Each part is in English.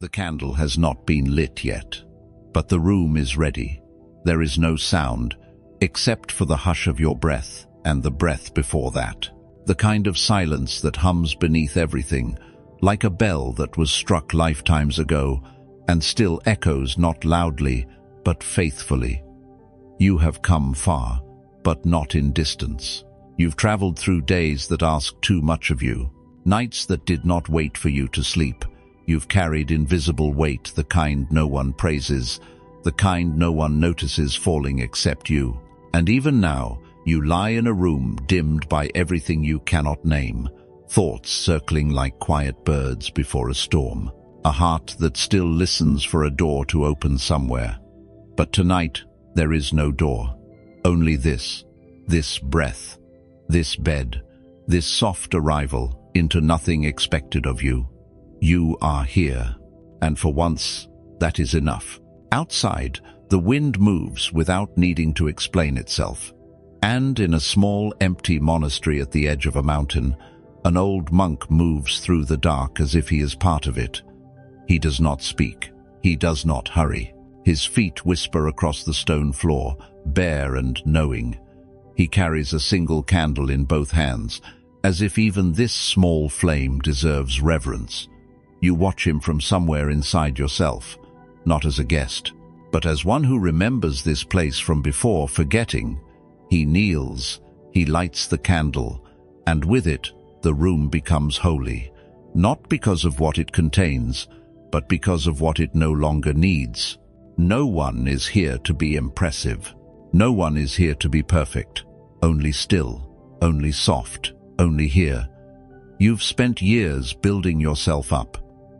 The candle has not been lit yet, but the room is ready. There is no sound, except for the hush of your breath and the breath before that. The kind of silence that hums beneath everything, like a bell that was struck lifetimes ago and still echoes not loudly, but faithfully. You have come far, but not in distance. You've traveled through days that asked too much of you, nights that did not wait for you to sleep. You've carried invisible weight, the kind no one praises, the kind no one notices falling except you. And even now, you lie in a room dimmed by everything you cannot name, thoughts circling like quiet birds before a storm, a heart that still listens for a door to open somewhere. But tonight, there is no door, only this breath, this bed, this soft arrival into nothing expected of you. You are here, and for once, that is enough. Outside, the wind moves without needing to explain itself. And in a small, empty monastery at the edge of a mountain, an old monk moves through the dark as if he is part of it. He does not speak. He does not hurry. His feet whisper across the stone floor, bare and knowing. He carries a single candle in both hands, as if even this small flame deserves reverence. You watch him from somewhere inside yourself, not as a guest, but as one who remembers this place from before forgetting. He kneels, he lights the candle, and with it, the room becomes holy, not because of what it contains, but because of what it no longer needs. No one is here to be impressive. No one is here to be perfect, only still, only soft, only here. You've spent years building yourself up,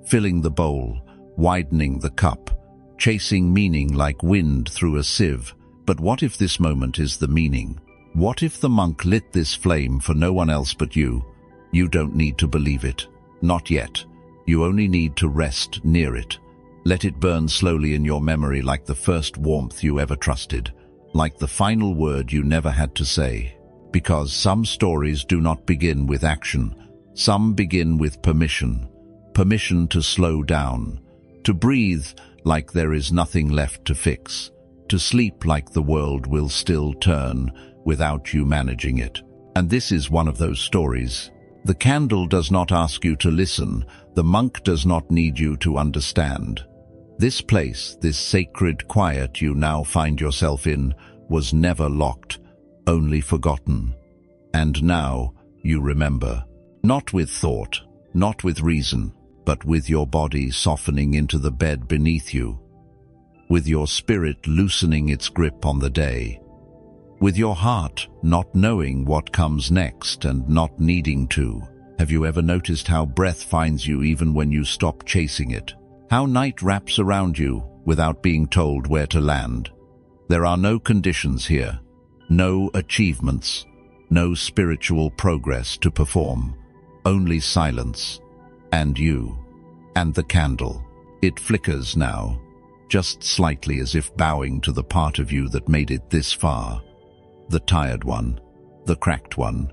filling the bowl, widening the cup, chasing meaning like wind through a sieve. But what if this moment is the meaning? What if the monk lit this flame for no one else but you? You don't need to believe it. Not yet. You only need to rest near it. Let it burn slowly in your memory like the first warmth you ever trusted, like the final word you never had to say. Because some stories do not begin with action. Some begin with permission. Permission to slow down, to breathe like there is nothing left to fix, to sleep like the world will still turn without you managing it. And this is one of those stories. The candle does not ask you to listen. The monk does not need you to understand. This place, this sacred quiet you now find yourself in, was never locked, only forgotten. And now you remember, not with thought, not with reason, but with your body softening into the bed beneath you, with your spirit loosening its grip on the day, with your heart not knowing what comes next and not needing to. Have you ever noticed how breath finds you even when you stop chasing it? How night wraps around you without being told where to land? There are no conditions here, no achievements, no spiritual progress to perform, only silence. And you, and the candle. It flickers now, just slightly as if bowing to the part of you that made it this far. The tired one, the cracked one,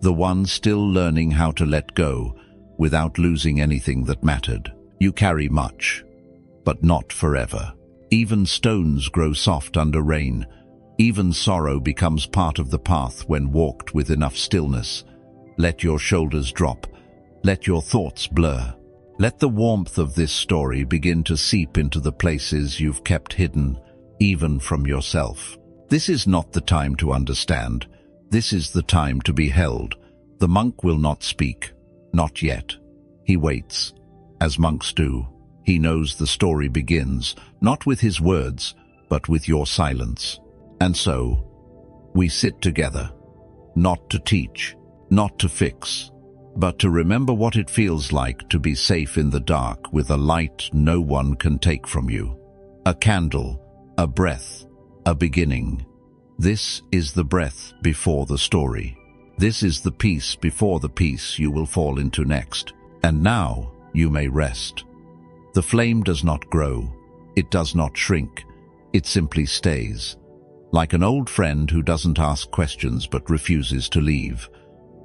the one still learning how to let go without losing anything that mattered. You carry much, but not forever. Even stones grow soft under rain. Even sorrow becomes part of the path when walked with enough stillness. Let your shoulders drop. Let your thoughts blur. Let the warmth of this story begin to seep into the places you've kept hidden, even from yourself. This is not the time to understand. This is the time to be held. The monk will not speak. Not yet. He waits. As monks do. He knows the story begins, not with his words, but with your silence. And so, we sit together. Not to teach, not to fix, but to remember what it feels like to be safe in the dark with a light no one can take from you. A candle, a breath, a beginning. This is the breath before the story. This is the peace before the peace you will fall into next. And now you may rest. The flame does not grow. It does not shrink. It simply stays. Like an old friend who doesn't ask questions but refuses to leave.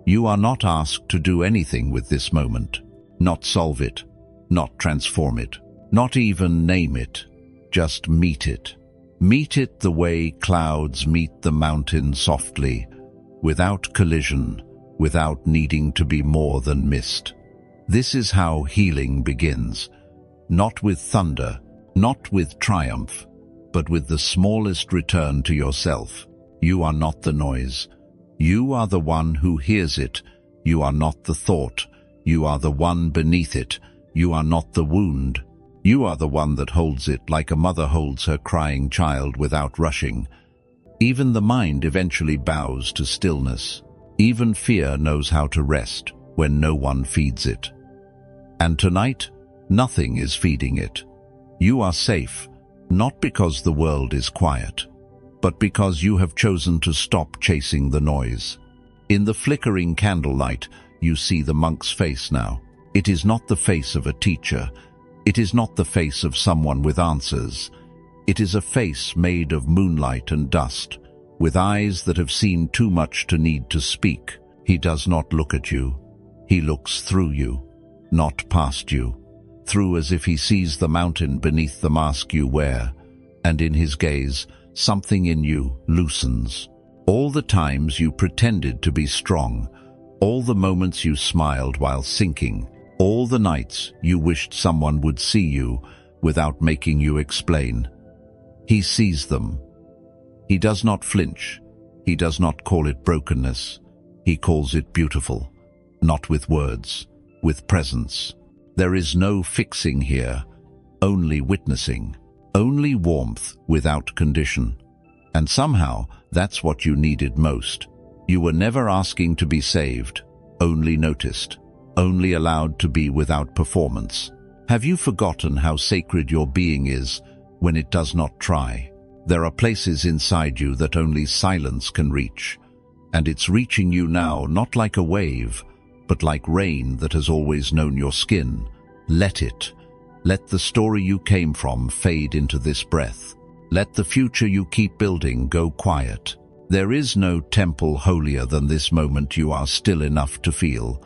You are not asked to do anything with this moment. Not solve it. Not transform it. Not even name it, just meet it. Meet it the way clouds meet the mountain softly, without collision, without needing to be more than mist. This is how healing begins, not with thunder, not with triumph, but with the smallest return to yourself. You are not the noise. You are the one who hears it. You are not the thought. You are the one beneath it. You are not the wound. You are the one that holds it like a mother holds her crying child without rushing. Even the mind eventually bows to stillness. Even fear knows how to rest when no one feeds it. And tonight, nothing is feeding it. You are safe, not because the world is quiet, but because you have chosen to stop chasing the noise. In the flickering candlelight, you see the monk's face now. It is not the face of a teacher. It is not the face of someone with answers. It is a face made of moonlight and dust, with eyes that have seen too much to need to speak. He does not look at you. He looks through you, not past you. Through, as if he sees the mountain beneath the mask you wear, and in his gaze, something in you loosens. All the times you pretended to be strong, all the moments you smiled while sinking, all the nights you wished someone would see you without making you explain. He sees them. He does not flinch. He does not call it brokenness. He calls it beautiful, not with words, with presence. There is no fixing here, only witnessing, only warmth without condition. And somehow, that's what you needed most. You were never asking to be saved, only noticed, only allowed to be without performance. Have you forgotten how sacred your being is when it does not try? There are places inside you that only silence can reach, and it's reaching you now not like a wave, but like rain that has always known your skin. Let it. Let the story you came from fade into this breath. Let the future you keep building go quiet. There is no temple holier than this moment you are still enough to feel.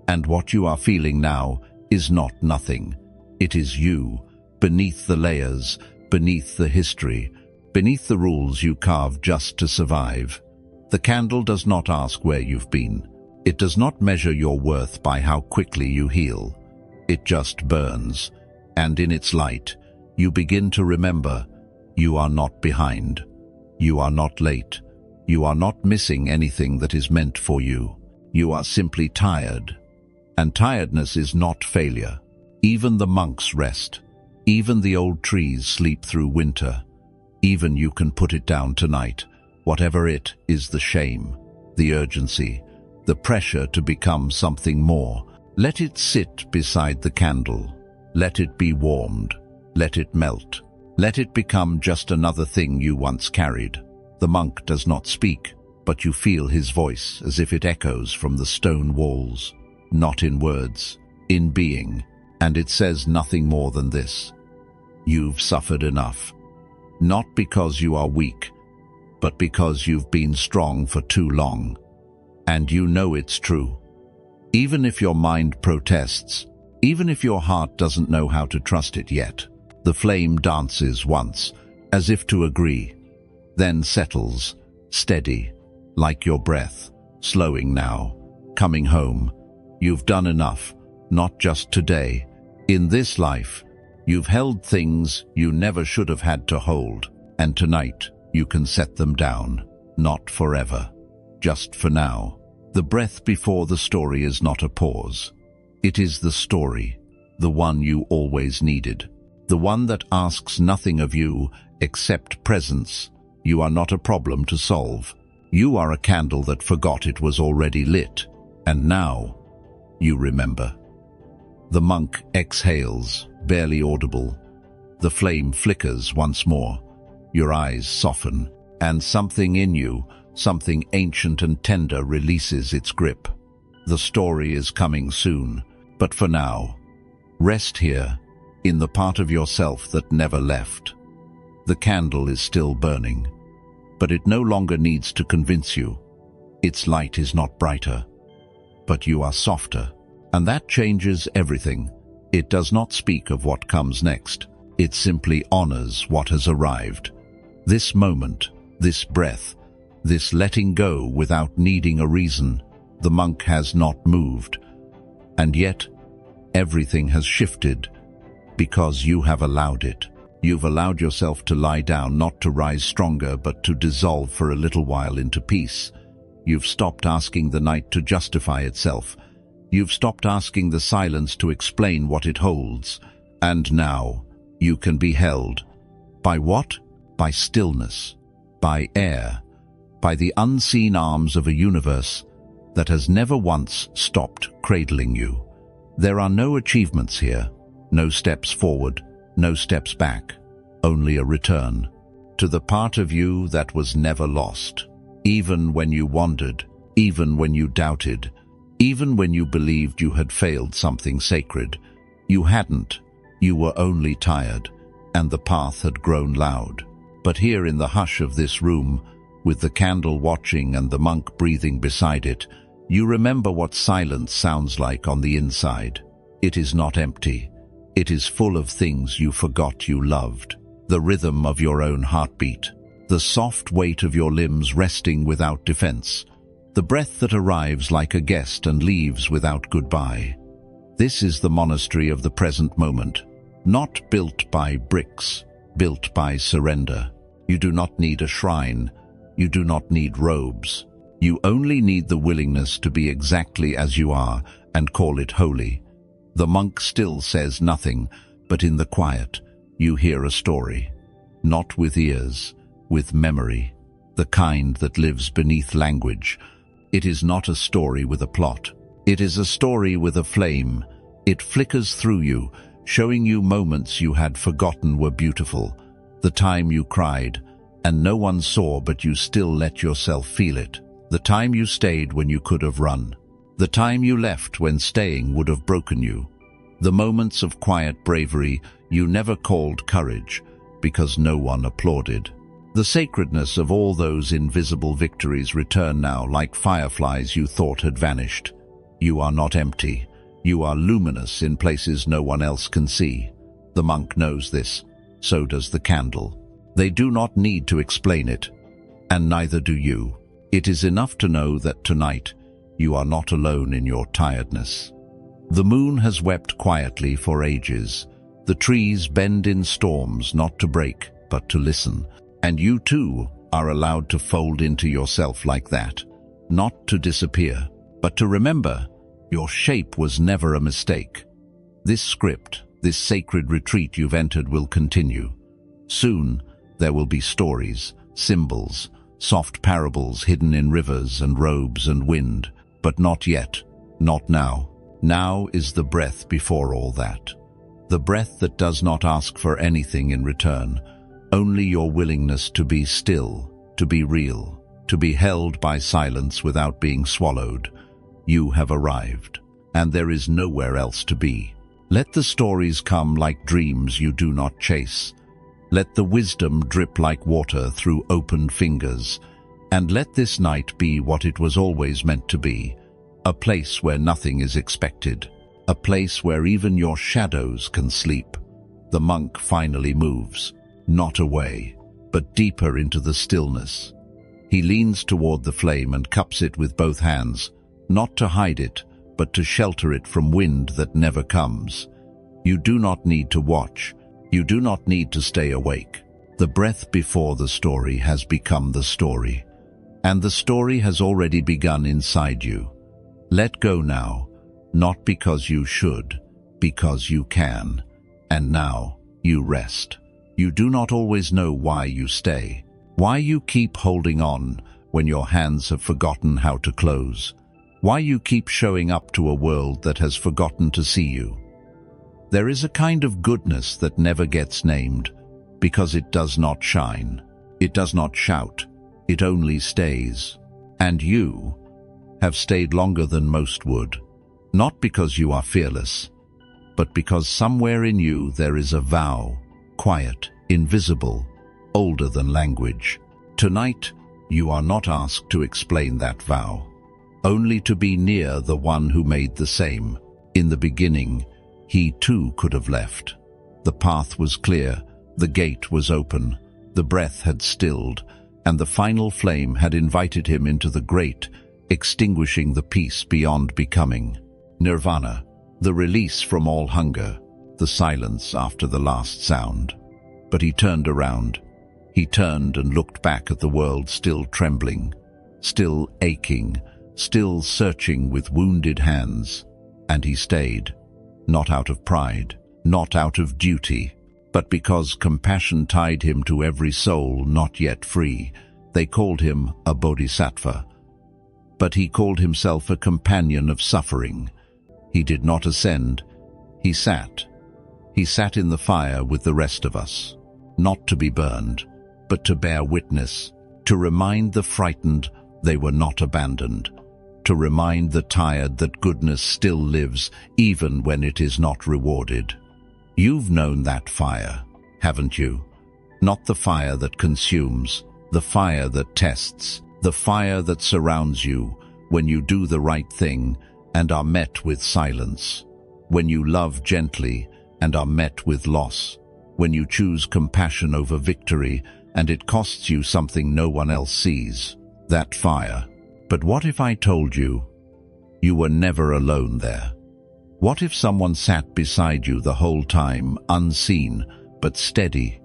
And what you are feeling now is not nothing. It is you, beneath the layers, beneath the history, beneath the rules you carve just to survive. The candle does not ask where you've been. It does not measure your worth by how quickly you heal. It just burns, and in its light, you begin to remember you are not behind. You are not late. You are not missing anything that is meant for you. You are simply tired. And tiredness is not failure. Even the monks rest. Even the old trees sleep through winter. Even you can put it down tonight. Whatever it is, the shame, the urgency, the pressure to become something more. Let it sit beside the candle. Let it be warmed. Let it melt. Let it become just another thing you once carried. The monk does not speak, but you feel his voice as if it echoes from the stone walls. Not in words, in being. And it says nothing more than this: you've suffered enough. Not because you are weak, but because you've been strong for too long. And you know it's true. Even if your mind protests, even if your heart doesn't know how to trust it yet, the flame dances once, as if to agree, then settles, steady, like your breath, slowing now, coming home. You've done enough, not just today. In this life, you've held things you never should have had to hold, and tonight you can set them down, not forever, just for now. The breath before the story is not a pause. It is the story, the one you always needed, the one that asks nothing of you except presence. You are not a problem to solve. You are a candle that forgot it was already lit, and now you remember. The monk exhales, barely audible. The flame flickers once more. Your eyes soften, and something in you, something ancient and tender, releases its grip. The story is coming soon, but for now, rest here, in the part of yourself that never left. The candle is still burning, but it no longer needs to convince you. Its light is not brighter, but you are softer, and that changes everything. It does not speak of what comes next. It simply honors what has arrived. This moment, this breath, this letting go without needing a reason, the monk has not moved. And yet, everything has shifted because you have allowed it. You've allowed yourself to lie down, not to rise stronger, but to dissolve for a little while into peace. You've stopped asking the night to justify itself. You've stopped asking the silence to explain what it holds. And now, you can be held. By what? By stillness, by air, by the unseen arms of a universe that has never once stopped cradling you. There are no achievements here, no steps forward, no steps back, only a return to the part of you that was never lost. Even when you wandered, even when you doubted, even when you believed you had failed something sacred, you hadn't. You were only tired, and the path had grown loud. But here in the hush of this room, with the candle watching and the monk breathing beside it, you remember what silence sounds like on the inside. It is not empty. It is full of things you forgot you loved. The rhythm of your own heartbeat, the soft weight of your limbs resting without defense, the breath that arrives like a guest and leaves without goodbye. This is the monastery of the present moment, not built by bricks, built by surrender. You do not need a shrine. You do not need robes. You only need the willingness to be exactly as you are and call it holy. The monk still says nothing, but in the quiet, you hear a story. Not with ears, with memory, the kind that lives beneath language. It is not a story with a plot. It is a story with a flame. It flickers through you, showing you moments you had forgotten were beautiful. The time you cried, and no one saw but you still let yourself feel it. The time you stayed when you could have run. The time you left when staying would have broken you. The moments of quiet bravery you never called courage because no one applauded. The sacredness of all those invisible victories return now like fireflies you thought had vanished. You are not empty. You are luminous in places no one else can see. The monk knows this. So does the candle. They do not need to explain it, and neither do you. It is enough to know that tonight you are not alone in your tiredness. The moon has wept quietly for ages. The trees bend in storms not to break, but to listen. And you too are allowed to fold into yourself like that, not to disappear, but to remember your shape was never a mistake. This script, this sacred retreat you've entered will continue. Soon, there will be stories, symbols, soft parables hidden in rivers and robes and wind, but not yet, not now. Now is the breath before all that. The breath that does not ask for anything in return, only your willingness to be still, to be real, to be held by silence without being swallowed. You have arrived, and there is nowhere else to be. Let the stories come like dreams you do not chase. Let the wisdom drip like water through opened fingers, and let this night be what it was always meant to be, a place where nothing is expected, a place where even your shadows can sleep. The monk finally moves, not away, but deeper into the stillness. He leans toward the flame and cups it with both hands, not to hide it, but to shelter it from wind that never comes. You do not need to watch. You do not need to stay awake. The breath before the story has become the story, and the story has already begun inside you. Let go now, not because you should, because you can. And now, you rest. You do not always know why you stay, why you keep holding on when your hands have forgotten how to close, why you keep showing up to a world that has forgotten to see you. There is a kind of goodness that never gets named, because it does not shine. It does not shout. It only stays. And you have stayed longer than most would, not because you are fearless, but because somewhere in you there is a vow, quiet, invisible, older than language. Tonight, you are not asked to explain that vow, only to be near the one who made the same. In the beginning, he too could have left. The path was clear, the gate was open, the breath had stilled, and the final flame had invited him into the great, extinguishing the peace beyond becoming. Nirvana, the release from all hunger, the silence after the last sound. But he turned around. He turned and looked back at the world still trembling, still aching, still searching with wounded hands. And he stayed, not out of pride, not out of duty, but because compassion tied him to every soul not yet free. They called him a bodhisattva, but he called himself a companion of suffering. He did not ascend, he sat. He sat in the fire with the rest of us, not to be burned, but to bear witness, to remind the frightened they were not abandoned, to remind the tired that goodness still lives even when it is not rewarded. You've known that fire, haven't you? Not the fire that consumes, the fire that tests, the fire that surrounds you when you do the right thing and are met with silence, when you love gently and are met with loss, when you choose compassion over victory and it costs you something no one else sees. That fire. But what if I told you you were never alone there? What if someone sat beside you the whole time, unseen but steady,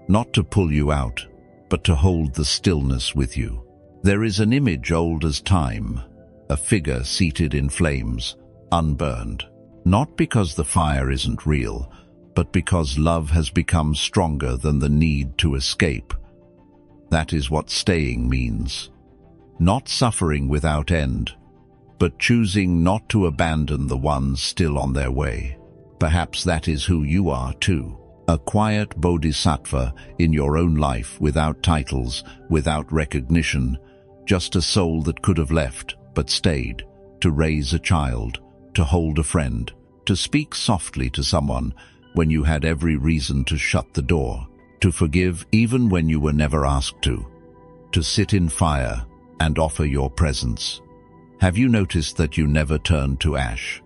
not to pull you out, but to hold the stillness with you? There is an image old as time, a figure seated in flames, unburned, not because the fire isn't real, but because love has become stronger than the need to escape. That is what staying means. Not suffering without end, but choosing not to abandon the ones still on their way. Perhaps that is who you are too. A quiet bodhisattva in your own life, without titles, without recognition, just a soul that could have left but stayed, to raise a child, to hold a friend, to speak softly to someone when you had every reason to shut the door, to forgive even when you were never asked to sit in fire and offer your presence. Have you noticed that you never turned to ash?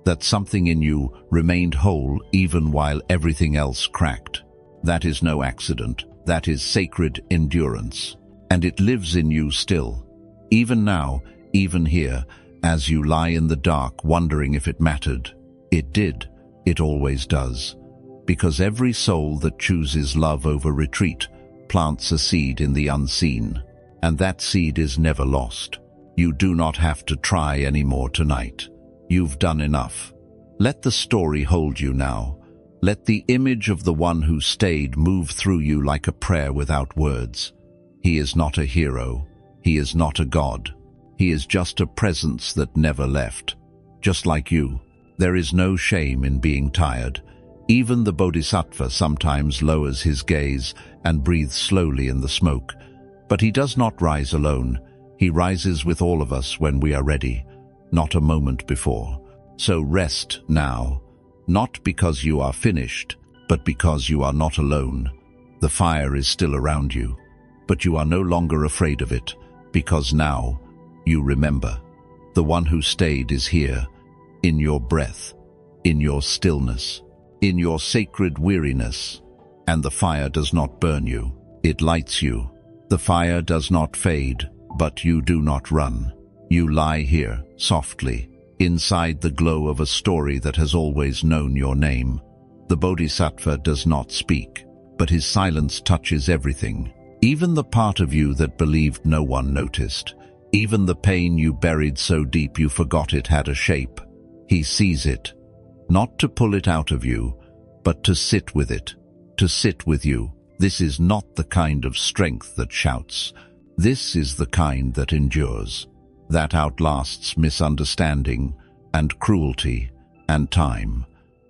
That something in you remained whole even while everything else cracked? That is no accident. That is sacred endurance. And it lives in you still. Even now, even here, as you lie in the dark wondering if it mattered. It did. It always does. Because every soul that chooses love over retreat plants a seed in the unseen. And that seed is never lost. You do not have to try anymore tonight. You've done enough. Let the story hold you now. Let the image of the one who stayed move through you like a prayer without words. He is not a hero. He is not a god. He is just a presence that never left. Just like you. There is no shame in being tired. Even the bodhisattva sometimes lowers his gaze and breathes slowly in the smoke. But he does not rise alone. He rises with all of us when we are ready, not a moment before. So rest now, not because you are finished, but because you are not alone. The fire is still around you, but you are no longer afraid of it, because now you remember. The one who stayed is here, in your breath, in your stillness, in your sacred weariness. And the fire does not burn you, it lights you. The fire does not fade, but you do not run. You lie here, softly, inside the glow of a story that has always known your name. The bodhisattva does not speak, but his silence touches everything. Even the part of you that believed no one noticed. Even the pain you buried so deep you forgot it had a shape. He sees it, not to pull it out of you, but to sit with it, to sit with you. This is not the kind of strength that shouts. This is the kind that endures, that outlasts misunderstanding and cruelty and time,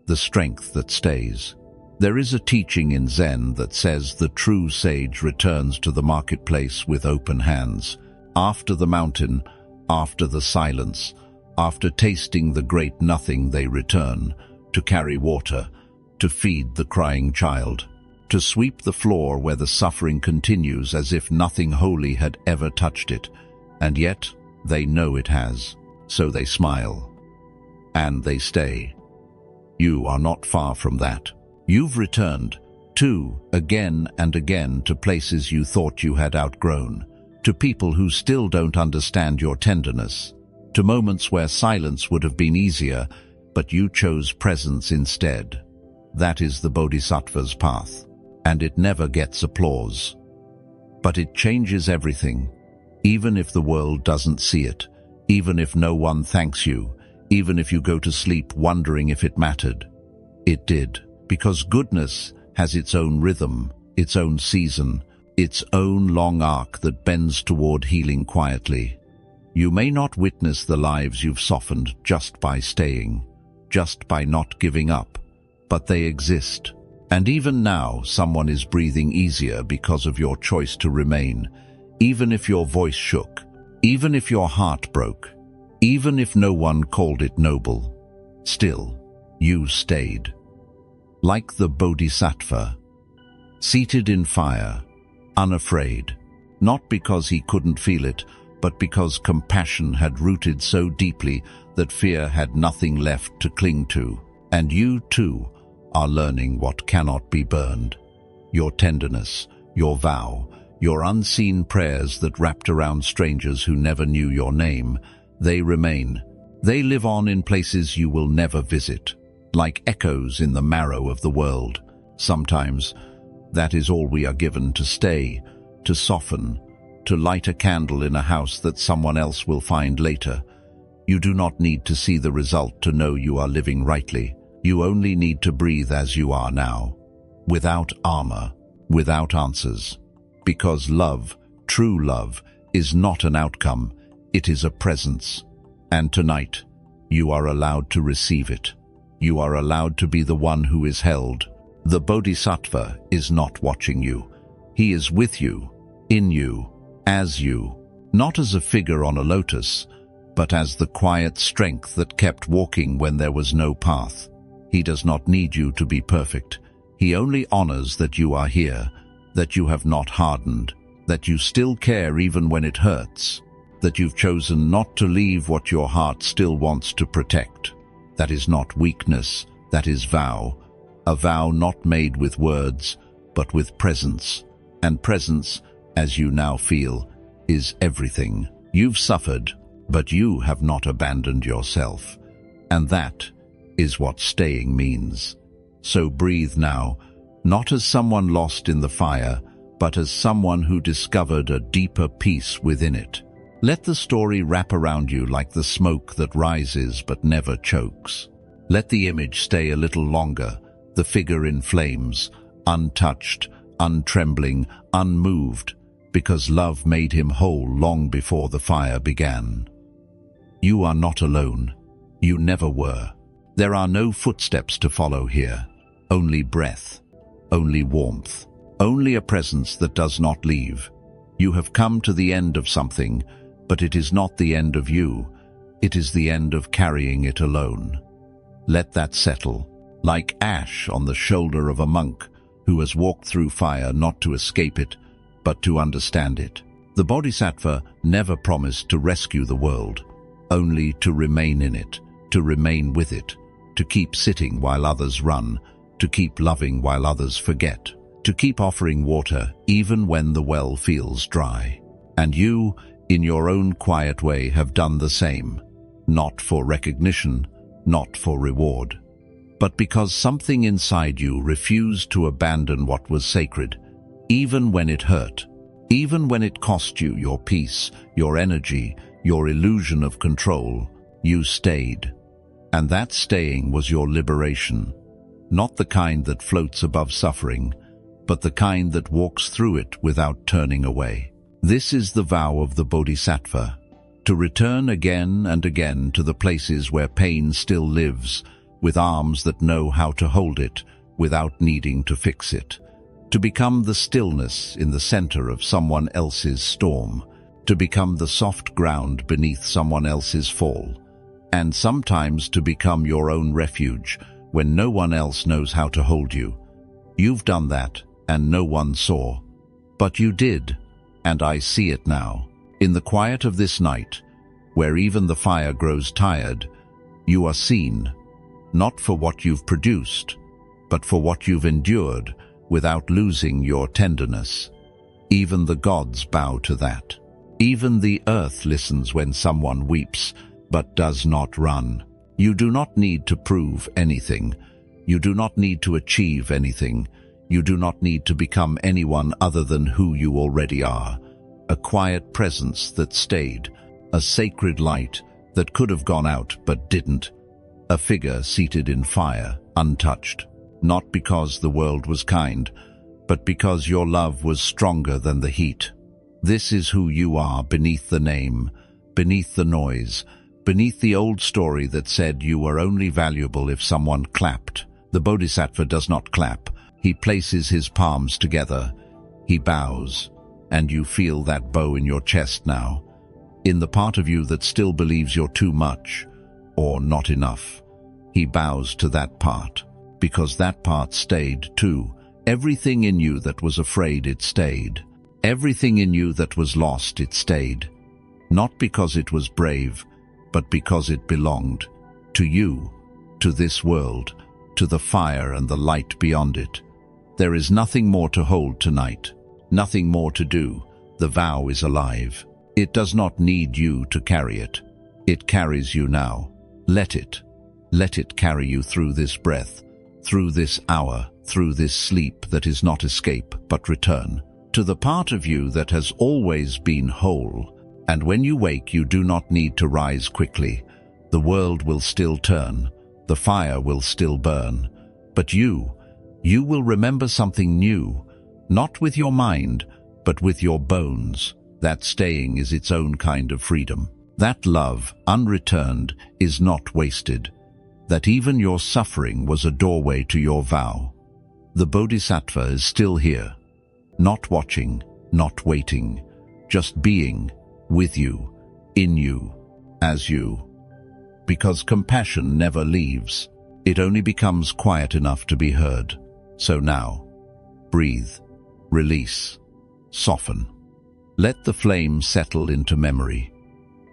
the strength that stays. There is a teaching in Zen that says the true sage returns to the marketplace with open hands. After the mountain, after the silence, after tasting the great nothing, they return to carry water, to feed the crying child, to sweep the floor where the suffering continues as if nothing holy had ever touched it. And yet they know it has, so they smile. And they stay. You are not far from that. You've returned, too, again and again to places you thought you had outgrown, to people who still don't understand your tenderness, to moments where silence would have been easier, but you chose presence instead. That is the Bodhisattva's path, and it never gets applause. But it changes everything, even if the world doesn't see it, even if no one thanks you, even if you go to sleep wondering if it mattered. It did, because goodness has its own rhythm, its own season, its own long arc that bends toward healing quietly. You may not witness the lives you've softened just by staying, just by not giving up, but they exist. And even now, someone is breathing easier because of your choice to remain, even if your voice shook, even if your heart broke, even if no one called it noble. Still, you stayed. Like the Bodhisattva, seated in fire, unafraid, not because he couldn't feel it, but because compassion had rooted so deeply that fear had nothing left to cling to. And you, too, are learning what cannot be burned. Your tenderness, your vow, your unseen prayers that wrapped around strangers who never knew your name, they remain. They live on in places you will never visit, like echoes in the marrow of the world. Sometimes, that is all we are given, to stay, to soften, to light a candle in a house that someone else will find later. You do not need to see the result to know you are living rightly. You only need to breathe as you are now, without armor, without answers. Because love, true love, is not an outcome, it is a presence. And tonight, you are allowed to receive it. You are allowed to be the one who is held. The Bodhisattva is not watching you. He is with you, in you, as you, not as a figure on a lotus, but as the quiet strength that kept walking when there was no path. He does not need you to be perfect. He only honors that you are here, that you have not hardened, that you still care even when it hurts, that you've chosen not to leave what your heart still wants to protect. That is not weakness, that is vow. A vow not made with words, but with presence. And presence, as you now feel, is everything. You've suffered, but you have not abandoned yourself. And that is what staying means. So breathe now, not as someone lost in the fire, but as someone who discovered a deeper peace within it. Let the story wrap around you like the smoke that rises but never chokes. Let the image stay a little longer, the figure in flames, untouched, untrembling, unmoved, because love made him whole long before the fire began. You are not alone. You never were. There are no footsteps to follow here, only breath, only warmth, only a presence that does not leave. You have come to the end of something, but it is not the end of you. It is the end of carrying it alone. Let that settle, like ash on the shoulder of a monk who has walked through fire not to escape it, but to understand it. The Bodhisattva never promised to rescue the world, only to remain in it, to remain with it, to keep sitting while others run, to keep loving while others forget, to keep offering water even when the well feels dry. And you, in your own quiet way, have done the same, not for recognition, not for reward, but because something inside you refused to abandon what was sacred, even when it hurt, even when it cost you your peace, your energy, your illusion of control. You stayed. And that staying was your liberation, not the kind that floats above suffering, but the kind that walks through it without turning away. This is the vow of the Bodhisattva, to return again and again to the places where pain still lives, with arms that know how to hold it without needing to fix it, to become the stillness in the center of someone else's storm, to become the soft ground beneath someone else's fall, and sometimes to become your own refuge when no one else knows how to hold you. You've done that, and no one saw. But you did, and I see it now. In the quiet of this night, where even the fire grows tired, you are seen, not for what you've produced, but for what you've endured without losing your tenderness. Even the gods bow to that. Even the earth listens when someone weeps, but does not run. You do not need to prove anything. You do not need to achieve anything. You do not need to become anyone other than who you already are. A quiet presence that stayed, a sacred light that could have gone out but didn't, a figure seated in fire, untouched, not because the world was kind, but because your love was stronger than the heat. This is who you are beneath the name, beneath the noise, beneath the old story that said you were only valuable if someone clapped. The Bodhisattva does not clap. He places his palms together. He bows, and you feel that bow in your chest now, in the part of you that still believes you're too much or not enough. He bows to that part, because that part stayed too. Everything in you that was afraid, it stayed. Everything in you that was lost, it stayed. Not because it was brave, but because it belonged to you, to this world, to the fire and the light beyond it. There is nothing more to hold tonight, nothing more to do. The vow is alive. It does not need you to carry it. It carries you now. Let it. Let it carry you through this breath, through this hour, through this sleep that is not escape but return, to the part of you that has always been whole. And when you wake, you do not need to rise quickly. The world will still turn. The fire will still burn. But you will remember something new, not with your mind, but with your bones. That staying is its own kind of freedom. That love, unreturned, is not wasted. That even your suffering was a doorway to your vow. The Bodhisattva is still here, not watching, not waiting, just being, with you, in you, as you. Because compassion never leaves. It only becomes quiet enough to be heard. So now, breathe, release, soften. Let the flame settle into memory.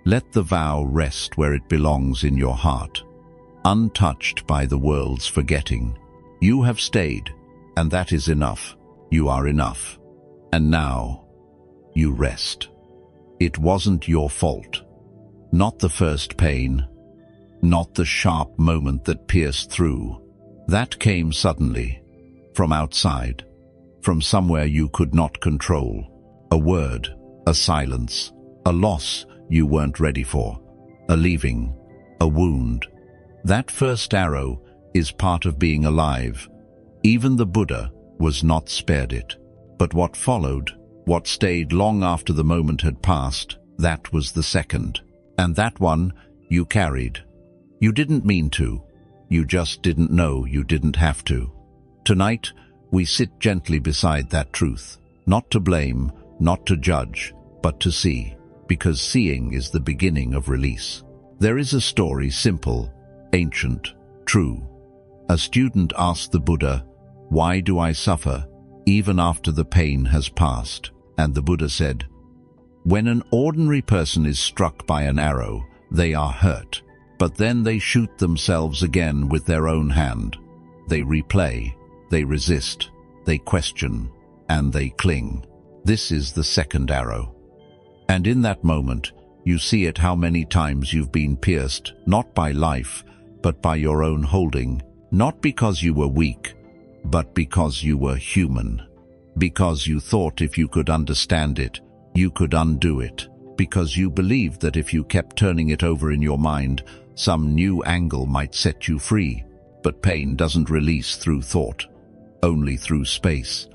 Let the vow rest where it belongs in your heart, untouched by the world's forgetting. You have stayed, and that is enough. You are enough. And now, you rest. It wasn't your fault. Not the first pain, not the sharp moment that pierced through. That came suddenly, from outside, from somewhere you could not control. A word, a silence, a loss you weren't ready for, a leaving, a wound. That first arrow is part of being alive. Even the Buddha was not spared it. But what followed, what stayed long after the moment had passed, that was the second. And that one you carried. You didn't mean to. You just didn't know you didn't have to. Tonight, we sit gently beside that truth, not to blame, not to judge, but to see, because seeing is the beginning of release. There is a story, simple, ancient, true. A student asked the Buddha, "Why do I suffer, even after the pain has passed?" And the Buddha said, "When an ordinary person is struck by an arrow, they are hurt, but then they shoot themselves again with their own hand. They replay, they resist, they question, and they cling. This is the second arrow. And in that moment, you see it how many times you've been pierced, not by life, but by your own holding, not because you were weak, but because you were human, because you thought if you could understand it, you could undo it, because you believed that if you kept turning it over in your mind, some new angle might set you free. But pain doesn't release through thought, only through space.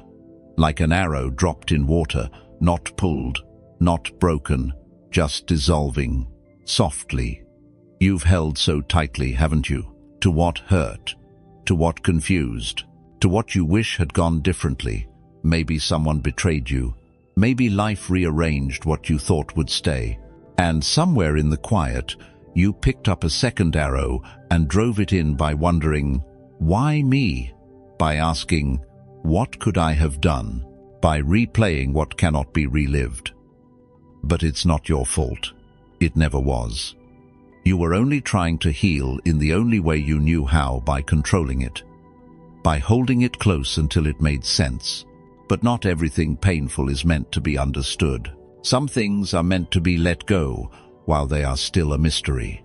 Like an arrow dropped in water, not pulled, not broken, just dissolving, softly. You've held so tightly, haven't you? To what hurt, to what confused, to what you wish had gone differently. Maybe someone betrayed you. Maybe life rearranged what you thought would stay. And somewhere in the quiet, you picked up a second arrow and drove it in by wondering, why me? By asking, what could I have done? By replaying what cannot be relived. But it's not your fault. It never was. You were only trying to heal in the only way you knew how, by controlling it, by holding it close until it made sense. But not everything painful is meant to be understood. Some things are meant to be let go while they are still a mystery.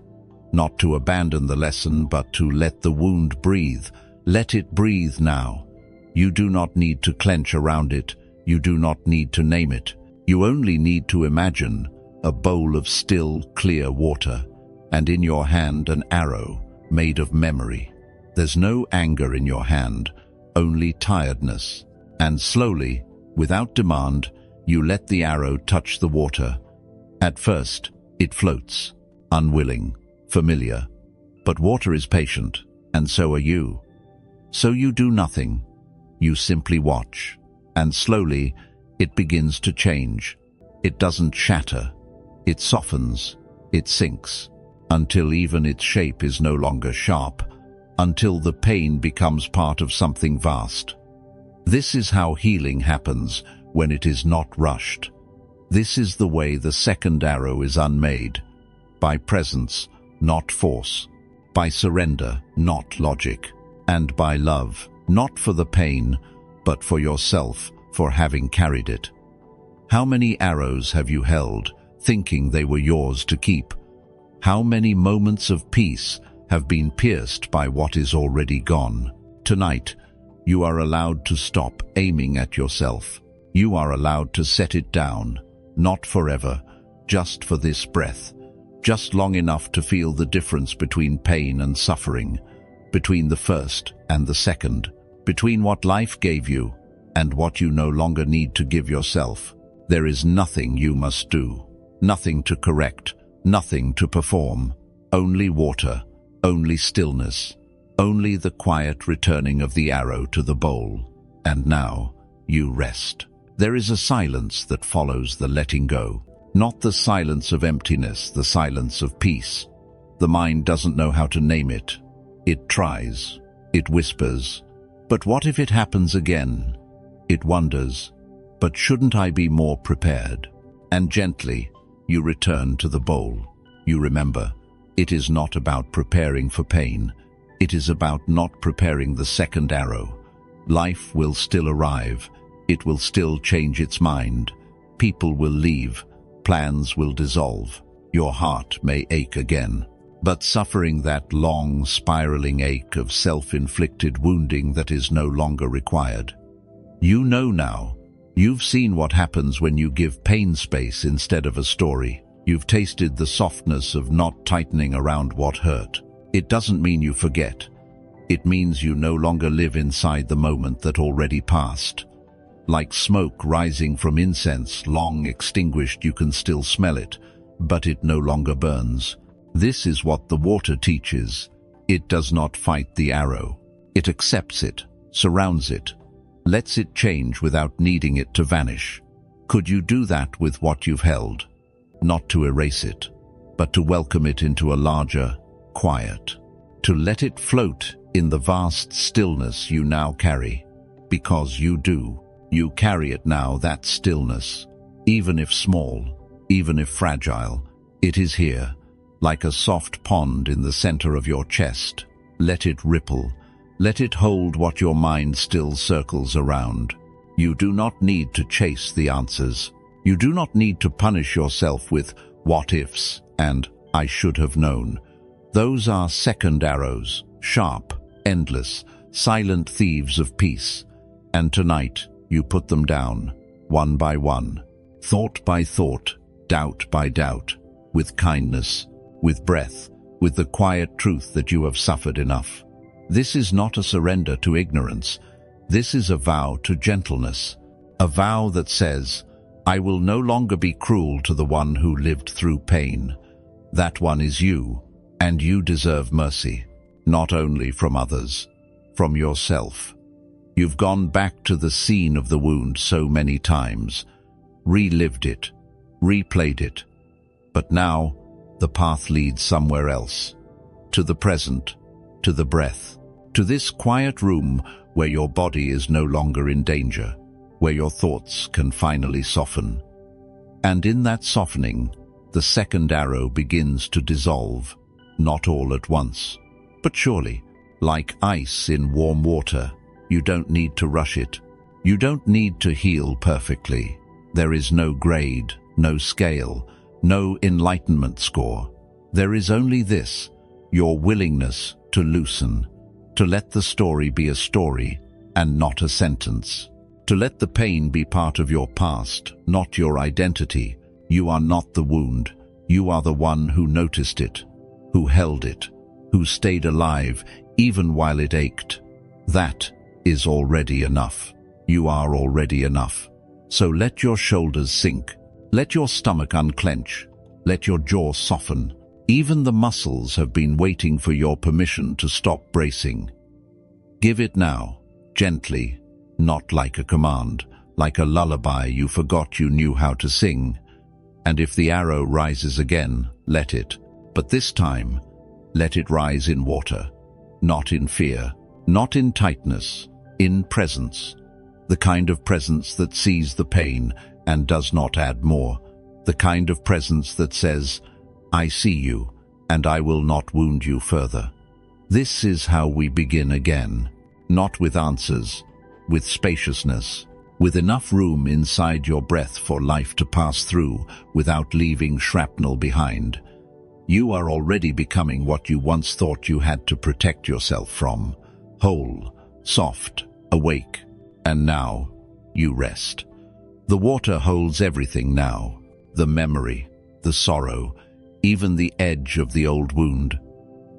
Not to abandon the lesson, but to let the wound breathe. Let it breathe now. You do not need to clench around it. You do not need to name it. You only need to imagine a bowl of still, clear water, and in your hand an arrow made of memory. There's no anger in your hand, only tiredness. And slowly, without demand, you let the arrow touch the water. At first, it floats, unwilling, familiar. But water is patient, and so are you. So you do nothing. You simply watch. And slowly, it begins to change. It doesn't shatter. It softens. It sinks. Until even its shape is no longer sharp. Until the pain becomes part of something vast. This is how healing happens when it is not rushed. This is the way the second arrow is unmade. By presence, not force. By surrender, not logic. And by love, not for the pain, but for yourself, for having carried it. How many arrows have you held, thinking they were yours to keep? How many moments of peace have been pierced by what is already gone? Tonight, you are allowed to stop aiming at yourself. You are allowed to set it down, not forever, just for this breath, just long enough to feel the difference between pain and suffering, between the first and the second, between what life gave you and what you no longer need to give yourself. There is nothing you must do, nothing to correct, nothing to perform, only water, only stillness, only the quiet returning of the arrow to the bowl. And now, you rest. There is a silence that follows the letting go. Not the silence of emptiness, the silence of peace. The mind doesn't know how to name it. It tries. It whispers. But what if it happens again? It wonders. But shouldn't I be more prepared? And gently, you return to the bowl. You remember, it is not about preparing for pain. It is about not preparing the second arrow. Life will still arrive. It will still change its mind. People will leave. Plans will dissolve. Your heart may ache again. But suffering that long, spiraling ache of self-inflicted wounding that is no longer required. You know now. You've seen what happens when you give pain space instead of a story. You've tasted the softness of not tightening around what hurt. It doesn't mean you forget. It means you no longer live inside the moment that already passed. Like smoke rising from incense, long extinguished, you can still smell it, but it no longer burns. This is what the water teaches. It does not fight the arrow. It accepts it, surrounds it, lets it change without needing it to vanish. Could you do that with what you've held? Not to erase it, but to welcome it into a larger quiet. To let it float in the vast stillness you now carry. Because you do. You carry it now, that stillness. Even if small, even if fragile, it is here. Like a soft pond in the center of your chest. Let it ripple. Let it hold what your mind still circles around. You do not need to chase the answers. You do not need to punish yourself with what ifs and I should have known. Those are second arrows, sharp, endless, silent thieves of peace. And tonight, you put them down, one by one, thought by thought, doubt by doubt, with kindness, with breath, with the quiet truth that you have suffered enough. This is not a surrender to ignorance. This is a vow to gentleness, a vow that says, I will no longer be cruel to the one who lived through pain. That one is you, and you deserve mercy, not only from others, from yourself. You've gone back to the scene of the wound so many times, relived it, replayed it. But now, the path leads somewhere else, to the present, to the breath, to this quiet room where your body is no longer in danger, where your thoughts can finally soften. And in that softening, the second arrow begins to dissolve, not all at once. But surely, like ice in warm water, you don't need to rush it. You don't need to heal perfectly. There is no grade, no scale, no enlightenment score. There is only this, your willingness to loosen, to let the story be a story and not a sentence. To let the pain be part of your past, not your identity. You are not the wound. You are the one who noticed it, who held it, who stayed alive even while it ached. That is already enough. You are already enough. So let your shoulders sink. Let your stomach unclench. Let your jaw soften. Even the muscles have been waiting for your permission to stop bracing. Give it now, gently, not like a command, like a lullaby you forgot you knew how to sing. And if the arrow rises again, let it. But this time, let it rise in water, not in fear, not in tightness, in presence. The kind of presence that sees the pain and does not add more. The kind of presence that says, I see you, and I will not wound you further. This is how we begin again, not with answers, with spaciousness, with enough room inside your breath for life to pass through without leaving shrapnel behind. You are already becoming what you once thought you had to protect yourself from, whole, soft, awake, and now you rest. The water holds everything now, the memory, the sorrow, even the edge of the old wound.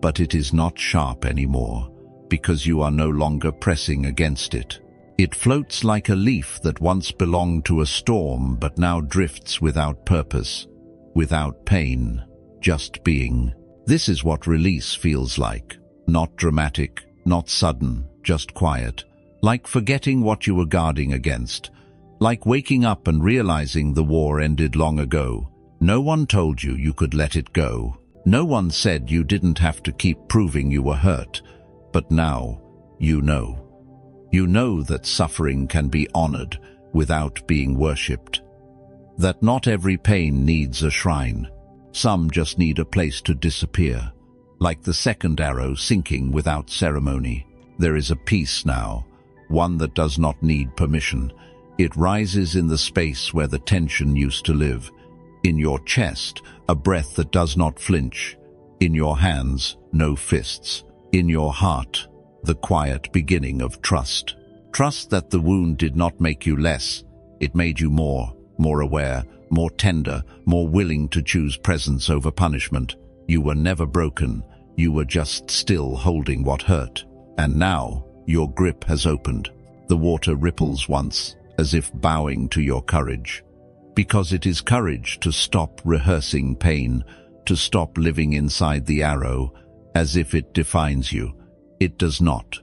But it is not sharp anymore, because you are no longer pressing against it. It floats like a leaf that once belonged to a storm but now drifts without purpose, without pain, just being. This is what release feels like. Not dramatic, not sudden, just quiet. Like forgetting what you were guarding against. Like waking up and realizing the war ended long ago. No one told you you could let it go. No one said you didn't have to keep proving you were hurt. But now, you know. You know that suffering can be honored without being worshipped. That not every pain needs a shrine. Some just need a place to disappear. Like the second arrow sinking without ceremony. There is a peace now, one that does not need permission. It rises in the space where the tension used to live. In your chest, a breath that does not flinch. In your hands, no fists. In your heart, the quiet beginning of trust. Trust that the wound did not make you less. It made you more aware, more tender, more willing to choose presence over punishment. You were never broken. You were just still holding what hurt. And now, your grip has opened. The water ripples once, as if bowing to your courage. Because it is courage to stop rehearsing pain, to stop living inside the arrow, as if it defines you. It does not.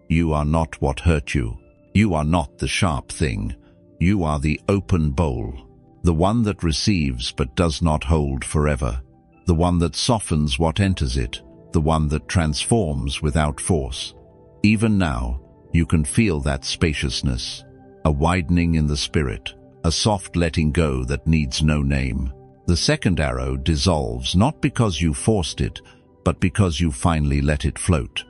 You are not what hurt you. You are not the sharp thing. You are the open bowl. The one that receives but does not hold forever. The one that softens what enters it. The one that transforms without force. Even now, you can feel that spaciousness. A widening in the spirit. A soft letting go that needs no name. The second arrow dissolves not because you forced it, but because you finally let it float.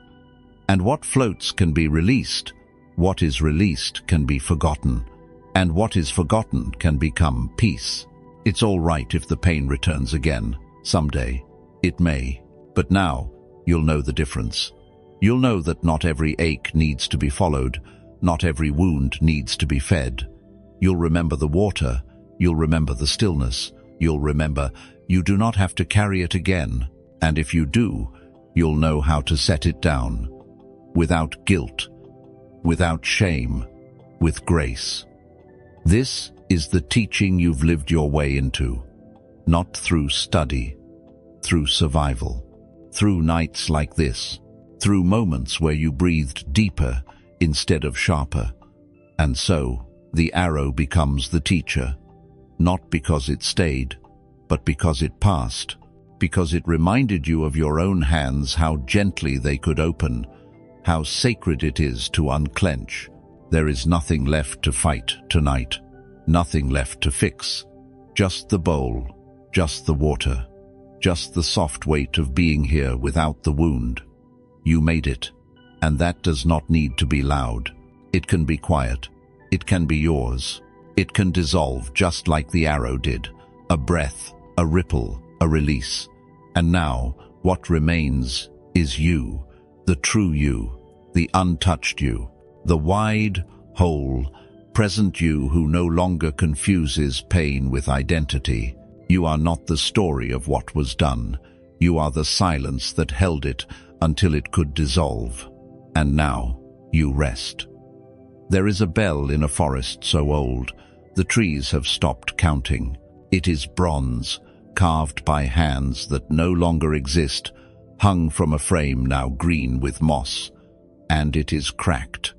And what floats can be released. What is released can be forgotten. And what is forgotten can become peace. It's all right if the pain returns again. Someday. It may. But now, you'll know the difference. You'll know that not every ache needs to be followed. Not every wound needs to be fed. You'll remember the water. You'll remember the stillness. You'll remember you do not have to carry it again. And if you do, you'll know how to set it down. Without guilt. Without shame. With grace. This is the teaching you've lived your way into. Not through study. Through survival. Through nights like this. Through moments where you breathed deeper instead of sharper. And so, the arrow becomes the teacher, not because it stayed, but because it passed, because it reminded you of your own hands, how gently they could open, how sacred it is to unclench. There is nothing left to fight tonight, nothing left to fix, just the bowl, just the water, just the soft weight of being here without the wound. You made it, and that does not need to be loud. It can be quiet. It can be yours. It can dissolve just like the arrow did. A breath, a ripple, a release. And now, what remains is you, the true you, the untouched you, the wide, whole, present you who no longer confuses pain with identity. You are not the story of what was done. You are the silence that held it until it could dissolve. And now, you rest. There is a bell in a forest so old, the trees have stopped counting. It is bronze, carved by hands that no longer exist, hung from a frame now green with moss. And it is cracked,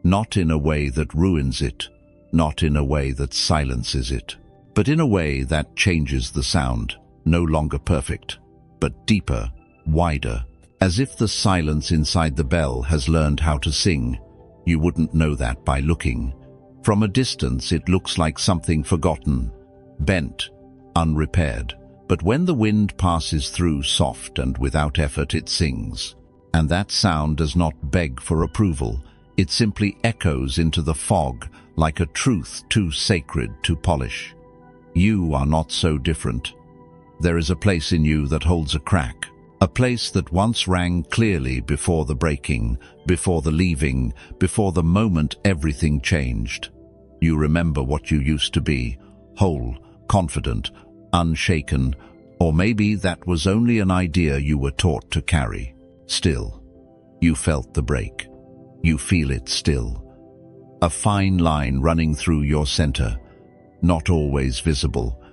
not in a way that ruins it, not in a way that silences it, but in a way that changes the sound, no longer perfect, but deeper, wider, as if the silence inside the bell has learned how to sing. You wouldn't know that by looking. From a distance it looks like something forgotten, bent, unrepaired. But when the wind passes through soft and without effort it sings. And that sound does not beg for approval. It simply echoes into the fog like a truth too sacred to polish. You are not so different. There is a place in you that holds a crack, a place that once rang clearly before the breaking, before the leaving, before the moment everything changed. You remember what you used to be, whole, confident, unshaken, or maybe that was only an idea you were taught to carry. Still, you felt the break. You feel it still. A fine line running through your center, not always visible,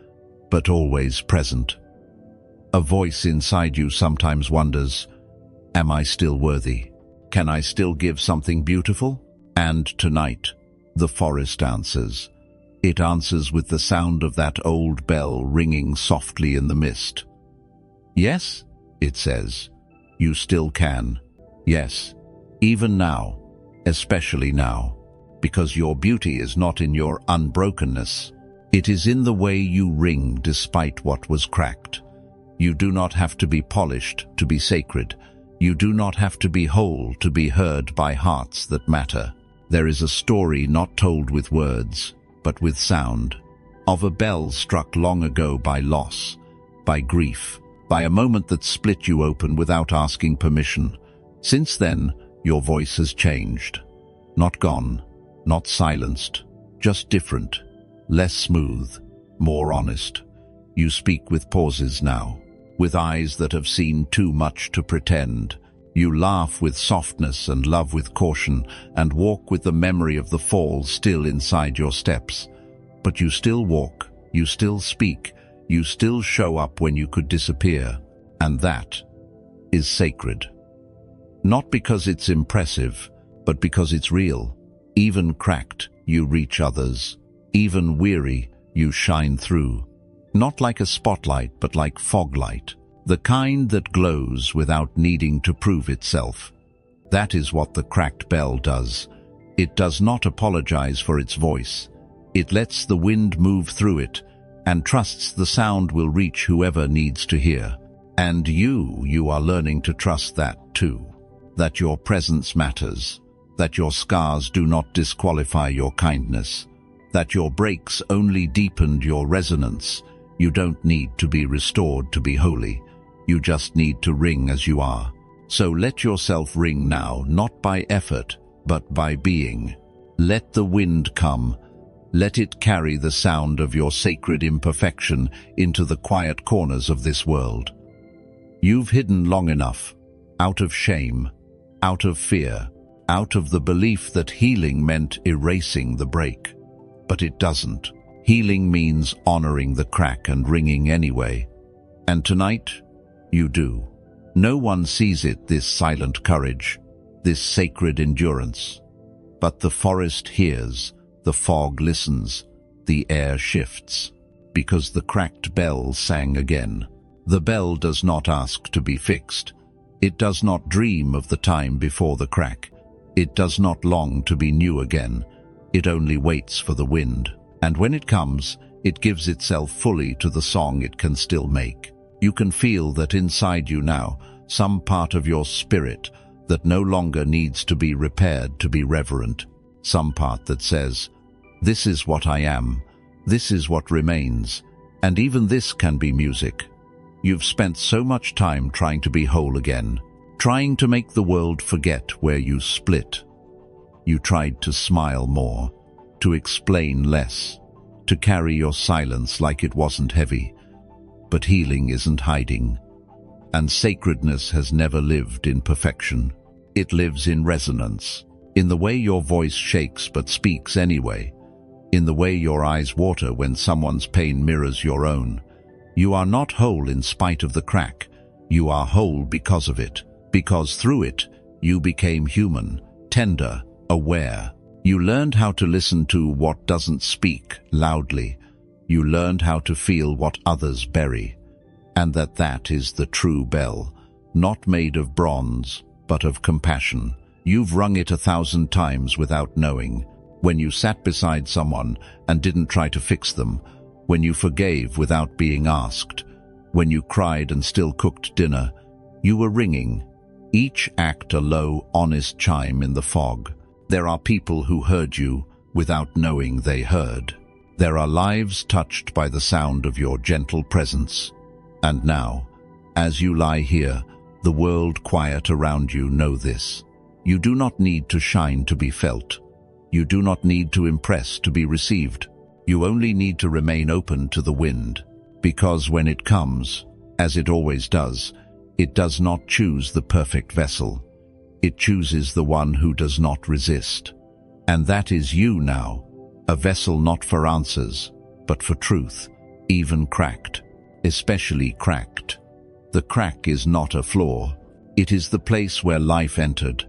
but always present. A voice inside you sometimes wonders, am I still worthy? Can I still give something beautiful? And tonight, the forest answers. It answers with the sound of that old bell ringing softly in the mist. Yes, it says, you still can. Yes, even now, especially now, because your beauty is not in your unbrokenness. It is in the way you ring despite what was cracked. You do not have to be polished to be sacred. You do not have to be whole to be heard by hearts that matter. There is a story not told with words, but with sound, of a bell struck long ago by loss, by grief, by a moment that split you open without asking permission. Since then, your voice has changed. Not gone, not silenced, just different, less smooth, more honest. You speak with pauses now, with eyes that have seen too much to pretend. You laugh with softness and love with caution, and walk with the memory of the fall still inside your steps. But you still walk, you still speak, you still show up when you could disappear. And that is sacred. Not because it's impressive, but because it's real. Even cracked, you reach others. Even weary, you shine through. Not like a spotlight, but like fog light. The kind that glows without needing to prove itself. That is what the cracked bell does. It does not apologize for its voice. It lets the wind move through it and trusts the sound will reach whoever needs to hear. And you are learning to trust that too. That your presence matters. That your scars do not disqualify your kindness. That your breaks only deepened your resonance. You don't need to be restored to be holy. You just need to ring as you are. So let yourself ring now, not by effort, but by being. Let the wind come. Let it carry the sound of your sacred imperfection into the quiet corners of this world. You've hidden long enough, out of shame, out of fear, out of the belief that healing meant erasing the break. But it doesn't. Healing means honoring the crack and ringing anyway. And tonight, you do. No one sees it, this silent courage, this sacred endurance. But the forest hears, the fog listens, the air shifts, because the cracked bell sang again. The bell does not ask to be fixed. It does not dream of the time before the crack. It does not long to be new again. It only waits for the wind. And when it comes, it gives itself fully to the song it can still make. You can feel that inside you now, some part of your spirit that no longer needs to be repaired to be reverent, some part that says, "This is what I am, this is what remains, and even this can be music." You've spent so much time trying to be whole again, trying to make the world forget where you split. You tried to smile more, to explain less, to carry your silence like it wasn't heavy. But healing isn't hiding, and sacredness has never lived in perfection. It lives in resonance, in the way your voice shakes but speaks anyway, in the way your eyes water when someone's pain mirrors your own. You are not whole in spite of the crack. You are whole because of it, because through it, you became human, tender, aware. You learned how to listen to what doesn't speak loudly. You learned how to feel what others bury, and that is the true bell, not made of bronze, but of compassion. You've rung it 1,000 times without knowing, when you sat beside someone and didn't try to fix them, when you forgave without being asked, when you cried and still cooked dinner. You were ringing, each act a low, honest chime in the fog. There are people who heard you without knowing they heard. There are lives touched by the sound of your gentle presence. And now, as you lie here, the world quiet around you, know this. You do not need to shine to be felt. You do not need to impress to be received. You only need to remain open to the wind, because when it comes, as it always does, it does not choose the perfect vessel. It chooses the one who does not resist. And that is you now, a vessel not for answers, but for truth, even cracked, especially cracked. The crack is not a flaw. It is the place where life entered.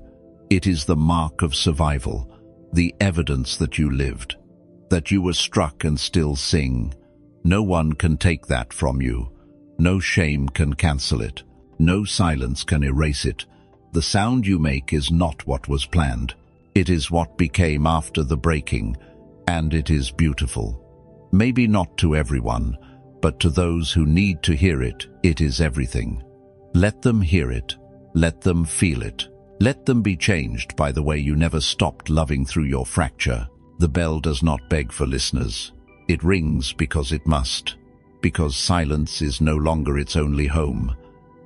It is the mark of survival, the evidence that you lived, that you were struck and still sing. No one can take that from you. No shame can cancel it. No silence can erase it. The sound you make is not what was planned. It is what became after the breaking, and it is beautiful. Maybe not to everyone, but to those who need to hear it, it is everything. Let them hear it. Let them feel it. Let them be changed by the way you never stopped loving through your fracture. The bell does not beg for listeners. It rings because it must, because silence is no longer its only home.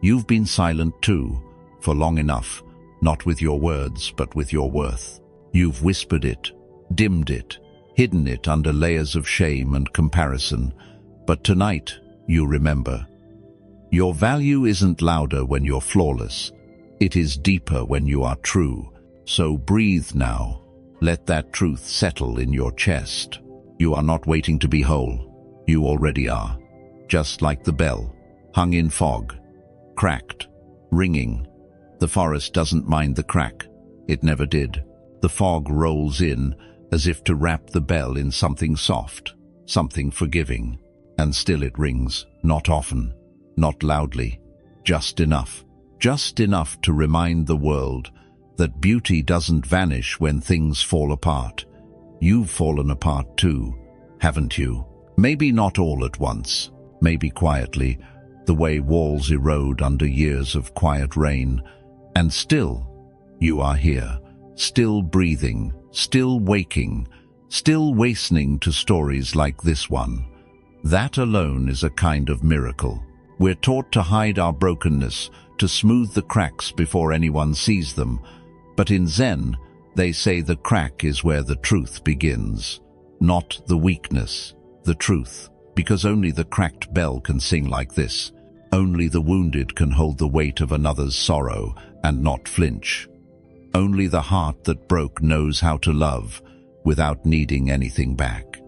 You've been silent too, for long enough, not with your words, but with your worth. You've whispered it, dimmed it, hidden it under layers of shame and comparison. But tonight, you remember. Your value isn't louder when you're flawless. It is deeper when you are true. So breathe now. Let that truth settle in your chest. You are not waiting to be whole. You already are. Just like the bell, hung in fog, cracked, ringing. The forest doesn't mind the crack. It never did. The fog rolls in as if to wrap the bell in something soft, something forgiving. And still it rings, not often, not loudly, just enough to remind the world that beauty doesn't vanish when things fall apart. You've fallen apart too, haven't you? Maybe not all at once, maybe quietly, the way walls erode under years of quiet rain. And still, you are here, still breathing, still waking, still wakening to stories like this one. That alone is a kind of miracle. We're taught to hide our brokenness, to smooth the cracks before anyone sees them. But in Zen, they say the crack is where the truth begins. Not the weakness, the truth. Because only the cracked bell can sing like this. Only the wounded can hold the weight of another's sorrow and not flinch. Only the heart that broke knows how to love without needing anything back.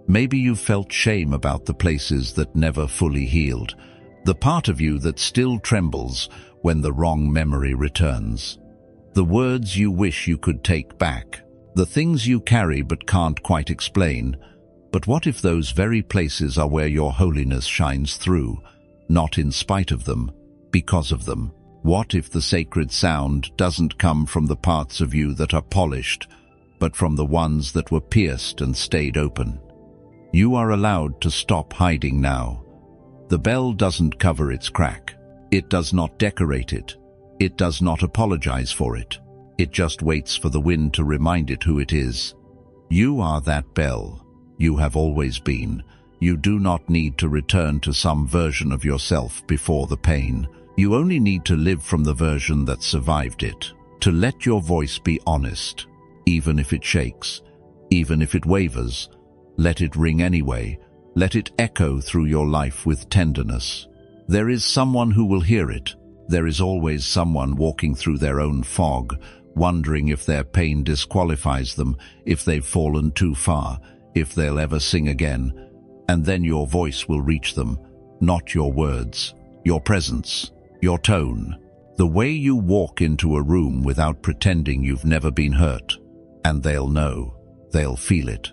Maybe you've felt shame about the places that never fully healed, the part of you that still trembles when the wrong memory returns. The words you wish you could take back, the things you carry but can't quite explain. But what if those very places are where your holiness shines through, not in spite of them, because of them? What if the sacred sound doesn't come from the parts of you that are polished, but from the ones that were pierced and stayed open? You are allowed to stop hiding now. The bell doesn't cover its crack. It does not decorate it. It does not apologize for it. It just waits for the wind to remind it who it is. You are that bell. You have always been. You do not need to return to some version of yourself before the pain. You only need to live from the version that survived it. To let your voice be honest. Even if it shakes, even if it wavers, let it ring anyway. Let it echo through your life with tenderness. There is someone who will hear it. There is always someone walking through their own fog, wondering if their pain disqualifies them, if they've fallen too far, if they'll ever sing again. And then your voice will reach them, not your words, your presence, your tone. The way you walk into a room without pretending you've never been hurt. And they'll know, they'll feel it.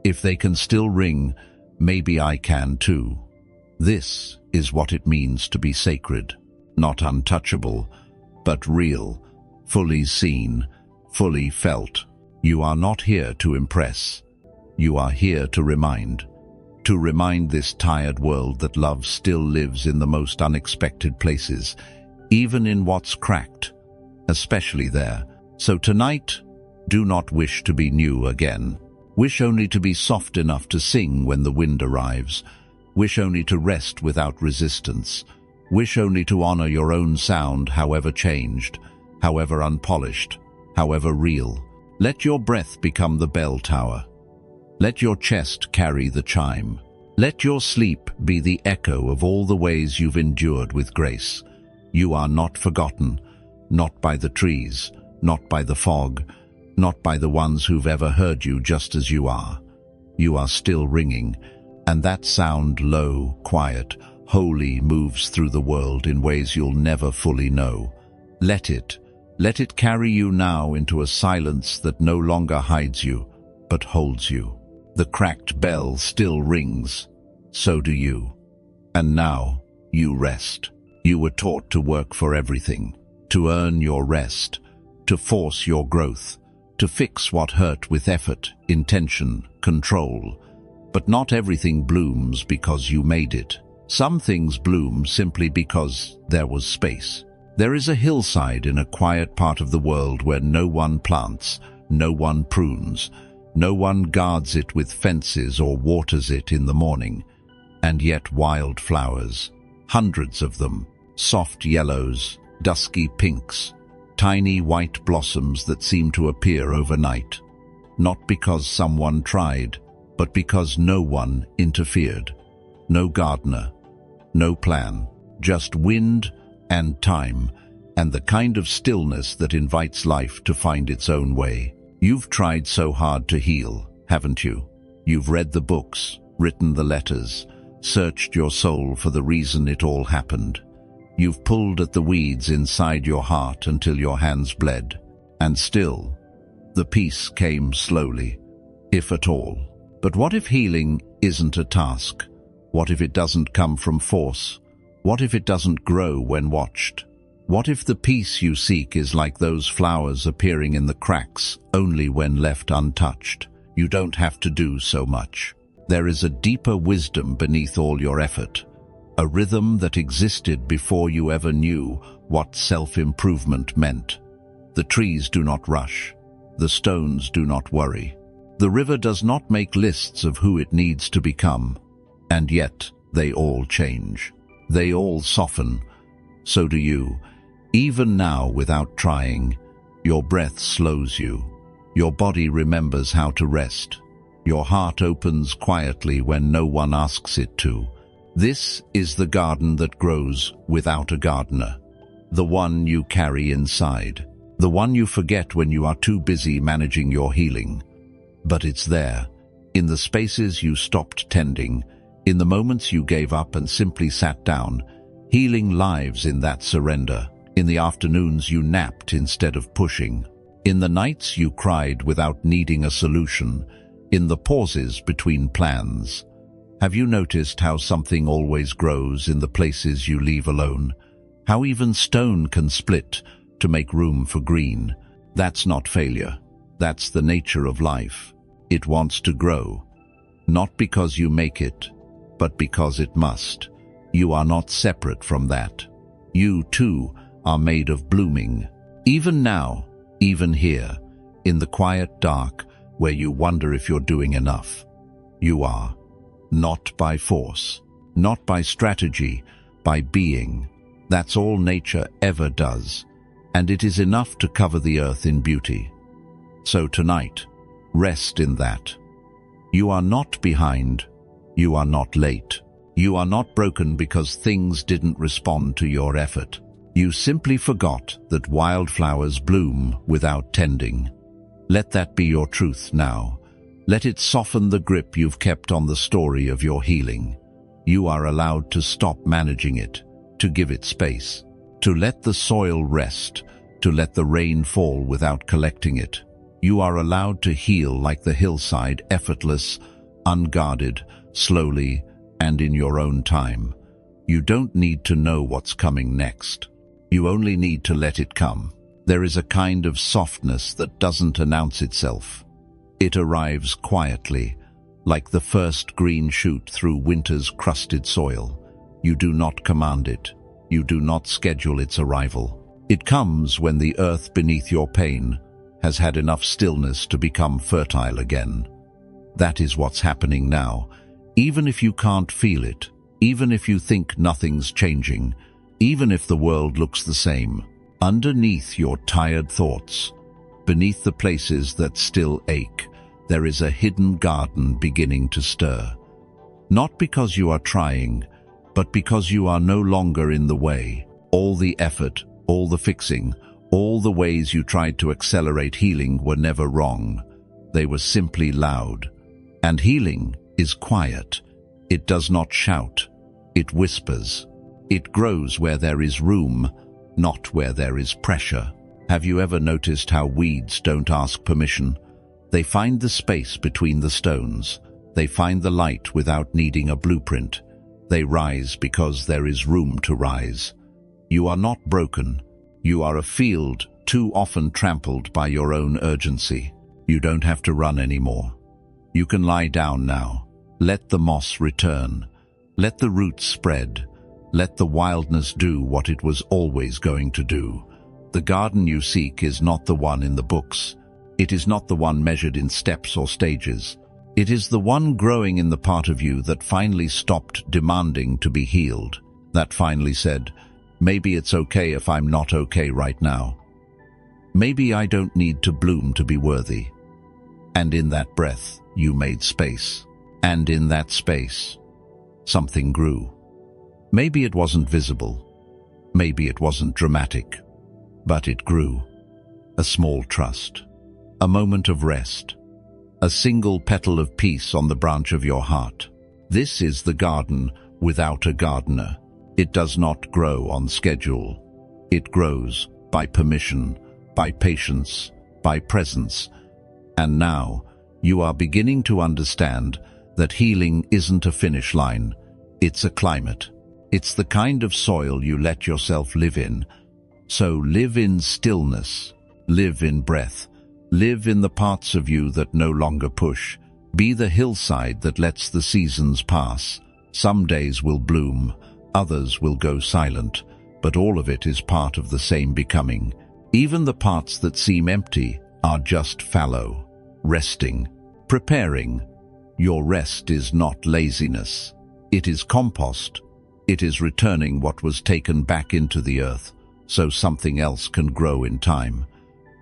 If they can still ring, maybe I can too. This is what it means to be sacred, not untouchable, but real, fully seen, fully felt. You are not here to impress. You are here to remind this tired world that love still lives in the most unexpected places, even in what's cracked, especially there. So tonight, do not wish to be new again. Wish only to be soft enough to sing when the wind arrives. Wish only to rest without resistance. Wish only to honor your own sound, however changed, however unpolished, however real. Let your breath become the bell tower. Let your chest carry the chime. Let your sleep be the echo of all the ways you've endured with grace. You are not forgotten, not by the trees, not by the fog, not by the ones who've ever heard you just as you are. You are still ringing, and that sound, low, quiet, holy, moves through the world in ways you'll never fully know. Let it carry you now into a silence that no longer hides you, but holds you. The cracked bell still rings. So do you. And now, you rest. You were taught to work for everything, to earn your rest, to force your growth, to fix what hurt with effort, intention, control. But not everything blooms because you made it. Some things bloom simply because there was space. There is a hillside in a quiet part of the world where no one plants, no one prunes, no one guards it with fences or waters it in the morning. And yet wildflowers, hundreds of them, soft yellows, dusky pinks, tiny white blossoms that seem to appear overnight, not because someone tried, but because no one interfered. No gardener, no plan, just wind and time, and the kind of stillness that invites life to find its own way. You've tried so hard to heal, haven't you? You've read the books, written the letters, searched your soul for the reason it all happened. You've pulled at the weeds inside your heart until your hands bled. And still, the peace came slowly, if at all. But what if healing isn't a task? What if it doesn't come from force? What if it doesn't grow when watched? What if the peace you seek is like those flowers appearing in the cracks only when left untouched? You don't have to do so much. There is a deeper wisdom beneath all your effort. A rhythm that existed before you ever knew what self-improvement meant. The trees do not rush. The stones do not worry. The river does not make lists of who it needs to become. And yet, they all change. They all soften. So do you. Even now, without trying, your breath slows you. Your body remembers how to rest. Your heart opens quietly when no one asks it to. This is the garden that grows without a gardener. The one you carry inside. The one you forget when you are too busy managing your healing. But it's there, in the spaces you stopped tending, in the moments you gave up and simply sat down. Healing lives in that surrender. In the afternoons you napped instead of pushing. In the nights you cried without needing a solution. In the pauses between plans. Have you noticed how something always grows in the places you leave alone? How even stone can split to make room for green? That's not failure. That's the nature of life. It wants to grow. Not because you make it, but because it must. You are not separate from that. You, too, are made of blooming. Even now, even here, in the quiet dark, where you wonder if you're doing enough. You are. Not by force, not by strategy, by being. That's all nature ever does, and it is enough to cover the earth in beauty. So tonight, rest in that. You are not behind. You are not late. You are not broken because things didn't respond to your effort. You simply forgot that wildflowers bloom without tending. Let that be your truth now. Let it soften the grip you've kept on the story of your healing. You are allowed to stop managing it, to give it space, to let the soil rest, to let the rain fall without collecting it. You are allowed to heal like the hillside, effortless, unguarded, slowly, and in your own time. You don't need to know what's coming next. You only need to let it come. There is a kind of softness that doesn't announce itself. It arrives quietly, like the first green shoot through winter's crusted soil. You do not command it. You do not schedule its arrival. It comes when the earth beneath your pain has had enough stillness to become fertile again. That is what's happening now. Even if you can't feel it, even if you think nothing's changing, even if the world looks the same, underneath your tired thoughts, beneath the places that still ache, there is a hidden garden beginning to stir. Not because you are trying, but because you are no longer in the way. All the effort, all the fixing, all the ways you tried to accelerate healing were never wrong. They were simply loud. And healing is quiet. It does not shout. It whispers. It grows where there is room, not where there is pressure. Have you ever noticed how weeds don't ask permission? They find the space between the stones. They find the light without needing a blueprint. They rise because there is room to rise. You are not broken. You are a field too often trampled by your own urgency. You don't have to run anymore. You can lie down now. Let the moss return. Let the roots spread. Let the wildness do what it was always going to do. The garden you seek is not the one in the books. It is not the one measured in steps or stages. It is the one growing in the part of you that finally stopped demanding to be healed, that finally said, maybe it's okay if I'm not okay right now. Maybe I don't need to bloom to be worthy. And in that breath, you made space. And in that space, something grew. Maybe it wasn't visible. Maybe it wasn't dramatic. But it grew. A small trust. A moment of rest. A single petal of peace on the branch of your heart. This is the garden without a gardener. It does not grow on schedule. It grows by permission, by patience, by presence. And now, you are beginning to understand that healing isn't a finish line. It's a climate. It's the kind of soil you let yourself live in. So live in stillness. Live in breath. Live in the parts of you that no longer push. Be the hillside that lets the seasons pass. Some days will bloom, others will go silent, but all of it is part of the same becoming. Even the parts that seem empty are just fallow, resting, preparing. Your rest is not laziness. It is compost. It is returning what was taken back into the earth, so something else can grow in time.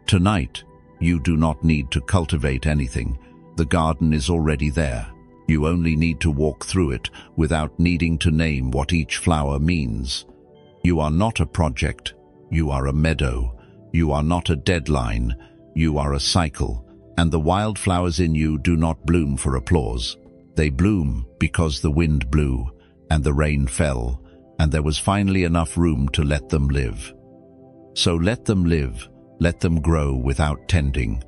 Tonight, you do not need to cultivate anything. The garden is already there. You only need to walk through it without needing to name what each flower means. You are not a project. You are a meadow. You are not a deadline. You are a cycle. And the wildflowers in you do not bloom for applause. They bloom because the wind blew, and the rain fell, and there was finally enough room to let them live. So let them live. Let them grow without tending.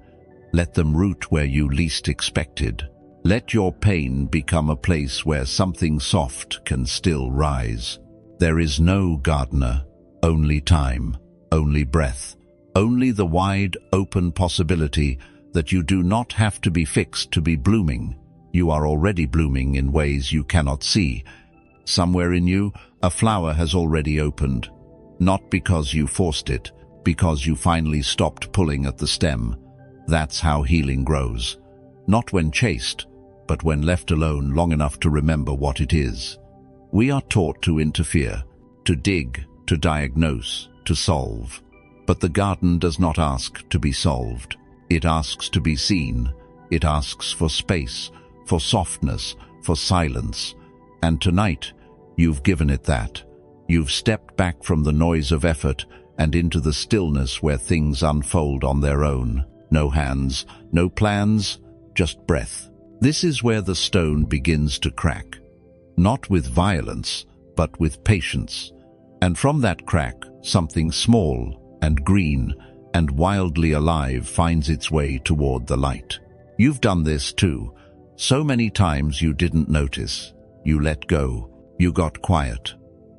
Let them root where you least expected. Let your pain become a place where something soft can still rise. There is no gardener, only time, only breath, only the wide, open possibility that you do not have to be fixed to be blooming. You are already blooming in ways you cannot see, Somewhere in you, a flower has already opened. Not because you forced it, because you finally stopped pulling at the stem. That's how healing grows. Not when chased, but when left alone long enough to remember what it is. We are taught to interfere, to dig, to diagnose, to solve. But the garden does not ask to be solved. It asks to be seen. It asks for space, for softness, for silence. And tonight, you've given it that. You've stepped back from the noise of effort and into the stillness where things unfold on their own. No hands, no plans, just breath. This is where the stone begins to crack. Not with violence, but with patience. And from that crack, something small and green and wildly alive finds its way toward the light. You've done this too. So many times you didn't notice. You let go. You got quiet.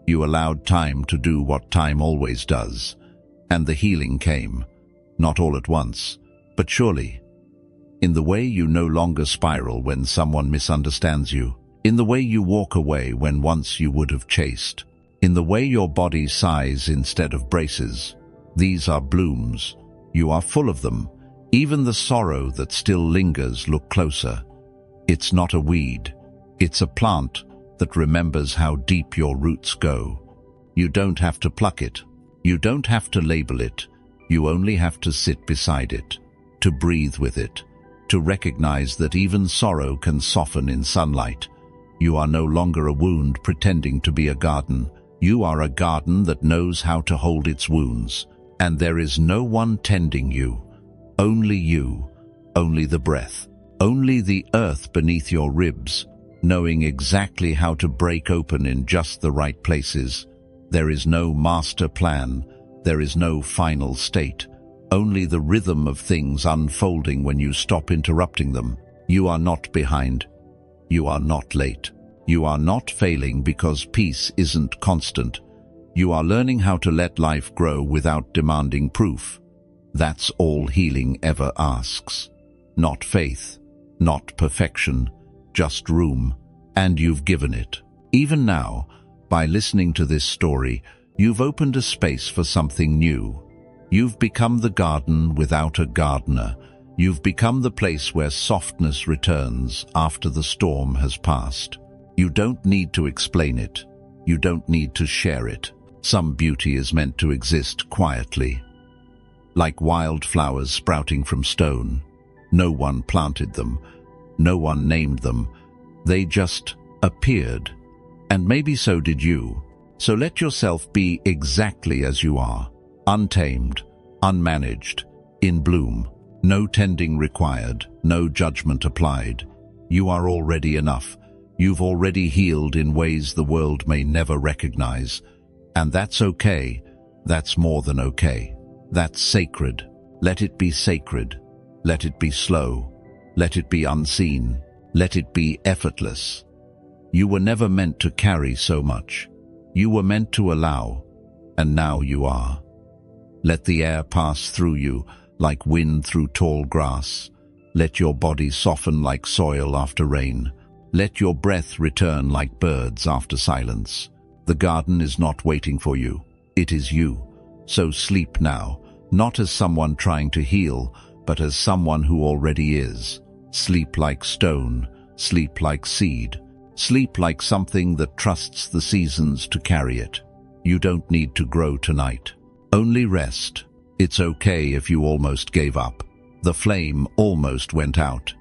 You allowed time to do what time always does. And the healing came. Not all at once, but surely. In the way you no longer spiral when someone misunderstands you. In the way you walk away when once you would have chased. In the way your body sighs instead of braces. These are blooms. You are full of them. Even the sorrow that still lingers, look closer. It's not a weed. It's a plant that remembers how deep your roots go. You don't have to pluck it. You don't have to label it. You only have to sit beside it, to breathe with it, to recognize that even sorrow can soften in sunlight. You are no longer a wound pretending to be a garden. You are a garden that knows how to hold its wounds. And there is no one tending you. Only you. Only the breath. Only the earth beneath your ribs, knowing exactly how to break open in just the right places. There is no master plan. There is no final state. Only the rhythm of things unfolding when you stop interrupting them. You are not behind. You are not late. You are not failing because peace isn't constant. You are learning how to let life grow without demanding proof. That's all healing ever asks. Not faith, not perfection, just room. And you've given it. Even now, by listening to this story, you've opened a space for something new. You've become the garden without a gardener. You've become the place where softness returns after the storm has passed. You don't need to explain it. You don't need to share it. Some beauty is meant to exist quietly. Like wildflowers sprouting from stone. No one planted them. No one named them. They just appeared. And maybe so did you. So let yourself be exactly as you are. Untamed, unmanaged, in bloom. No tending required, no judgment applied. You are already enough. You've already healed in ways the world may never recognize. And that's okay. That's more than okay. That's sacred. Let it be sacred. Let it be slow. Let it be unseen. Let it be effortless. You were never meant to carry so much. You were meant to allow, and now you are. Let the air pass through you like wind through tall grass. Let your body soften like soil after rain. Let your breath return like birds after silence. The garden is not waiting for you. It is you. So sleep now, not as someone trying to heal, but as someone who already is. Sleep like stone. Sleep like seed. Sleep like something that trusts the seasons to carry it. You don't need to grow tonight. Only rest. It's okay if you almost gave up. The flame almost went out.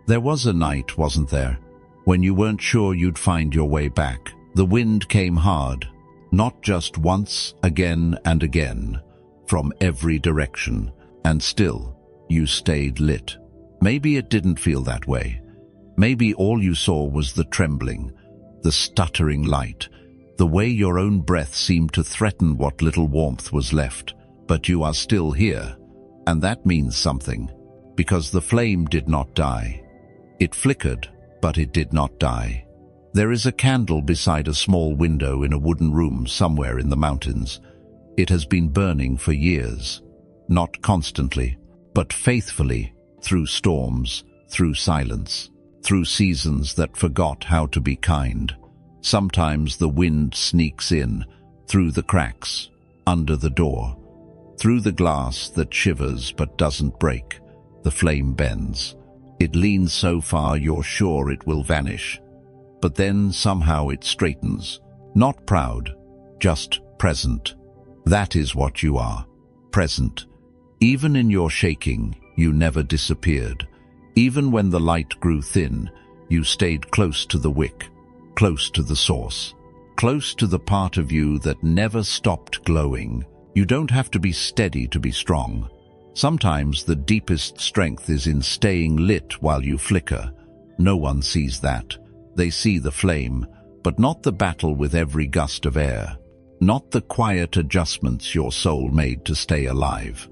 There was a night, wasn't there, when you weren't sure you'd find your way back. The wind came hard, not just once, again and again, from every direction, and still you stayed lit. Maybe it didn't feel that way. Maybe all you saw was the trembling, the stuttering light, the way your own breath seemed to threaten what little warmth was left. But you are still here, and that means something, because the flame did not die. It flickered, but it did not die. There is a candle beside a small window in a wooden room somewhere in the mountains. It has been burning for years, not constantly, but faithfully, through storms, through silence, through seasons that forgot how to be kind, Sometimes the wind sneaks in, through the cracks, under the door, through the glass that shivers but doesn't break. The flame bends. It leans so far you're sure it will vanish. But then somehow it straightens. Not proud, just present. That is what you are. Present. Even in your shaking, you never disappeared. Even when the light grew thin, you stayed close to the wick, close to the source, close to the part of you that never stopped glowing. You don't have to be steady to be strong. Sometimes the deepest strength is in staying lit while you flicker. No one sees that. They see the flame, but not the battle with every gust of air. Not the quiet adjustments your soul made to stay alive.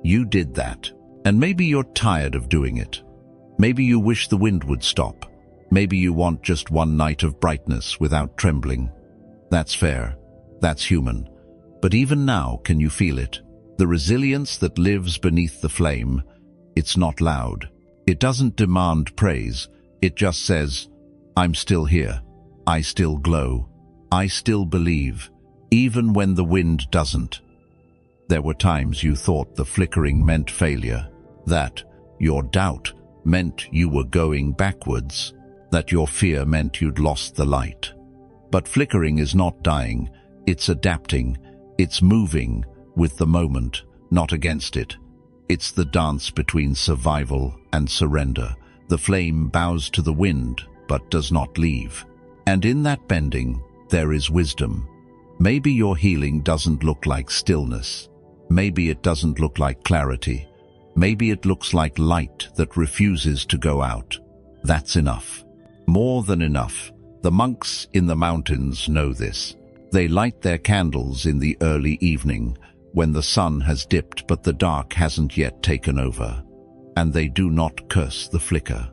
You did that, and maybe you're tired of doing it. Maybe you wish the wind would stop. Maybe you want just one night of brightness without trembling. That's fair. That's human. But even now, can you feel it? The resilience that lives beneath the flame. It's not loud. It doesn't demand praise. It just says, I'm still here. I still glow. I still believe, even when the wind doesn't. There were times you thought the flickering meant failure, that your doubt meant you were going backwards, that your fear meant you'd lost the light. But flickering is not dying. It's adapting. It's moving with the moment, not against it. It's the dance between survival and surrender. The flame bows to the wind, but does not leave. And in that bending, there is wisdom. Maybe your healing doesn't look like stillness. Maybe it doesn't look like clarity. Maybe it looks like light that refuses to go out. That's enough. More than enough. The monks in the mountains know this. They light their candles in the early evening, when the sun has dipped but the dark hasn't yet taken over. And they do not curse the flicker.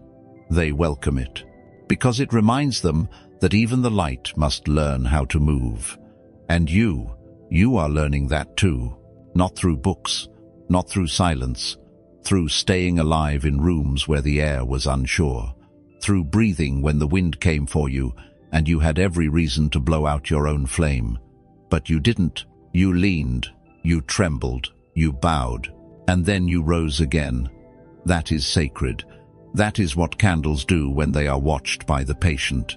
They welcome it, because it reminds them that even the light must learn how to move. And you are learning that too. Not through books, not through silence, through staying alive in rooms where the air was unsure, through breathing when the wind came for you and you had every reason to blow out your own flame. But you didn't. You leaned, you trembled, you bowed, and then you rose again. That is sacred. That is what candles do when they are watched by the patient.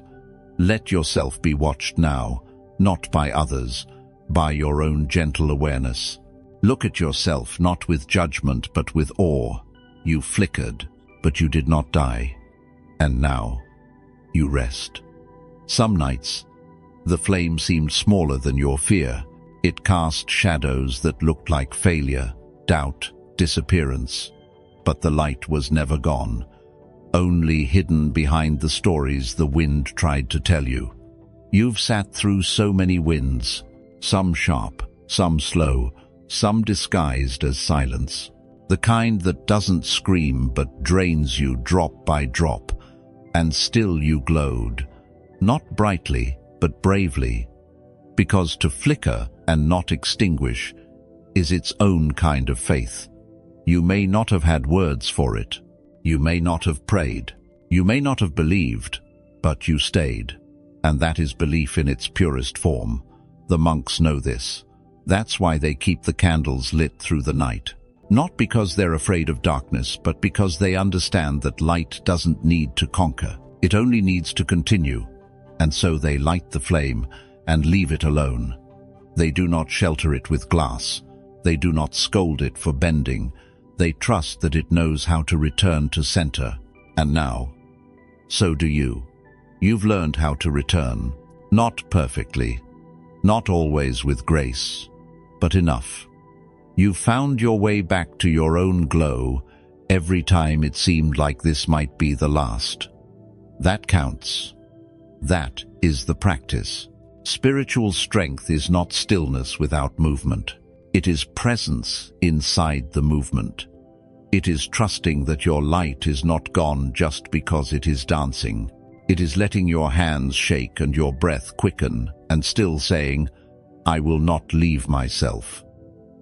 Let yourself be watched now, not by others, by your own gentle awareness. Look at yourself not with judgment but with awe. You flickered, but you did not die. And now, you rest. Some nights, the flame seemed smaller than your fear. It cast shadows that looked like failure, doubt, disappearance. But the light was never gone, only hidden behind the stories the wind tried to tell you. You've sat through so many winds, some sharp, some slow, some disguised as silence. The kind that doesn't scream but drains you drop by drop, and still you glowed. Not brightly, but bravely, because to flicker and not extinguish is its own kind of faith. You may not have had words for it. You may not have prayed. You may not have believed, but you stayed. And that is belief in its purest form. The monks know this. That's why they keep the candles lit through the night. Not because they're afraid of darkness, but because they understand that light doesn't need to conquer. It only needs to continue. And so they light the flame and leave it alone. They do not shelter it with glass. They do not scold it for bending. They trust that it knows how to return to center. And now, so do you. You've learned how to return. Not perfectly, not always with grace, but enough. You've found your way back to your own glow every time it seemed like this might be the last. That counts. That is the practice. Spiritual strength is not stillness without movement. It is presence inside the movement. It is trusting that your light is not gone just because it is dancing. It is letting your hands shake and your breath quicken and still saying, I will not leave myself.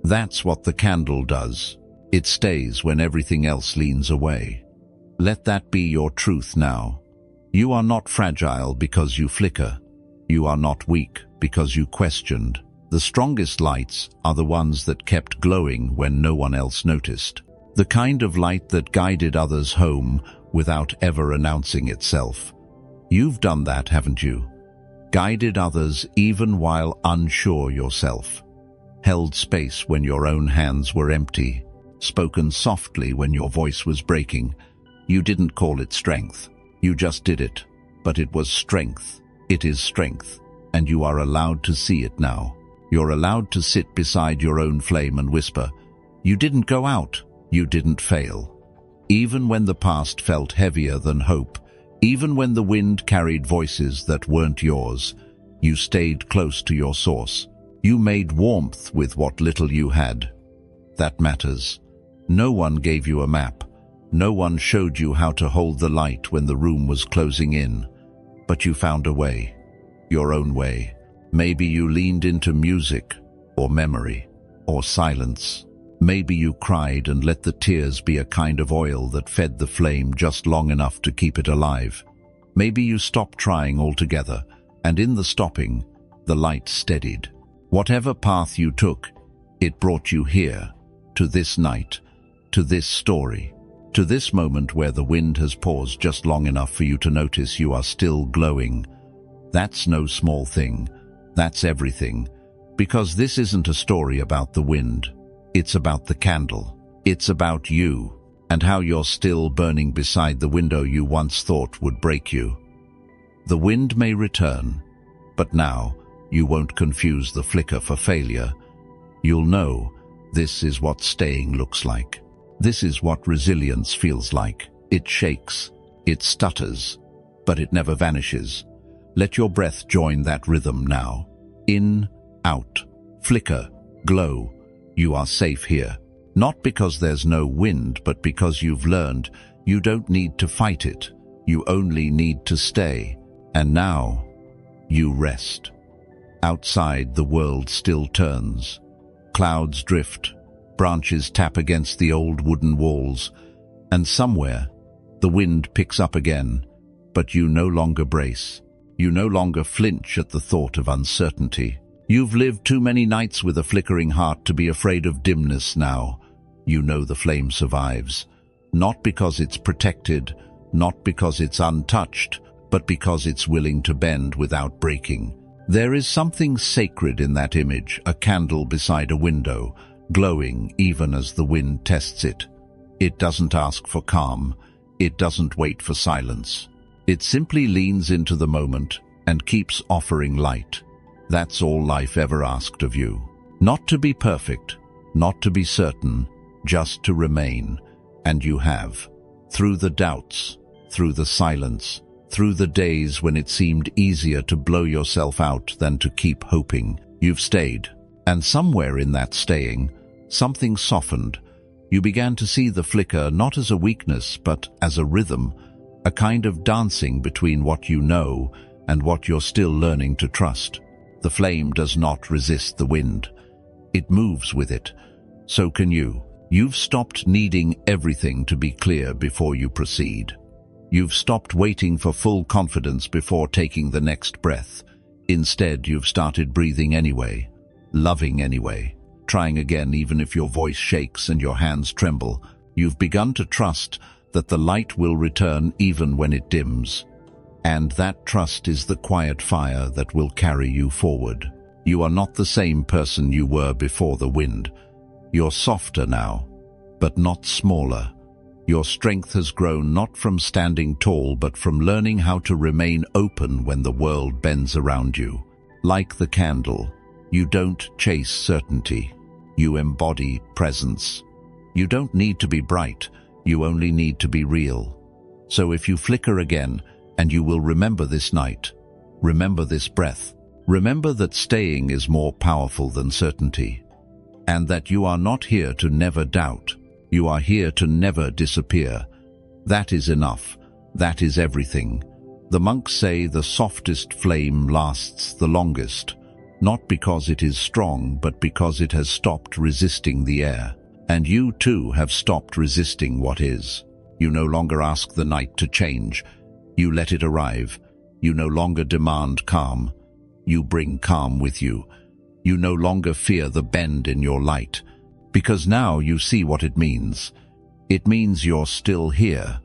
That's what the candle does. It stays when everything else leans away. Let that be your truth now. You are not fragile because you flicker. You are not weak because you questioned. The strongest lights are the ones that kept glowing when no one else noticed. The kind of light that guided others home without ever announcing itself. You've done that, haven't you? Guided others even while unsure yourself. Held space when your own hands were empty. Spoken softly when your voice was breaking. You didn't call it strength. You just did it. But it was strength. It is strength. And you are allowed to see it now. You're allowed to sit beside your own flame and whisper, "You didn't go out. You didn't fail." Even when the past felt heavier than hope, even when the wind carried voices that weren't yours, you stayed close to your source. You made warmth with what little you had. That matters. No one gave you a map. No one showed you how to hold the light when the room was closing in. But you found a way. Your own way. Maybe you leaned into music, or memory, or silence. Maybe you cried and let the tears be a kind of oil that fed the flame just long enough to keep it alive. Maybe you stopped trying altogether, and in the stopping, the light steadied. Whatever path you took, it brought you here, to this night, to this story, to this moment where the wind has paused just long enough for you to notice you are still glowing. That's no small thing. That's everything. Because this isn't a story about the wind. It's about the candle. It's about you, and how you're still burning beside the window you once thought would break you. The wind may return, but now you won't confuse the flicker for failure. You'll know this is what staying looks like. This is what resilience feels like. It shakes, it stutters, but it never vanishes. Let your breath join that rhythm now. In, out, flicker, glow. You are safe here. Not because there's no wind, but because you've learned you don't need to fight it. You only need to stay. And now, you rest. Outside, the world still turns. Clouds drift, branches tap against the old wooden walls, and somewhere, the wind picks up again, but you no longer brace. You no longer flinch at the thought of uncertainty. You've lived too many nights with a flickering heart to be afraid of dimness now. You know the flame survives. Not because it's protected, not because it's untouched, but because it's willing to bend without breaking. There is something sacred in that image, a candle beside a window, glowing even as the wind tests it. It doesn't ask for calm. It doesn't wait for silence. It simply leans into the moment and keeps offering light. That's all life ever asked of you. Not to be perfect, not to be certain, just to remain. And you have. Through the doubts, through the silence, through the days when it seemed easier to blow yourself out than to keep hoping, you've stayed. And somewhere in that staying, something softened. You began to see the flicker not as a weakness, but as a rhythm, a kind of dancing between what you know and what you're still learning to trust. The flame does not resist the wind. It moves with it. So can you. You've stopped needing everything to be clear before you proceed. You've stopped waiting for full confidence before taking the next breath. Instead, you've started breathing anyway, loving anyway, trying again even if your voice shakes and your hands tremble. You've begun to trust that the light will return even when it dims. And that trust is the quiet fire that will carry you forward. You are not the same person you were before the wind. You're softer now, but not smaller. Your strength has grown not from standing tall, but from learning how to remain open when the world bends around you. Like the candle, you don't chase certainty. You embody presence. You don't need to be bright. You only need to be real. So if you flicker again, and you will remember this night, remember this breath, remember that staying is more powerful than certainty, and that you are not here to never doubt. You are here to never disappear. That is enough. That is everything. The monks say the softest flame lasts the longest, not because it is strong, but because it has stopped resisting the air. And you too have stopped resisting what is. You no longer ask the night to change. You let it arrive. You no longer demand calm. You bring calm with you. You no longer fear the bend in your light, because now you see what it means. It means you're still here,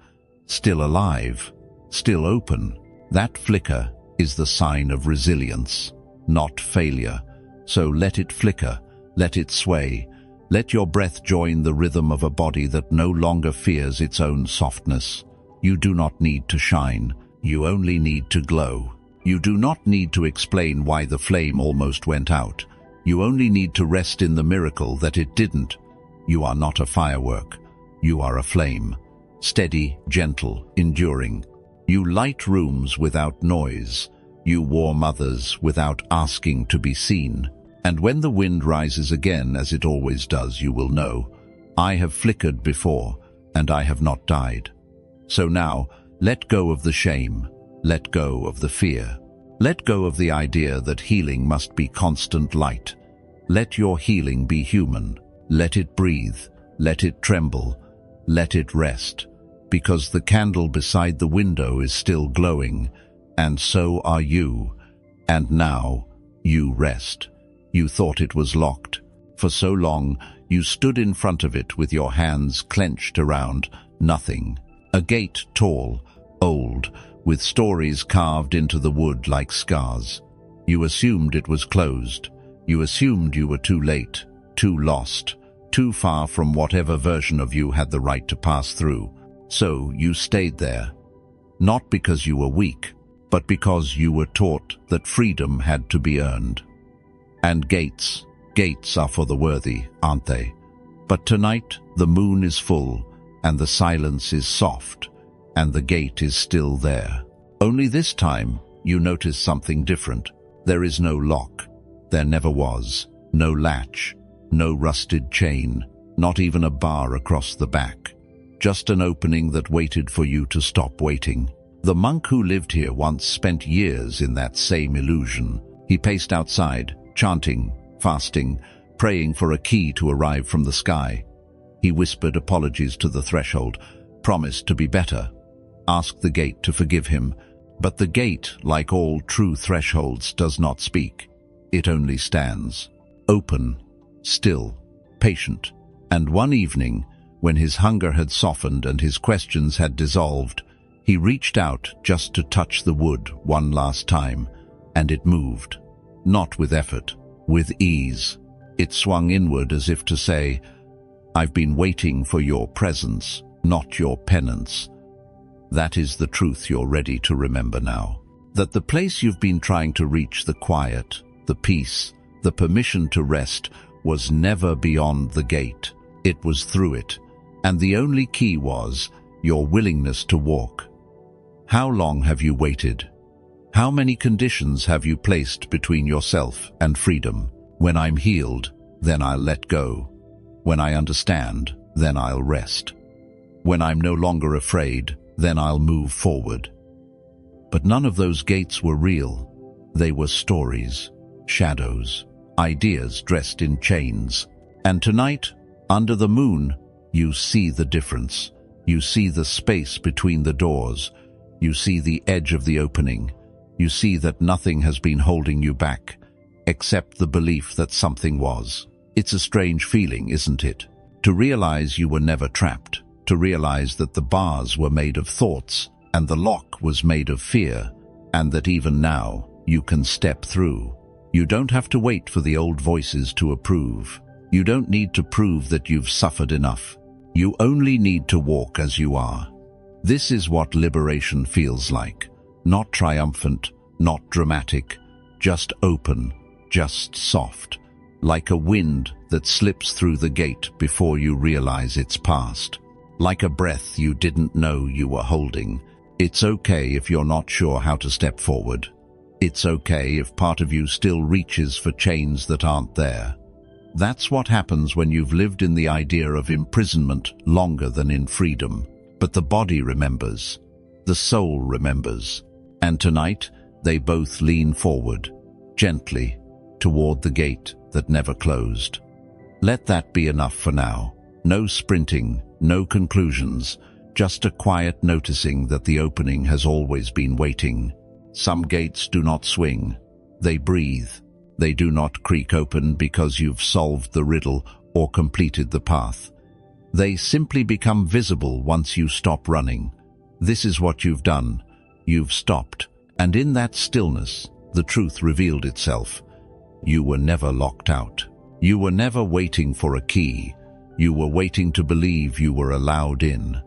still alive, still open. That flicker is the sign of resilience, not failure. So let it flicker, let it sway. Let your breath join the rhythm of a body that no longer fears its own softness. You do not need to shine. You only need to glow. You do not need to explain why the flame almost went out. You only need to rest in the miracle that it didn't. You are not a firework. You are a flame. Steady, gentle, enduring. You light rooms without noise. You warm others without asking to be seen. And when the wind rises again, as it always does, you will know, I have flickered before, and I have not died. So now, let go of the shame. Let go of the fear. Let go of the idea that healing must be constant light. Let your healing be human. Let it breathe. Let it tremble. Let it rest. Because the candle beside the window is still glowing, and so are you. And now, you rest. You thought it was locked. For so long, you stood in front of it with your hands clenched around nothing. A gate tall, old, with stories carved into the wood like scars. You assumed it was closed. You assumed you were too late, too lost, too far from whatever version of you had the right to pass through. So you stayed there. Not because you were weak, but because you were taught that freedom had to be earned. And gates are for the worthy, aren't they? But tonight the moon is full, and the silence is soft, and the gate is still there. Only this time you notice something different. There is no lock. There never was. No latch. No rusted chain. Not even a bar across the back. Just an opening that waited for you to stop waiting. The monk who lived here once spent years in that same illusion. He paced outside, chanting, fasting, praying for a key to arrive from the sky. He whispered apologies to the threshold, promised to be better, asked the gate to forgive him. But the gate, like all true thresholds, does not speak. It only stands, open, still, patient. And one evening, when his hunger had softened and his questions had dissolved, he reached out just to touch the wood one last time, and it moved. Not with effort, with ease. It swung inward as if to say, I've been waiting for your presence, not your penance. That is the truth you're ready to remember now. That the place you've been trying to reach, the quiet, the peace, the permission to rest, was never beyond the gate. It was through it. And the only key was your willingness to walk. How long have you waited? How many conditions have you placed between yourself and freedom? When I'm healed, then I'll let go. When I understand, then I'll rest. When I'm no longer afraid, then I'll move forward. But none of those gates were real. They were stories, shadows, ideas dressed in chains. And tonight, under the moon, you see the difference. You see the space between the doors. You see the edge of the opening. You see that nothing has been holding you back, except the belief that something was. It's a strange feeling, isn't it? To realize you were never trapped. To realize that the bars were made of thoughts, and the lock was made of fear, and that even now, you can step through. You don't have to wait for the old voices to approve. You don't need to prove that you've suffered enough. You only need to walk as you are. This is what liberation feels like. Not triumphant, not dramatic, just open, just soft. Like a wind that slips through the gate before you realize it's past. Like a breath you didn't know you were holding. It's okay if you're not sure how to step forward. It's okay if part of you still reaches for chains that aren't there. That's what happens when you've lived in the idea of imprisonment longer than in freedom. But the body remembers. The soul remembers. And tonight, they both lean forward, gently, toward the gate that never closed. Let that be enough for now. No sprinting, no conclusions, just a quiet noticing that the opening has always been waiting. Some gates do not swing. They breathe. They do not creak open because you've solved the riddle or completed the path. They simply become visible once you stop running. This is what you've done. You've stopped. And in that stillness, the truth revealed itself. You were never locked out. You were never waiting for a key. You were waiting to believe you were allowed in.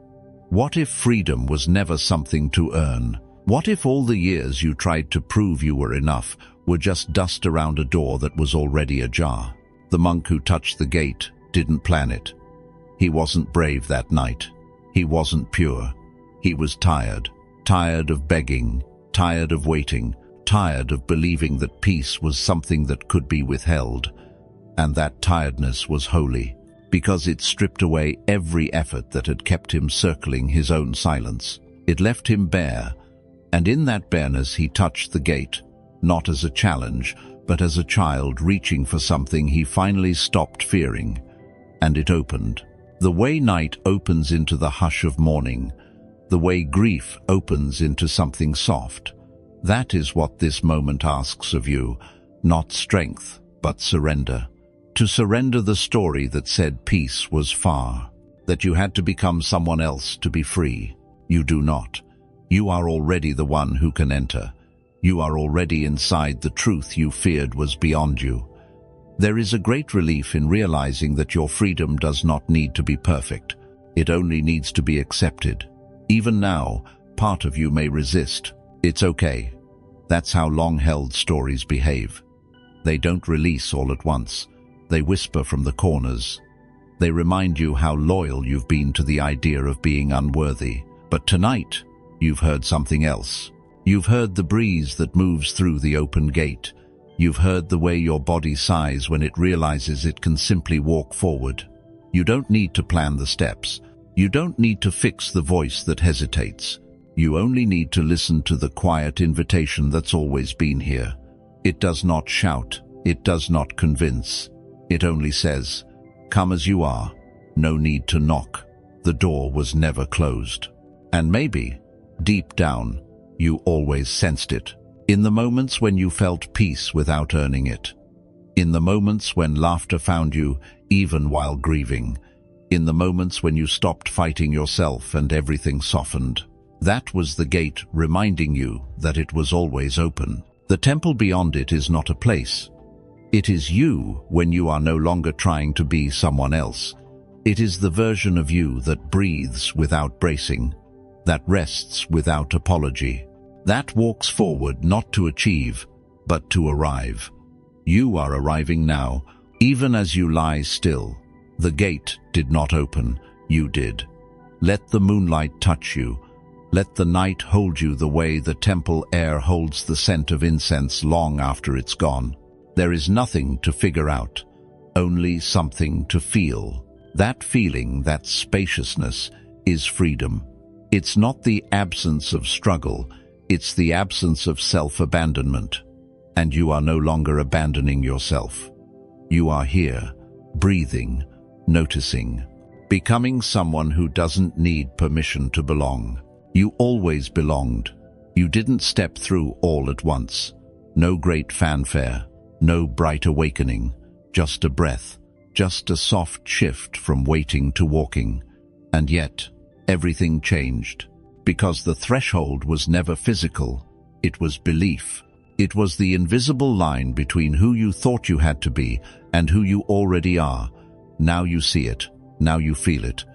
What if freedom was never something to earn? What if all the years you tried to prove you were enough were just dust around a door that was already ajar? The monk who touched the gate didn't plan it. He wasn't brave that night. He wasn't pure. He was tired. Tired of begging. Tired of waiting. Tired of believing that peace was something that could be withheld. And that tiredness was holy, because it stripped away every effort that had kept him circling his own silence. It left him bare, and in that bareness he touched the gate, not as a challenge, but as a child reaching for something he finally stopped fearing. And it opened. The way night opens into the hush of morning, the way grief opens into something soft. That is what this moment asks of you, not strength, but surrender. To surrender the story that said peace was far, that you had to become someone else to be free. You do not. You are already the one who can enter. You are already inside the truth you feared was beyond you. There is a great relief in realizing that your freedom does not need to be perfect. It only needs to be accepted. Even now, part of you may resist. It's okay. That's how long-held stories behave. They don't release all at once. They whisper from the corners. They remind you how loyal you've been to the idea of being unworthy. But tonight, you've heard something else. You've heard the breeze that moves through the open gate. You've heard the way your body sighs when it realizes it can simply walk forward. You don't need to plan the steps. You don't need to fix the voice that hesitates. You only need to listen to the quiet invitation that's always been here. It does not shout. It does not convince. It only says, "Come as you are. No need to knock." The door was never closed. And maybe, deep down, you always sensed it. In the moments when you felt peace without earning it. In the moments when laughter found you, even while grieving. In the moments when you stopped fighting yourself and everything softened. That was the gate reminding you that it was always open. The temple beyond it is not a place. It is you when you are no longer trying to be someone else. It is the version of you that breathes without bracing, that rests without apology, that walks forward not to achieve, but to arrive. You are arriving now, even as you lie still. The gate did not open, you did. Let the moonlight touch you. Let the night hold you the way the temple air holds the scent of incense long after it's gone. There is nothing to figure out, only something to feel. That feeling, that spaciousness, is freedom. It's not the absence of struggle, it's the absence of self-abandonment. And you are no longer abandoning yourself. You are here, breathing, noticing, becoming someone who doesn't need permission to belong. You always belonged. You didn't step through all at once. No great fanfare. No bright awakening, just a breath, just a soft shift from waiting to walking. And yet, everything changed. Because the threshold was never physical, it was belief. It was the invisible line between who you thought you had to be and who you already are. Now you see it. Now you feel it.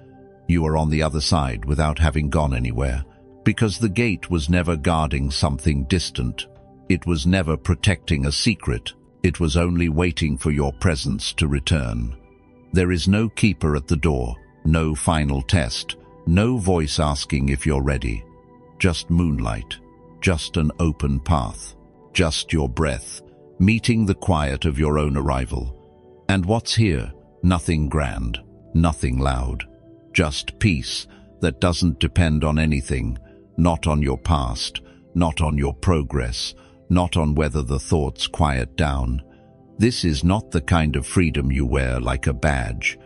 You are on the other side without having gone anywhere. Because the gate was never guarding something distant. It was never protecting a secret. It was only waiting for your presence to return. There is no keeper at the door, no final test, no voice asking if you're ready. Just moonlight, just an open path, just your breath, meeting the quiet of your own arrival. And what's here? Nothing grand, nothing loud, just peace that doesn't depend on anything, not on your past, not on your progress, not on whether the thoughts quiet down. This is not the kind of freedom you wear like a badge.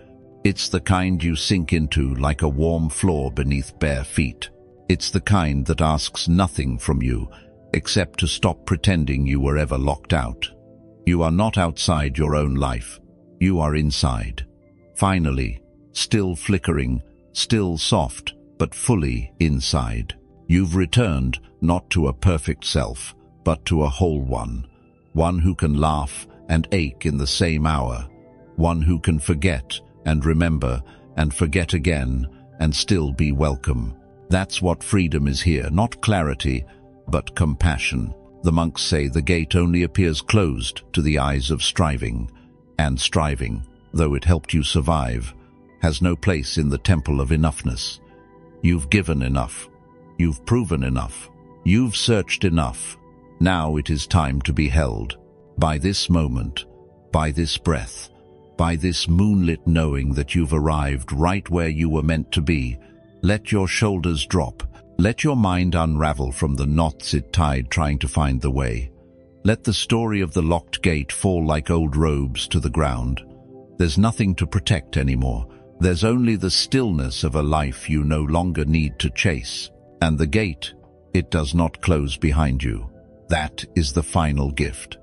It's the kind you sink into like a warm floor beneath bare feet. It's the kind that asks nothing from you, except to stop pretending you were ever locked out. You are not outside your own life. You are inside. Finally, still flickering, still soft, but fully inside. You've returned not to a perfect self, but to a whole one who can laugh and ache in the same hour, one who can forget and remember and forget again and still be welcome. That's what freedom is here, not clarity, but compassion. The monks say the gate only appears closed to the eyes of striving, and striving, though it helped you survive, has no place in the temple of enoughness. You've given enough. You've proven enough. You've searched enough. Now it is time to be held. By this moment, by this breath, by this moonlit knowing that you've arrived right where you were meant to be, let your shoulders drop. Let your mind unravel from the knots it tied trying to find the way. Let the story of the locked gate fall like old robes to the ground. There's nothing to protect anymore. There's only the stillness of a life you no longer need to chase. And the gate, it does not close behind you. That is the final gift.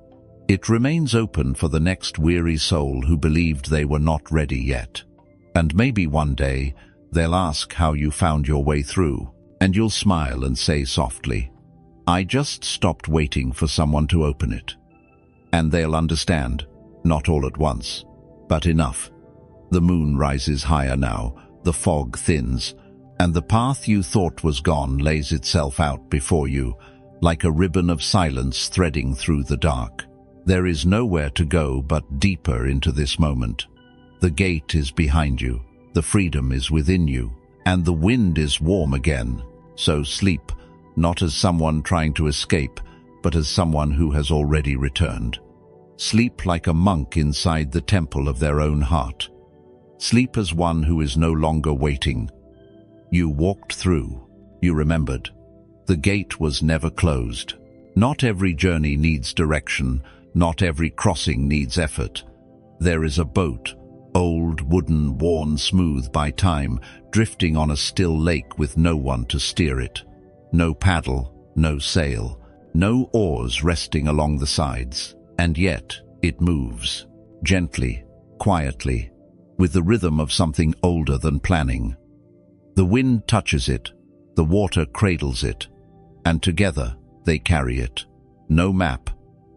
It remains open for the next weary soul who believed they were not ready yet. And maybe one day, they'll ask how you found your way through. And you'll smile and say softly, "I just stopped waiting for someone to open it." And they'll understand, not all at once, but enough. The moon rises higher now, the fog thins, and the path you thought was gone lays itself out before you, like a ribbon of silence threading through the dark. There is nowhere to go but deeper into this moment. The gate is behind you, the freedom is within you, and the wind is warm again. So sleep, not as someone trying to escape, but as someone who has already returned. Sleep like a monk inside the temple of their own heart. Sleep as one who is no longer waiting. You walked through. You remembered. The gate was never closed. Not every journey needs direction. Not every crossing needs effort. There is a boat, old, wooden, worn smooth by time, drifting on a still lake with no one to steer it. No paddle, no sail, no oars resting along the sides. And yet it moves, gently, quietly, with the rhythm of something older than planning. The wind touches it, the water cradles it, and together they carry it. No map,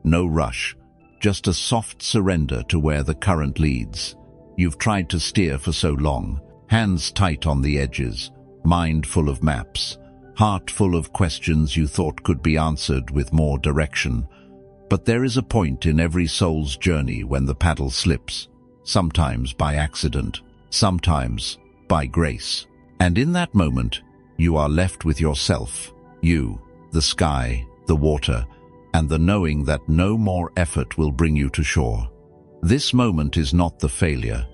no rush, just a soft surrender to where the current leads. You've tried to steer for so long, hands tight on the edges, mind full of maps, heart full of questions you thought could be answered with more direction. But there is a point in every soul's journey when the paddle slips, sometimes by accident, sometimes by grace. And in that moment, you are left with yourself, you, the sky, the water, and the knowing that no more effort will bring you to shore. This moment is not the failure,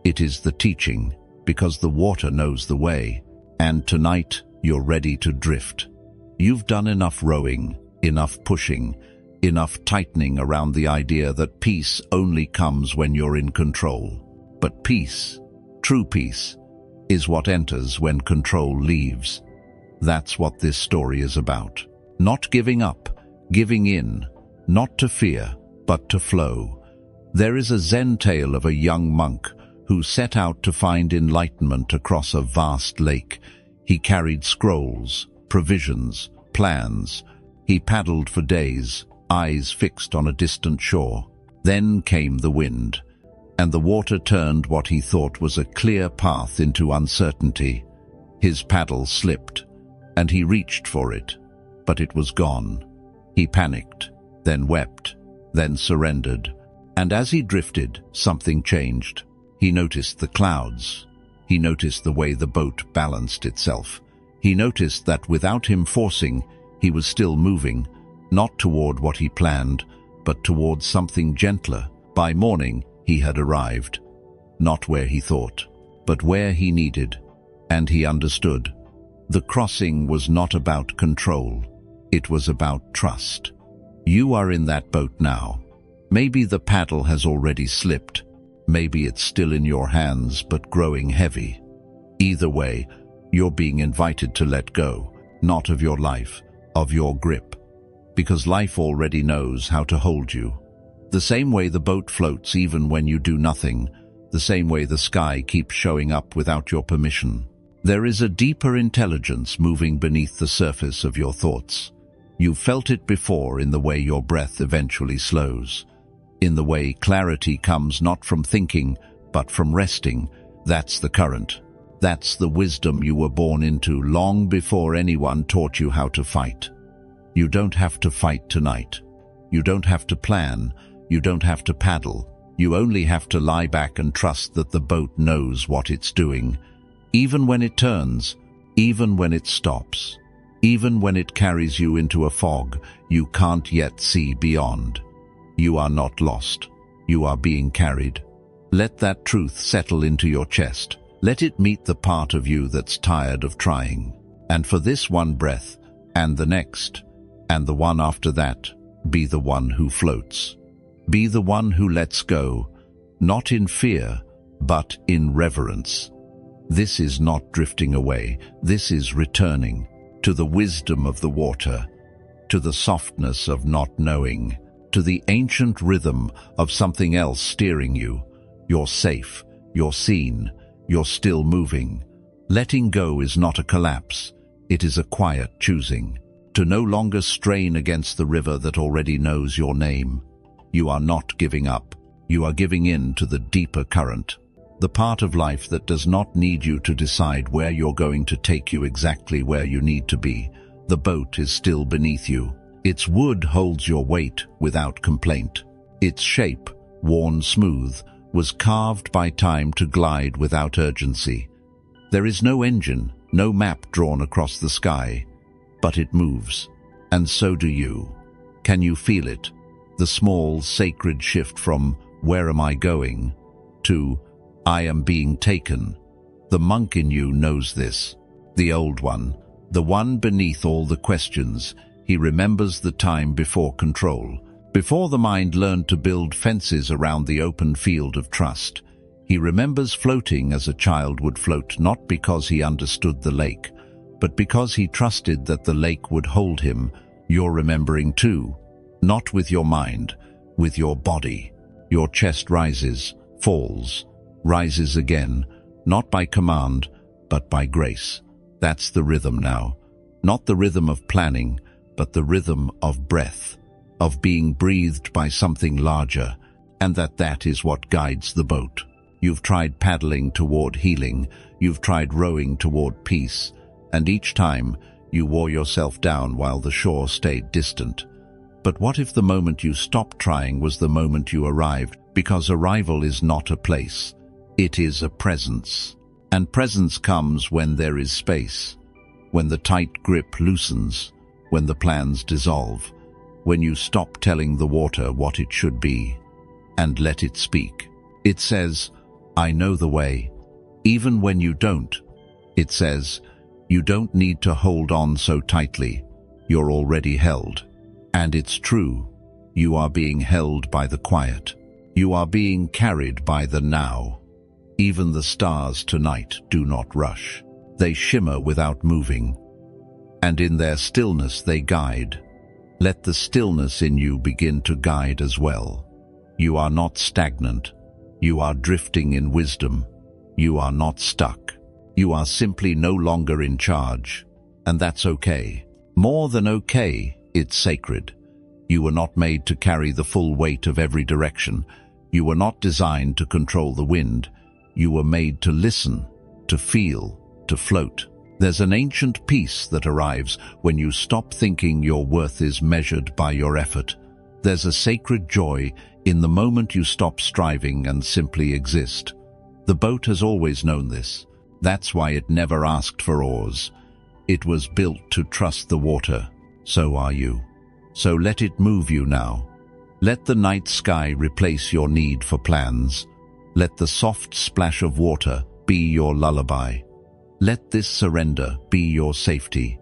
it is the teaching, because the water knows the way, and tonight you're ready to drift. You've done enough rowing, enough pushing, enough tightening around the idea that peace only comes when you're in control. But peace, true peace, is what enters when control leaves. That's what this story is about. Not giving up, giving in, not to fear, but to flow. There is a Zen tale of a young monk who set out to find enlightenment across a vast lake. He carried scrolls, provisions, plans. He paddled for days, eyes fixed on a distant shore. Then came the wind, and the water turned what he thought was a clear path into uncertainty. His paddle slipped, and he reached for it, but it was gone. He panicked, then wept, then surrendered. And as he drifted, something changed. He noticed the clouds. He noticed the way the boat balanced itself. He noticed that without him forcing, he was still moving, not toward what he planned, but toward something gentler. By morning, he had arrived, not where he thought, but where he needed, and he understood. The crossing was not about control. It was about trust. You are in that boat now. Maybe the paddle has already slipped. Maybe it's still in your hands, but growing heavy. Either way, you're being invited to let go, not of your life, of your grip. because life already knows how to hold you. The same way the boat floats even when you do nothing, the same way the sky keeps showing up without your permission. There is a deeper intelligence moving beneath the surface of your thoughts. You've felt it before in the way your breath eventually slows, in the way clarity comes not from thinking, but from resting. That's the current. That's the wisdom you were born into long before anyone taught you how to fight. You don't have to fight tonight. You don't have to plan. You don't have to paddle. You only have to lie back and trust that the boat knows what it's doing. Even when it turns, even when it stops, even when it carries you into a fog you can't yet see beyond. You are not lost. You are being carried. Let that truth settle into your chest. Let it meet the part of you that's tired of trying. And for this one breath, and the next, and the one after that, be the one who floats. Be the one who lets go, not in fear, but in reverence. This is not drifting away. This is returning to the wisdom of the water, to the softness of not knowing, to the ancient rhythm of something else steering you. You're safe, you're seen, you're still moving. Letting go is not a collapse. It is a quiet choosing, to no longer strain against the river that already knows your name. You are not giving up. You are giving in to the deeper current, the part of life that does not need you to decide where you're going to take you exactly where you need to be. The boat is still beneath you. Its wood holds your weight without complaint. Its shape, worn smooth, was carved by time to glide without urgency. There is no engine, no map drawn across the sky, but it moves. And so do you. Can you feel it? The small, sacred shift from "where am I going?" to "I am being taken." The monk in you knows this. The old one, the one beneath all the questions. He remembers the time before control, before the mind learned to build fences around the open field of trust. He remembers floating as a child would float, not because he understood the lake, but because he trusted that the lake would hold him. You're remembering too, not with your mind, with your body. Your chest rises, falls, rises again, not by command, but by grace. That's the rhythm now. Not the rhythm of planning, but the rhythm of breath, of being breathed by something larger, and that is what guides the boat. You've tried paddling toward healing, you've tried rowing toward peace, and each time you wore yourself down while the shore stayed distant. But what if the moment you stopped trying was the moment you arrived? Because arrival is not a place, it is a presence. And presence comes when there is space, when the tight grip loosens, when the plans dissolve, when you stop telling the water what it should be, and let it speak. It says, "I know the way," even when you don't. It says, "You don't need to hold on so tightly, you're already held." And it's true, you are being held by the quiet. You are being carried by the now. Even the stars tonight do not rush. They shimmer without moving, and in their stillness they guide. Let the stillness in you begin to guide as well. You are not stagnant. You are drifting in wisdom. You are not stuck. You are simply no longer in charge, and that's okay. More than okay, it's sacred. You were not made to carry the full weight of every direction. You were not designed to control the wind. You were made to listen, to feel, to float. There's an ancient peace that arrives when you stop thinking your worth is measured by your effort. There's a sacred joy in the moment you stop striving and simply exist. The boat has always known this. That's why it never asked for oars. It was built to trust the water. So are you. So let it move you now. Let the night sky replace your need for plans. Let the soft splash of water be your lullaby. Let this surrender be your safety.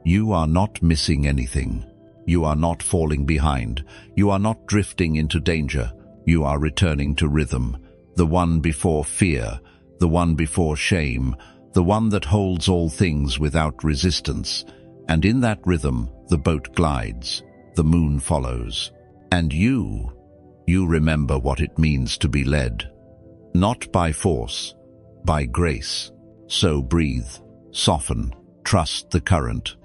You are not missing anything. You are not falling behind. You are not drifting into danger. You are returning to rhythm, the one before fear, the one before shame, the one that holds all things without resistance. And in that rhythm, the boat glides. the moon follows. And you remember what it means to be led. Not by force, by grace. So breathe, soften, trust the current.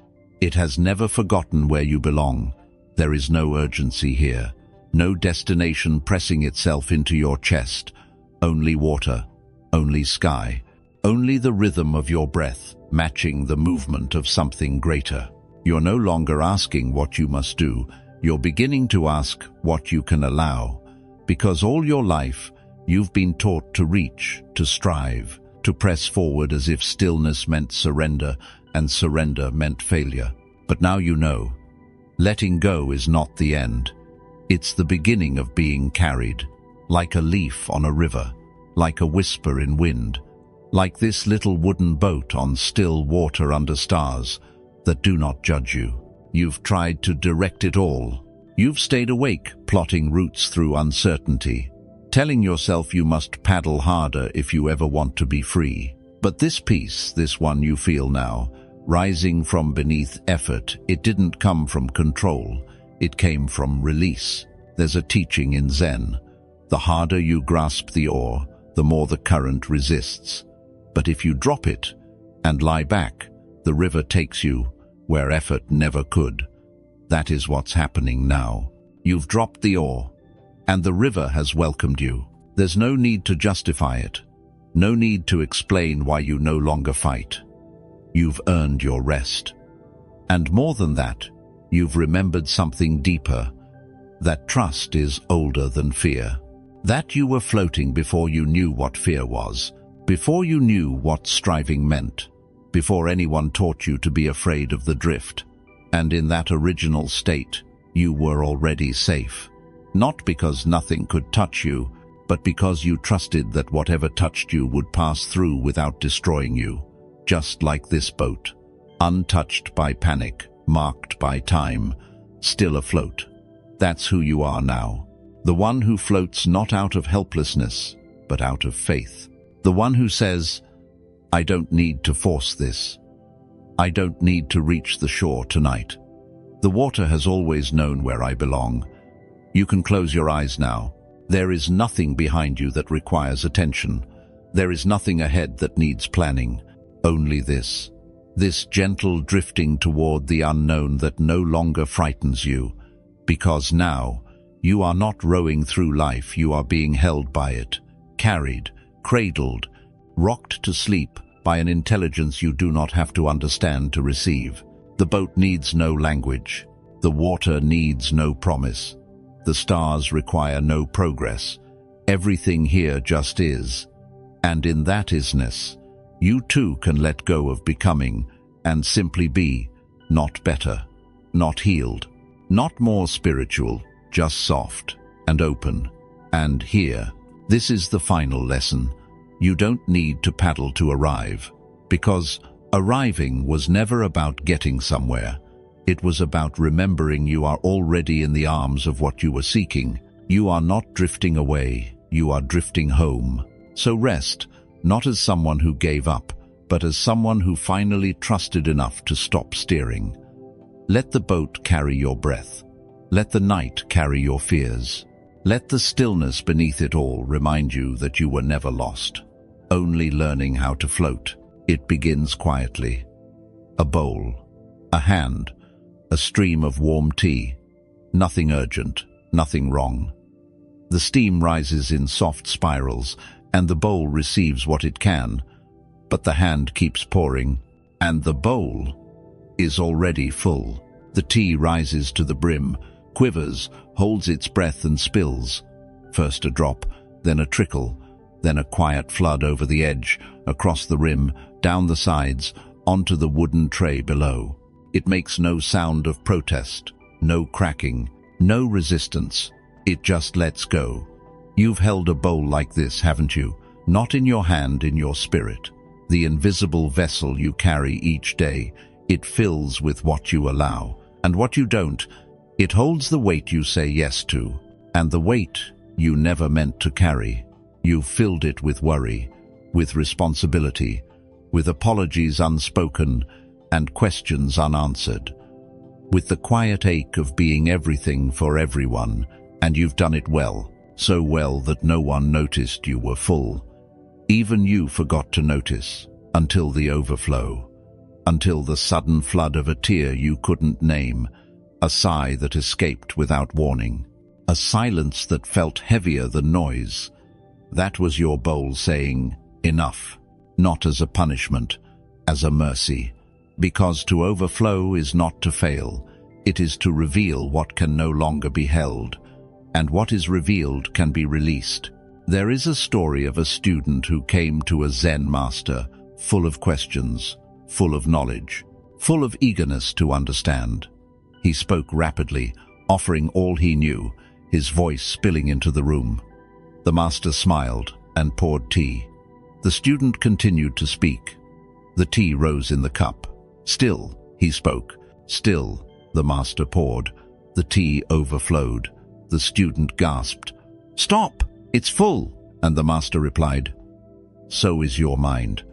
It has never forgotten where you belong. There is no urgency here, no destination pressing itself into your chest. Only water, only sky, only the rhythm of your breath, matching the movement of something greater. You're no longer asking what you must do. You're beginning to ask what you can allow, because all your life you've been taught to reach, to strive, to press forward as if stillness meant surrender and surrender meant failure. But now you know, letting go is not the end. It's the beginning of being carried, like a leaf on a river, like a whisper in wind, like this little wooden boat on still water under stars that do not judge you. You've tried to direct it all. You've stayed awake, plotting routes through uncertainty, telling yourself you must paddle harder if you ever want to be free. But this peace, this one you feel now, rising from beneath effort, it didn't come from control. It came from release. There's a teaching in Zen. The harder you grasp the oar, the more the current resists. But if you drop it and lie back, the river takes you where effort never could. That is what's happening now. You've dropped the oar, and the river has welcomed you. There's no need to justify it. No need to explain why you no longer fight. You've earned your rest. And more than that, you've remembered something deeper, that trust is older than fear. That you were floating before you knew what fear was, before you knew what striving meant, before anyone taught you to be afraid of the drift. And in that original state, you were already safe. Not because nothing could touch you, but because you trusted that whatever touched you would pass through without destroying you. Just like this boat, untouched by panic, marked by time, still afloat. That's who you are now. The one who floats not out of helplessness, but out of faith. The one who says, I don't need to force this. I don't need to reach the shore tonight. The water has always known where I belong. You can close your eyes now. There is nothing behind you that requires attention. There is nothing ahead that needs planning. Only this gentle drifting toward the unknown that no longer frightens you. Because now, you are not rowing through life, you are being held by it, carried, cradled, rocked to sleep by an intelligence you do not have to understand to receive. The boat needs no language. The water needs no promise. The stars require no progress. Everything here just is. And in that isness, you too can let go of becoming and simply be, not better, not healed, not more spiritual, just soft and open. And here, this is the final lesson. You don't need to paddle to arrive, because arriving was never about getting somewhere. It was about remembering you are already in the arms of what you were seeking. You are not drifting away, you are drifting home. So rest, not as someone who gave up, but as someone who finally trusted enough to stop steering. Let the boat carry your breath. Let the night carry your fears. Let the stillness beneath it all remind you that you were never lost, only learning how to float. It begins quietly. A bowl, a hand, a stream of warm tea. Nothing urgent, nothing wrong. The steam rises in soft spirals, and the bowl receives what it can, but the hand keeps pouring, and the bowl is already full. The tea rises to the brim, quivers, holds its breath and spills. First a drop, then a trickle, then a quiet flood over the edge, across the rim, down the sides, onto the wooden tray below. It makes no sound of protest, no cracking, no resistance. It just lets go. You've held a bowl like this, haven't you? Not in your hand, in your spirit. The invisible vessel you carry each day. It fills with what you allow. And what you don't, it holds the weight you say yes to. And the weight you never meant to carry. You've filled it with worry, with responsibility, with apologies unspoken and questions unanswered. with the quiet ache of being everything for everyone, and you've done it well, so well that no one noticed you were full. Even you forgot to notice, until the overflow, until the sudden flood of a tear you couldn't name, a sigh that escaped without warning, a silence that felt heavier than noise. That was your bowl saying, enough, not as a punishment, as a mercy. Because to overflow is not to fail, it is to reveal what can no longer be held, and what is revealed can be released. There is a story of a student who came to a Zen master, full of questions, full of knowledge, full of eagerness to understand. He spoke rapidly, offering all he knew, his voice spilling into the room. The master smiled and poured tea. The student continued to speak. The tea rose in the cup. Still, he spoke. Still, the master poured. The tea overflowed. The student gasped, "Stop! It's full!" And the master replied, "So is your mind.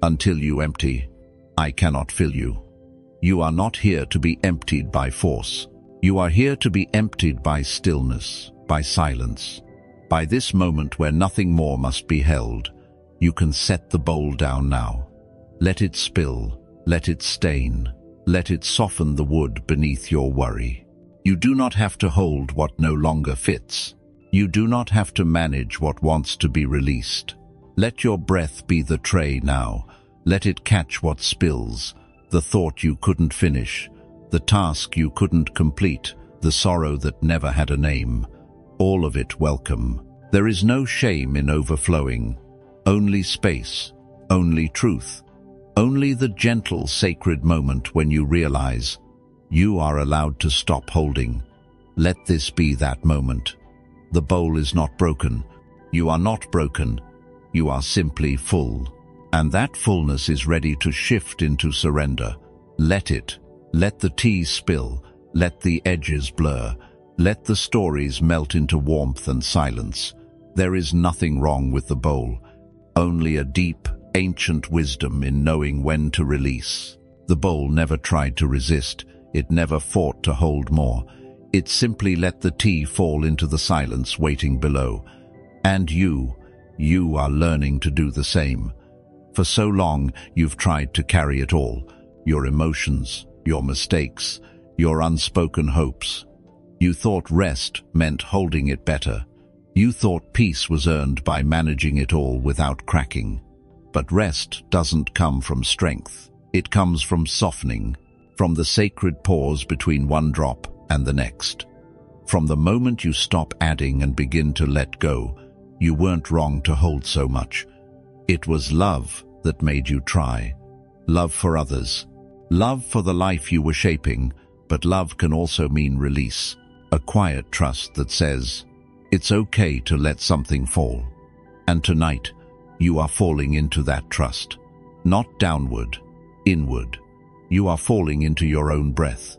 Until you empty, I cannot fill you. You are not here to be emptied by force. You are here to be emptied by stillness, by silence, by this moment where nothing more must be held. You can set the bowl down now. Let it spill, let it stain, let it soften the wood beneath your worry. You do not have to hold what no longer fits. You do not have to manage what wants to be released. Let your breath be the tray now. Let it catch what spills, the thought you couldn't finish, the task you couldn't complete, the sorrow that never had a name. All of it welcome. There is no shame in overflowing. Only space, only truth, only the gentle, sacred moment when you realize you are allowed to stop holding. Let this be that moment. The bowl is not broken. You are not broken. You are simply full. And that fullness is ready to shift into surrender. Let it. Let the tea spill. Let the edges blur. Let the stories melt into warmth and silence. There is nothing wrong with the bowl. Only a deep, ancient wisdom in knowing when to release. The bowl never tried to resist. It never fought to hold more. It simply let the tea fall into the silence waiting below. And you are learning to do the same. For so long, you've tried to carry it all. Your emotions, your mistakes, your unspoken hopes. You thought rest meant holding it better. You thought peace was earned by managing it all without cracking. But rest doesn't come from strength. It comes from softening, from the sacred pause between one drop and the next. From the moment you stop adding and begin to let go, you weren't wrong to hold so much. It was love that made you try. Love for others. Love for the life you were shaping, but love can also mean release. A quiet trust that says, it's okay to let something fall. And tonight, you are falling into that trust. Not downward, inward. You are falling into your own breath,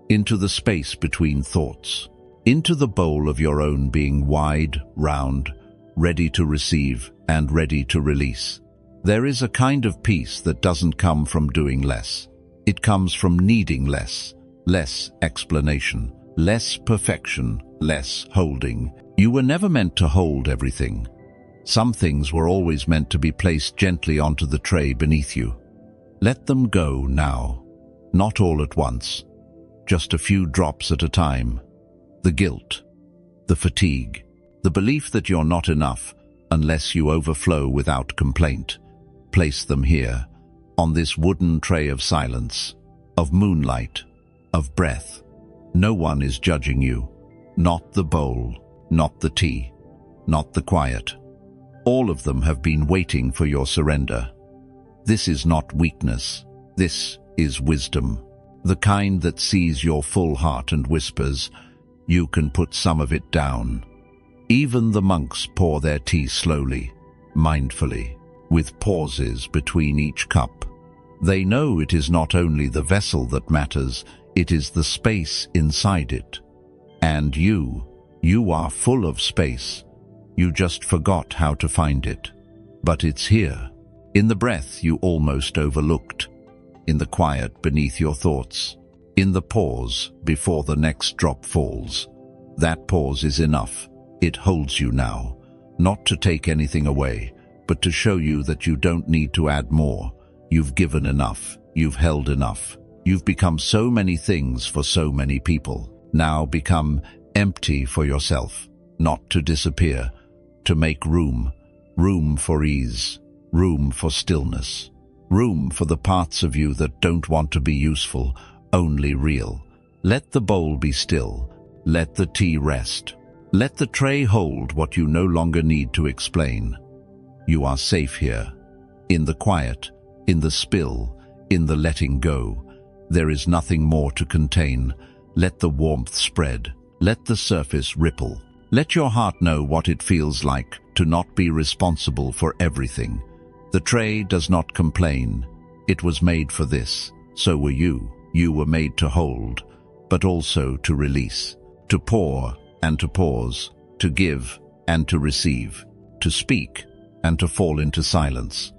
into the space between thoughts, into the bowl of your own being wide, round, ready to receive and ready to release. There is a kind of peace that doesn't come from doing less. It comes from needing less, less explanation, less perfection, less holding. You were never meant to hold everything. Some things were always meant to be placed gently onto the tray beneath you. Let them go now. Not all at once. Just a few drops at a time. The guilt, the fatigue, the belief that you're not enough unless you overflow without complaint. Place them here, on this wooden tray of silence, of moonlight, of breath. No one is judging you. Not the bowl, not the tea, not the quiet. All of them have been waiting for your surrender. This is not weakness. This is wisdom. The kind that sees your full heart and whispers, you can put some of it down. Even the monks pour their tea slowly, mindfully, with pauses between each cup. They know it is not only the vessel that matters, it is the space inside it. And you are full of space. You just forgot how to find it. But it's here, in the breath you almost overlooked, in the quiet beneath your thoughts, in the pause before the next drop falls. That pause is enough. It holds you now, not to take anything away, but to show you that you don't need to add more. You've given enough. You've held enough. You've become so many things for so many people. Now become empty for yourself, not to disappear, to make room. Room for ease, room for stillness, room for the parts of you that don't want to be useful, only real. Let the bowl be still. Let the tea rest. Let the tray hold what you no longer need to explain. You are safe here, in the quiet, in the spill, in the letting go. There is nothing more to contain. Let the warmth spread. Let the surface ripple. Let your heart know what it feels like to not be responsible for everything. The tray does not complain. It was made for this. So were you. You were made to hold, but also to release, to pour and to pause, to give and to receive, to speak and to fall into silence.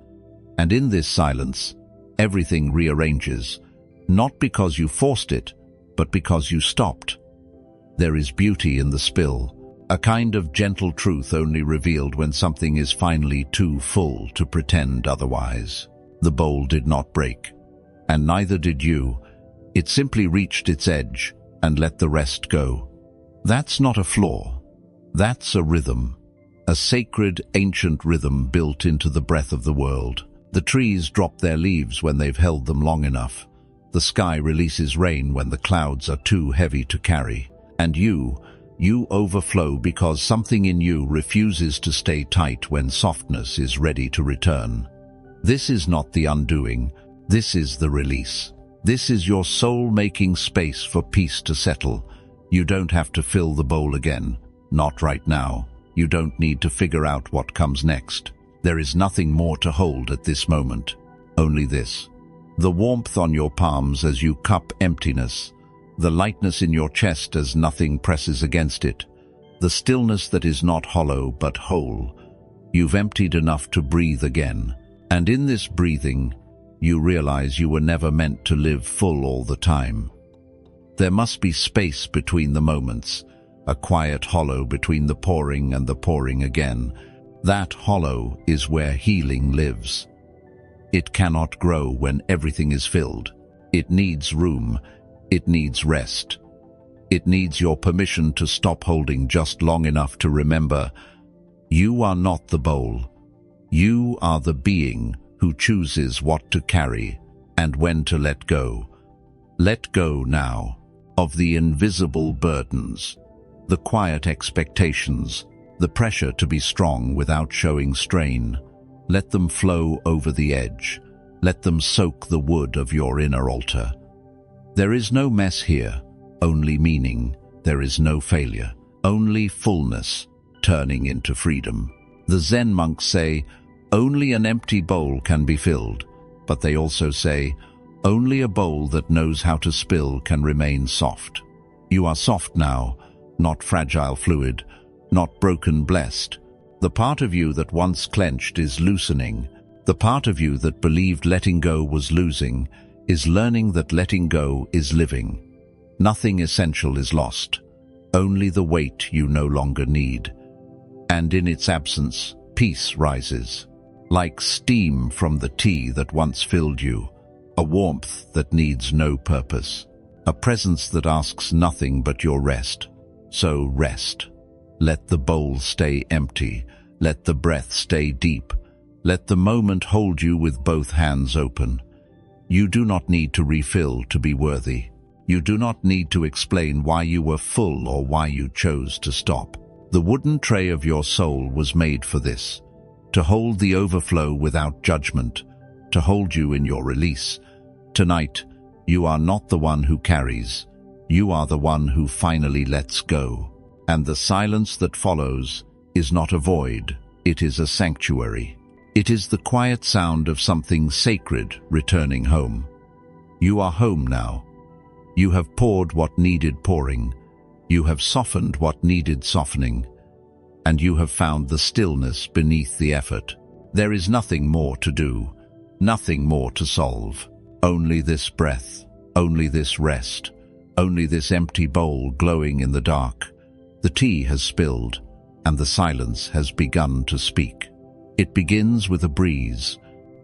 And in this silence, everything rearranges, not because you forced it, but because you stopped. There is beauty in the spill, a kind of gentle truth only revealed when something is finally too full to pretend otherwise. The bowl did not break, and neither did you. It simply reached its edge and let the rest go. That's not a flaw. That's a rhythm, a sacred, ancient rhythm built into the breath of the world. The trees drop their leaves when they've held them long enough. The sky releases rain when the clouds are too heavy to carry. And you overflow because something in you refuses to stay tight when softness is ready to return. This is not the undoing. This is the release. This is your soul making space for peace to settle. You don't have to fill the bowl again. Not right now. You don't need to figure out what comes next. There is nothing more to hold at this moment. Only this. The warmth on your palms as you cup emptiness. The lightness in your chest as nothing presses against it. The stillness that is not hollow but whole. You've emptied enough to breathe again. And in this breathing, you realize you were never meant to live full all the time. There must be space between the moments, a quiet hollow between the pouring and the pouring again. That hollow is where healing lives. It cannot grow when everything is filled. It needs room. It needs rest. It needs your permission to stop holding just long enough to remember, you are not the bowl. You are the being who chooses what to carry and when to let go. Let go now of the invisible burdens, the quiet expectations, the pressure to be strong without showing strain. Let them flow over the edge. Let them soak the wood of your inner altar. There is no mess here, only meaning. There is no failure, only fullness turning into freedom. The Zen monks say, only an empty bowl can be filled, but they also say, only a bowl that knows how to spill can remain soft. You are soft now, not fragile fluid, not broken blessed. The part of you that once clenched is loosening. The part of you that believed letting go was losing is learning that letting go is living. Nothing essential is lost, only the weight you no longer need. And in its absence, peace rises, like steam from the tea that once filled you, a warmth that needs no purpose, a presence that asks nothing but your rest. So rest. Let the bowl stay empty. Let the breath stay deep. Let the moment hold you with both hands open. You do not need to refill to be worthy. You do not need to explain why you were full or why you chose to stop. The wooden tray of your soul was made for this, to hold the overflow without judgment, to hold you in your release. Tonight, you are not the one who carries. You are the one who finally lets go. And the silence that follows is not a void, it is a sanctuary. It is the quiet sound of something sacred returning home. You are home now. You have poured what needed pouring. You have softened what needed softening. And you have found the stillness beneath the effort. There is nothing more to do, nothing more to solve. Only this breath, Only this rest, only this empty bowl glowing in the dark. The tea has spilled, and the silence has begun to speak. It begins with a breeze,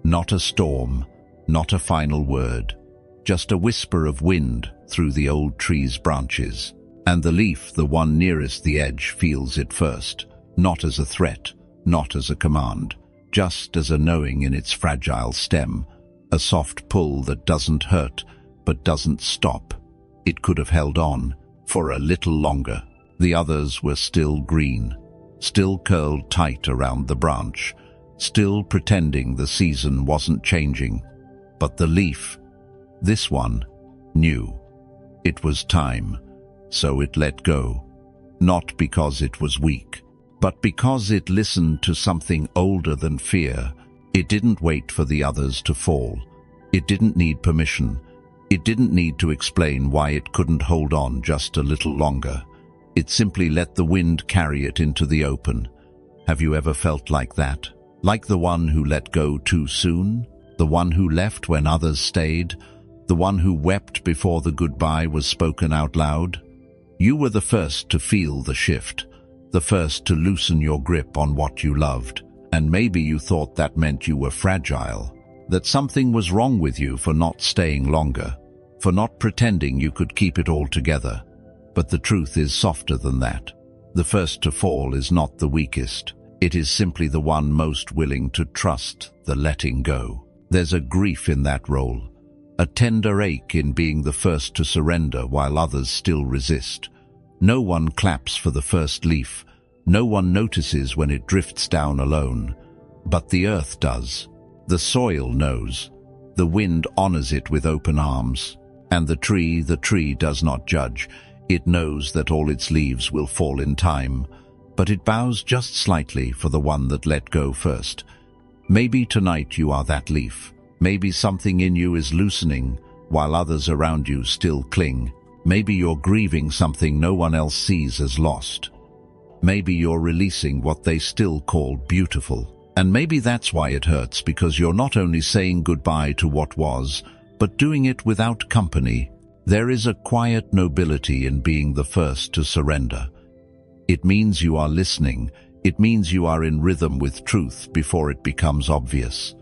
not a storm, not a final word, just a whisper of wind through the old tree's branches. And the leaf, the one nearest the edge, feels it first, not as a threat, not as a command, just as a knowing in its fragile stem, a soft pull that doesn't hurt, but doesn't stop. It could have held on for a little longer. The others were still green, still curled tight around the branch, still pretending the season wasn't changing. But the leaf, this one, knew. It was time, so it let go. Not because it was weak, but because it listened to something older than fear. It didn't wait for the others to fall. It didn't need permission. It didn't need to explain why it couldn't hold on just a little longer. It simply let the wind carry it into the open. Have you ever felt like that? Like the one who let go too soon? The one who left when others stayed? The one who wept before the goodbye was spoken out loud? You were the first to feel the shift, the first to loosen your grip on what you loved. And maybe you thought that meant you were fragile, that something was wrong with you for not staying longer, for not pretending you could keep it all together. But the truth is softer than that. The first to fall is not the weakest. It is simply the one most willing to trust the letting go. There's a grief in that role, a tender ache in being the first to surrender while others still resist. No one claps for the first leaf. No one notices when it drifts down alone. But the earth does. The soil knows. The wind honors it with open arms. And the tree does not judge. It knows that all its leaves will fall in time, but it bows just slightly for the one that let go first. Maybe tonight you are that leaf. Maybe something in you is loosening while others around you still cling. Maybe you're grieving something no one else sees as lost. Maybe you're releasing what they still call beautiful. And maybe that's why it hurts, because you're not only saying goodbye to what was, but doing it without company. There is a quiet nobility in being the first to surrender. It means you are listening. It means you are in rhythm with truth before it becomes obvious.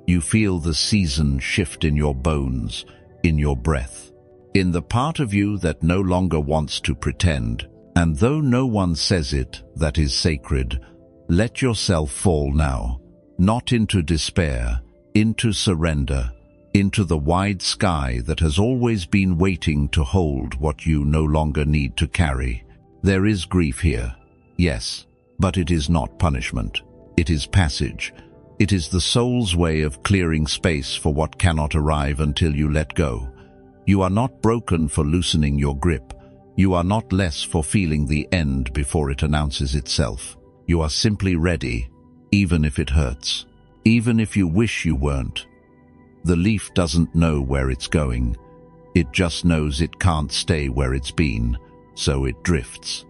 You feel the season shift in your bones, in your breath, in the part of you that no longer wants to pretend. And though no one says it, that is sacred, let yourself fall now, not into despair, into surrender, into the wide sky that has always been waiting to hold what you no longer need to carry. There is grief here, yes, but it is not punishment. It is passage. It is the soul's way of clearing space for what cannot arrive until you let go. You are not broken for loosening your grip. You are not less for feeling the end before it announces itself. You are simply ready, even if it hurts, even if you wish you weren't. The leaf doesn't know where it's going. It just knows it can't stay where it's been, so it drifts.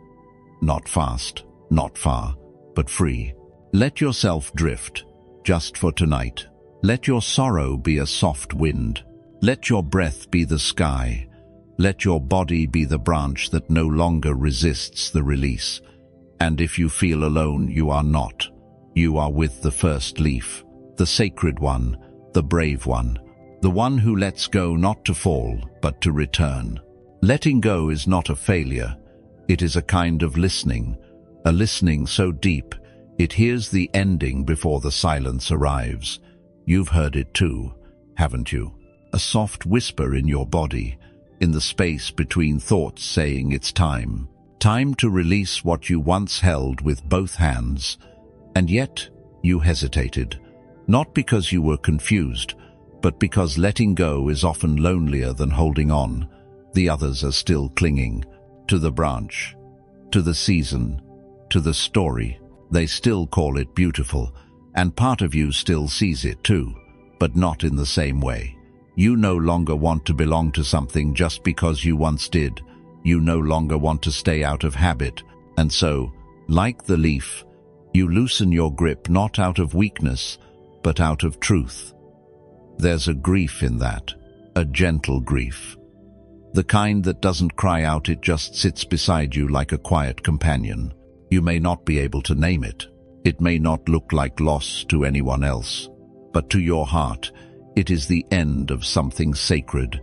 Not fast, not far, but free. Let yourself drift, just for tonight. Let your sorrow be a soft wind. Let your breath be the sky. Let your body be the branch that no longer resists the release. And if you feel alone, you are not. You are with the first leaf, the sacred one, the brave one, the one who lets go not to fall, but to return. Letting go is not a failure. It is a kind of listening, a listening so deep, it hears the ending before the silence arrives. You've heard it too, haven't you? A soft whisper in your body, in the space between thoughts saying it's time. Time to release what you once held with both hands. And yet, you hesitated. Not because you were confused, but because letting go is often lonelier than holding on. The others are still clinging to the branch, to the season, to the story. They still call it beautiful, and part of you still sees it too, but not in the same way. You no longer want to belong to something just because you once did. You no longer want to stay out of habit, and so, like the leaf, you loosen your grip not out of weakness, but out of truth. There's a grief in that, a gentle grief. The kind that doesn't cry out, it just sits beside you like a quiet companion. You may not be able to name it. It may not look like loss to anyone else, but to your heart, it is the end of something sacred,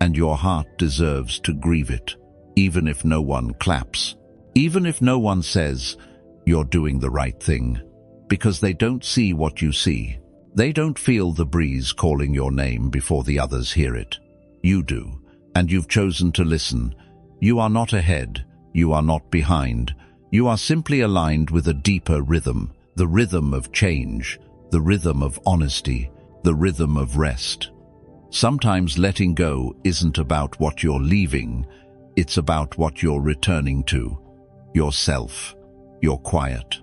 and your heart deserves to grieve it, even if no one claps, even if no one says, "You're doing the right thing," because they don't see what you see. They don't feel the breeze calling your name before the others hear it. You do, and you've chosen to listen. You are not ahead, you are not behind. You are simply aligned with a deeper rhythm, the rhythm of change, the rhythm of honesty, the rhythm of rest. Sometimes letting go isn't about what you're leaving, it's about what you're returning to. Yourself, your quiet,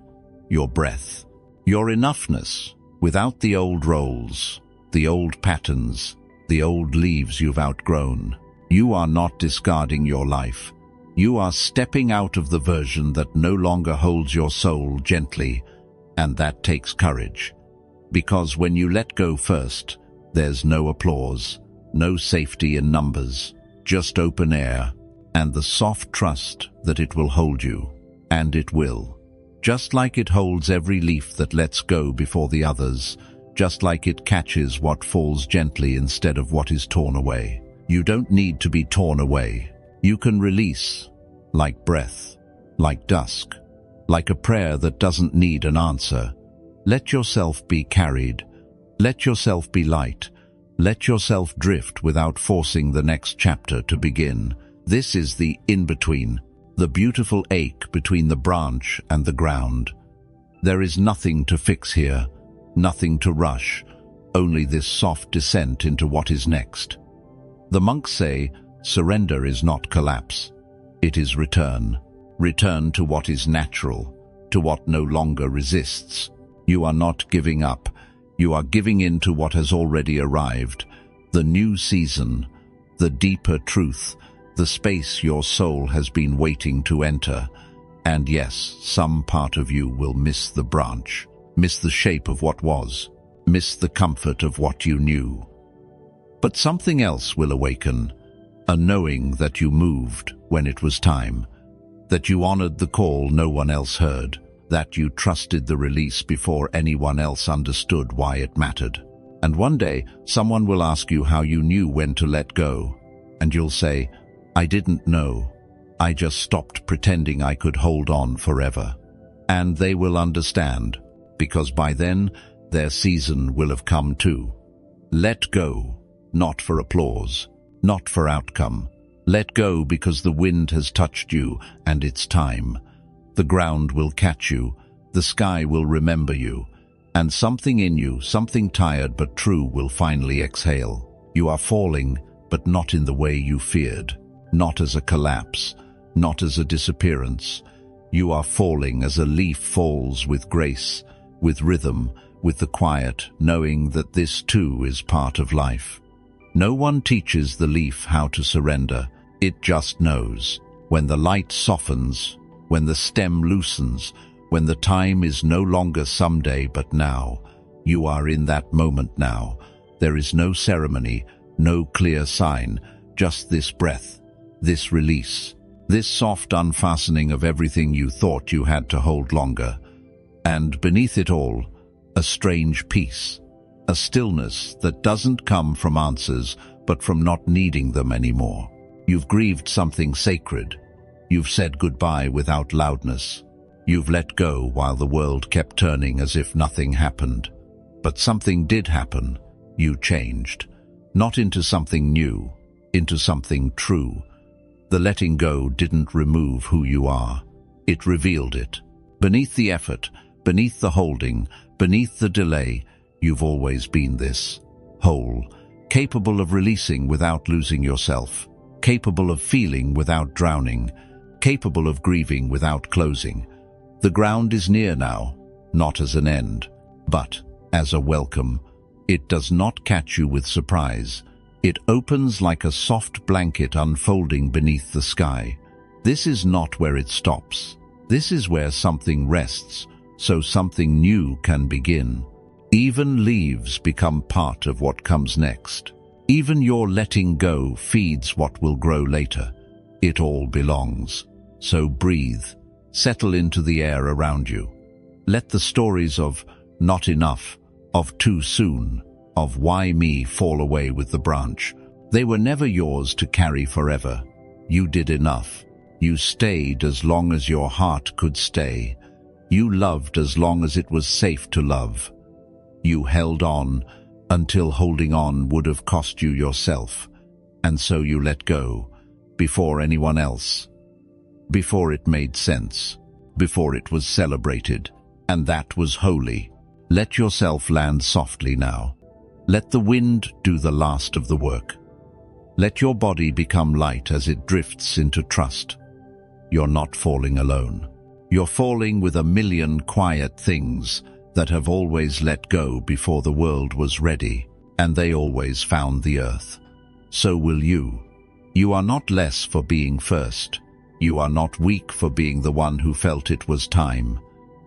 your breath, your enoughness, without the old roles, the old patterns, the old leaves you've outgrown. You are not discarding your life. You are stepping out of the version that no longer holds your soul gently, and that takes courage. Because when you let go first, there's no applause, no safety in numbers, just open air, and the soft trust that it will hold you. And it will. Just like it holds every leaf that lets go before the others, just like it catches what falls gently instead of what is torn away. You don't need to be torn away. You can release, like breath, like dusk, like a prayer that doesn't need an answer. Let yourself be carried. Let yourself be light. Let yourself drift without forcing the next chapter to begin. This is the in-between, the beautiful ache between the branch and the ground. There is nothing to fix here, nothing to rush, only this soft descent into what is next. The monks say, surrender is not collapse. It is return. Return to what is natural, to what no longer resists. You are not giving up. You are giving in to what has already arrived. The new season, the deeper truth, the space your soul has been waiting to enter. And yes, some part of you will miss the branch, miss the shape of what was, miss the comfort of what you knew. But something else will awaken, a knowing that you moved when it was time, that you honored the call no one else heard, that you trusted the release before anyone else understood why it mattered. And one day, someone will ask you how you knew when to let go, and you'll say, I didn't know. I just stopped pretending I could hold on forever. And they will understand, because by then, their season will have come too. Let go, not for applause, not for outcome. Let go because the wind has touched you and it's time. The ground will catch you, the sky will remember you, and something in you, something tired but true, will finally exhale. You are falling, but not in the way you feared, not as a collapse, not as a disappearance. You are falling as a leaf falls, with grace, with rhythm, with the quiet, knowing that this too is part of life. No one teaches the leaf how to surrender. It just knows. When the light softens, when the stem loosens, when the time is no longer someday but now, you are in that moment now. There is no ceremony, no clear sign, just this breath, this release, this soft unfastening of everything you thought you had to hold longer. And beneath it all, a strange peace, a stillness that doesn't come from answers, but from not needing them anymore. You've grieved something sacred. You've said goodbye without loudness. You've let go while the world kept turning as if nothing happened. But something did happen. You changed. Not into something new, into something true. The letting go didn't remove who you are. It revealed it. Beneath the effort, beneath the holding, beneath the delay, you've always been this, whole, capable of releasing without losing yourself, capable of feeling without drowning, capable of grieving without closing. The ground is near now, not as an end, but as a welcome. It does not catch you with surprise. It opens like a soft blanket unfolding beneath the sky. This is not where it stops. This is where something rests, so something new can begin. Even leaves become part of what comes next. Even your letting go feeds what will grow later. It all belongs. So breathe. Settle into the air around you. Let the stories of not enough, of too soon, of why me fall away with the branch. They were never yours to carry forever. You did enough. You stayed as long as your heart could stay. You loved as long as it was safe to love. You held on until holding on would have cost you yourself. And so you let go, before anyone else. Before it made sense. Before it was celebrated. And that was holy. Let yourself land softly now. Let the wind do the last of the work. Let your body become light as it drifts into trust. You're not falling alone. You're falling with a million quiet things that have always let go before the world was ready, and they always found the earth. So will you. You are not less for being first. You are not weak for being the one who felt it was time.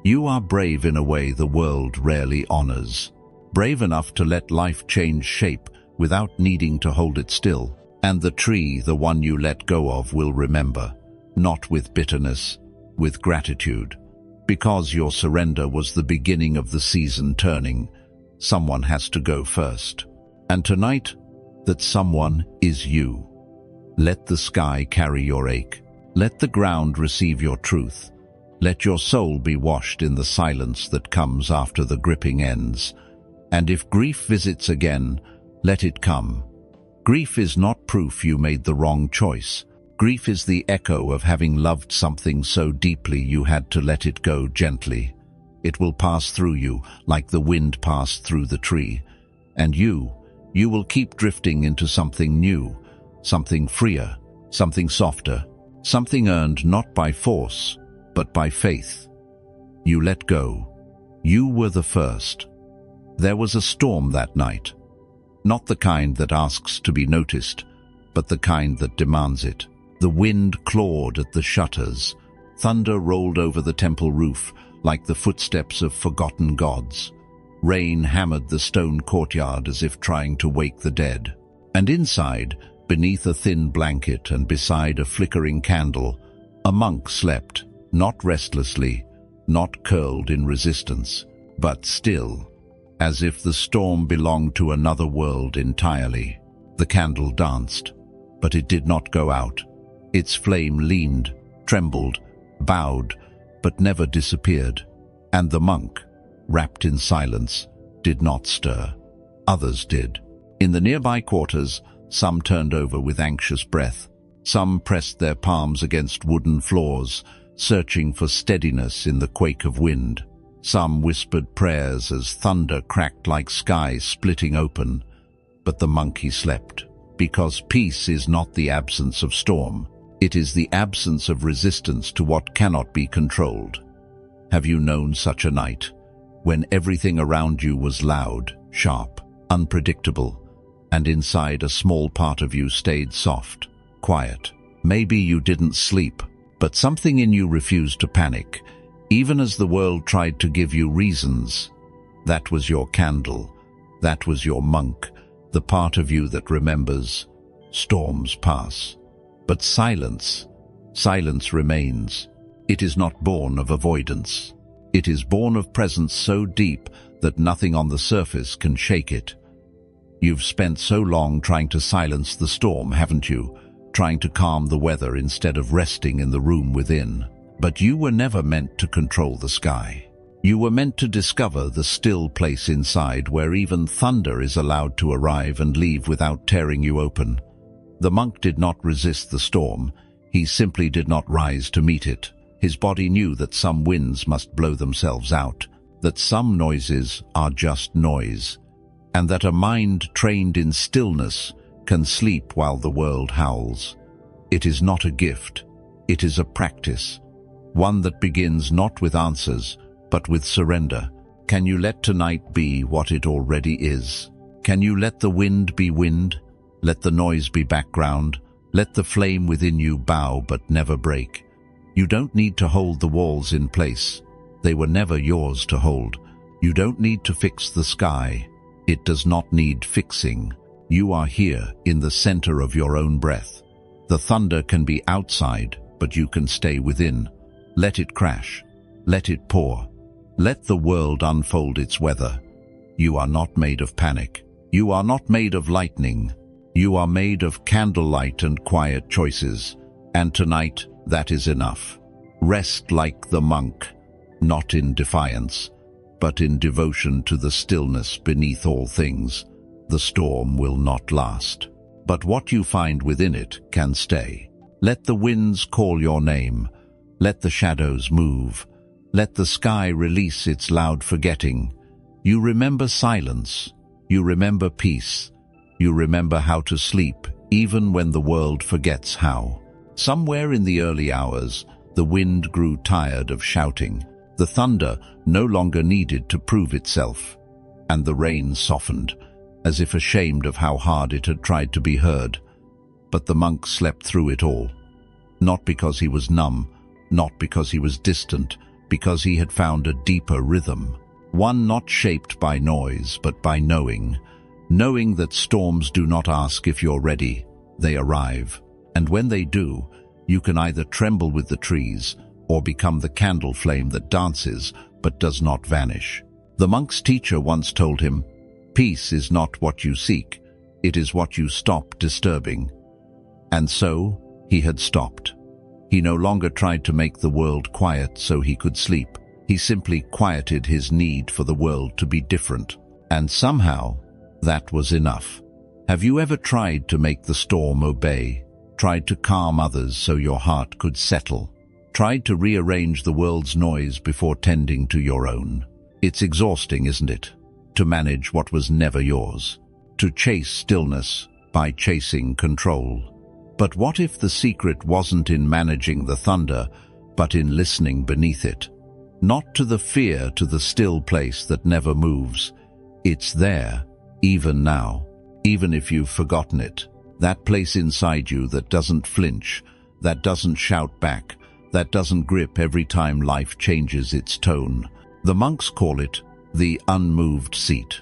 You are brave in a way the world rarely honors. Brave enough to let life change shape without needing to hold it still. And the tree, the one you let go of, will remember, not with bitterness, with gratitude. Because your surrender was the beginning of the season turning, someone has to go first. And tonight, that someone is you. Let the sky carry your ache. Let the ground receive your truth. Let your soul be washed in the silence that comes after the gripping ends. And if grief visits again, let it come. Grief is not proof you made the wrong choice. Grief is the echo of having loved something so deeply you had to let it go gently. It will pass through you like the wind passed through the tree. And you will keep drifting into something new, something freer, something softer, something earned not by force, but by faith. You let go. You were the first. There was a storm that night. Not the kind that asks to be noticed, but the kind that demands it. The wind clawed at the shutters. Thunder rolled over the temple roof like the footsteps of forgotten gods. Rain hammered the stone courtyard as if trying to wake the dead. And inside, beneath a thin blanket and beside a flickering candle, a monk slept, not restlessly, not curled in resistance, but still, as if the storm belonged to another world entirely. The candle danced, but it did not go out. Its flame leaned, trembled, bowed, but never disappeared. And the monk, wrapped in silence, did not stir. Others did. In the nearby quarters, some turned over with anxious breath. Some pressed their palms against wooden floors, searching for steadiness in the quake of wind. Some whispered prayers as thunder cracked like sky splitting open. But the monkey slept, because peace is not the absence of storm. It is the absence of resistance to what cannot be controlled. Have you known such a night, when everything around you was loud, sharp, unpredictable, and inside a small part of you stayed soft, quiet? Maybe you didn't sleep, but something in you refused to panic, even as the world tried to give you reasons. That was your candle. That was your monk, the part of you that remembers. Storms pass. But silence remains. It is not born of avoidance. It is born of presence so deep that nothing on the surface can shake it. You've spent so long trying to silence the storm, haven't you? Trying to calm the weather instead of resting in the room within. But you were never meant to control the sky. You were meant to discover the still place inside where even thunder is allowed to arrive and leave without tearing you open. The monk did not resist the storm. He simply did not rise to meet it. His body knew that some winds must blow themselves out, that some noises are just noise, and that a mind trained in stillness can sleep while the world howls. It is not a gift. It is a practice, one that begins not with answers, but with surrender. Can you let tonight be what it already is? Can you let the wind be wind? Let the noise be background. Let the flame within you bow but never break. You don't need to hold the walls in place. They were never yours to hold. You don't need to fix the sky. It does not need fixing. You are here, in the center of your own breath. The thunder can be outside, but you can stay within. Let it crash. Let it pour. Let the world unfold its weather. You are not made of panic. You are not made of lightning. You are made of candlelight and quiet choices. And tonight, that is enough. Rest like the monk, not in defiance, but in devotion to the stillness beneath all things. The storm will not last, but what you find within it can stay. Let the winds call your name. Let the shadows move. Let the sky release its loud forgetting. You remember silence. You remember peace. You remember how to sleep, even when the world forgets how. Somewhere in the early hours, the wind grew tired of shouting. The thunder no longer needed to prove itself, and the rain softened, as if ashamed of how hard it had tried to be heard. But the monk slept through it all. Not because he was numb, not because he was distant, because he had found a deeper rhythm. One not shaped by noise, but by knowing. Knowing that storms do not ask if you're ready, they arrive. And when they do, you can either tremble with the trees, or become the candle flame that dances, but does not vanish. The monk's teacher once told him, "Peace is not what you seek, it is what you stop disturbing." And so, he had stopped. He no longer tried to make the world quiet so he could sleep. He simply quieted his need for the world to be different. And somehow, that was enough. Have you ever tried to make the storm obey? Tried to calm others so your heart could settle? Tried to rearrange the world's noise before tending to your own? It's exhausting, isn't it? To manage what was never yours. To chase stillness by chasing control. But what if the secret wasn't in managing the thunder, but in listening beneath it? Not to the fear, to the still place that never moves. It's there, even now, even if you've forgotten it. That place inside you that doesn't flinch, that doesn't shout back, that doesn't grip every time life changes its tone. The monks call it the unmoved seat.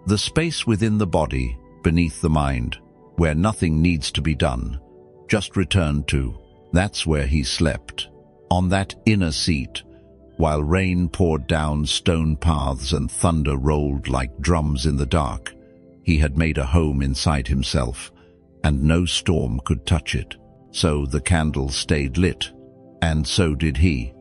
The space within the body, beneath the mind, where nothing needs to be done, just returned to. That's where he slept, on that inner seat, while rain poured down stone paths and thunder rolled like drums in the dark. He had made a home inside himself, and no storm could touch it. So the candle stayed lit, and so did he.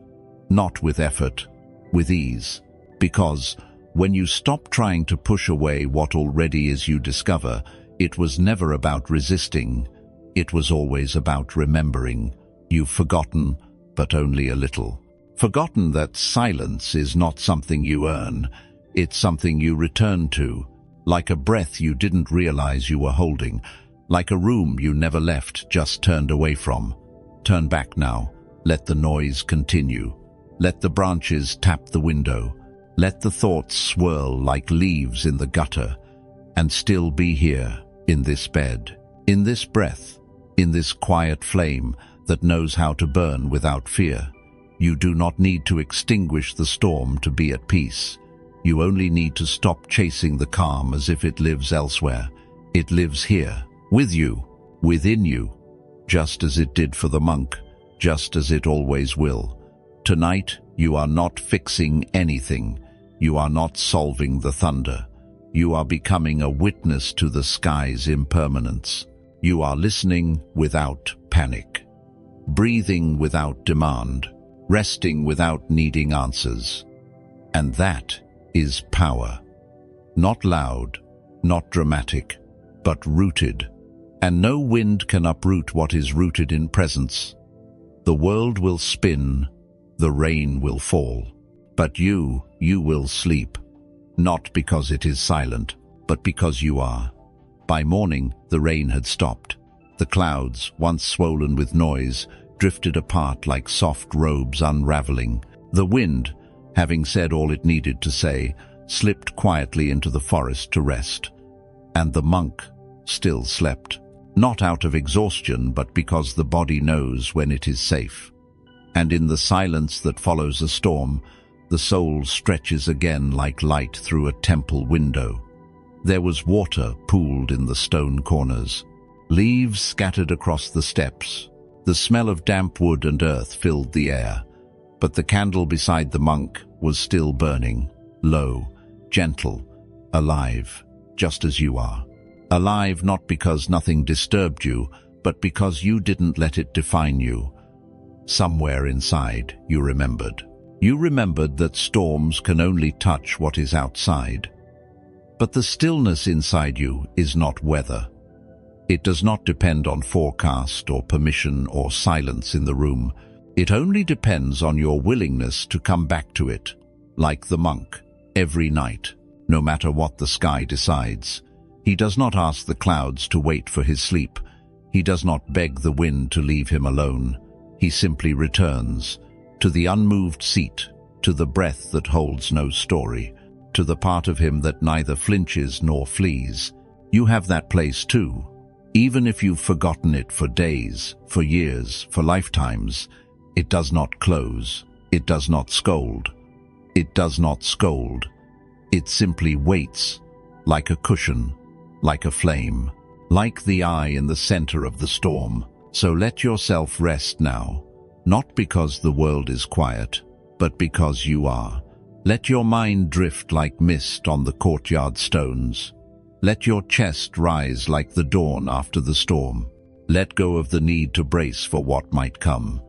Not with effort, with ease. Because when you stop trying to push away what already is, you discover it was never about resisting. It was always about remembering. You've forgotten, but only a little. Forgotten that silence is not something you earn. It's something you return to. Like a breath you didn't realize you were holding. Like a room you never left, just turned away from. Turn back now. Let the noise continue. Let the branches tap the window. Let the thoughts swirl like leaves in the gutter. And still be here, in this bed, in this breath, in this quiet flame that knows how to burn without fear. You do not need to extinguish the storm to be at peace. You only need to stop chasing the calm as if it lives elsewhere. It lives here, with you, within you, just as it did for the monk, just as it always will. Tonight, you are not fixing anything. You are not solving the thunder. You are becoming a witness to the sky's impermanence. You are listening without panic, breathing without demand, resting without needing answers. And that is power. Not loud, not dramatic, but rooted. And no wind can uproot what is rooted in presence. The world will spin, the rain will fall, but you will sleep. Not because it is silent, but because you are. By morning, the rain had stopped. The clouds, once swollen with noise, drifted apart like soft robes unraveling. The wind, having said all it needed to say, slipped quietly into the forest to rest. And the monk still slept, not out of exhaustion, but because the body knows when it is safe. And in the silence that follows a storm, the soul stretches again like light through a temple window. There was water pooled in the stone corners, leaves scattered across the steps. The smell of damp wood and earth filled the air, but the candle beside the monk was still burning, low, gentle, alive, just as you are. Alive not because nothing disturbed you, but because you didn't let it define you. Somewhere inside, you remembered. You remembered that storms can only touch what is outside. But the stillness inside you is not weather. It does not depend on forecast or permission or silence in the room. It only depends on your willingness to come back to it, like the monk, every night, no matter what the sky decides. He does not ask the clouds to wait for his sleep. He does not beg the wind to leave him alone. He simply returns to the unmoved seat, to the breath that holds no story, to the part of him that neither flinches nor flees. You have that place too. Even if you've forgotten it for days, for years, for lifetimes, it does not close. It does not scold. It does not scold. It simply waits, like a cushion, like a flame, like the eye in the center of the storm. So let yourself rest now, not because the world is quiet, but because you are. Let your mind drift like mist on the courtyard stones. Let your chest rise like the dawn after the storm. Let go of the need to brace for what might come.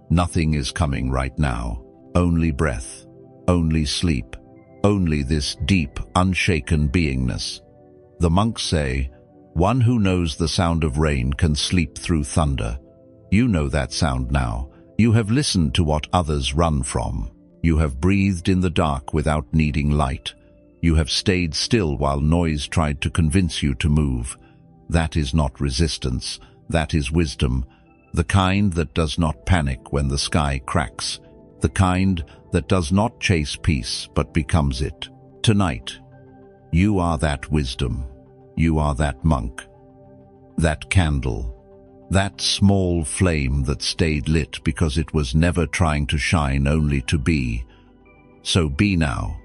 Nothing is coming right now. Only breath, only sleep, only this deep, unshaken beingness. The monks say, one who knows the sound of rain can sleep through thunder. You know that sound now. You have listened to what others run from. You have breathed in the dark without needing light. You have stayed still while noise tried to convince you to move. That is not resistance. That is wisdom. The kind that does not panic when the sky cracks. The kind that does not chase peace but becomes it. Tonight, you are that wisdom. You are that monk. That candle. That small flame that stayed lit because it was never trying to shine, only to be. So be now.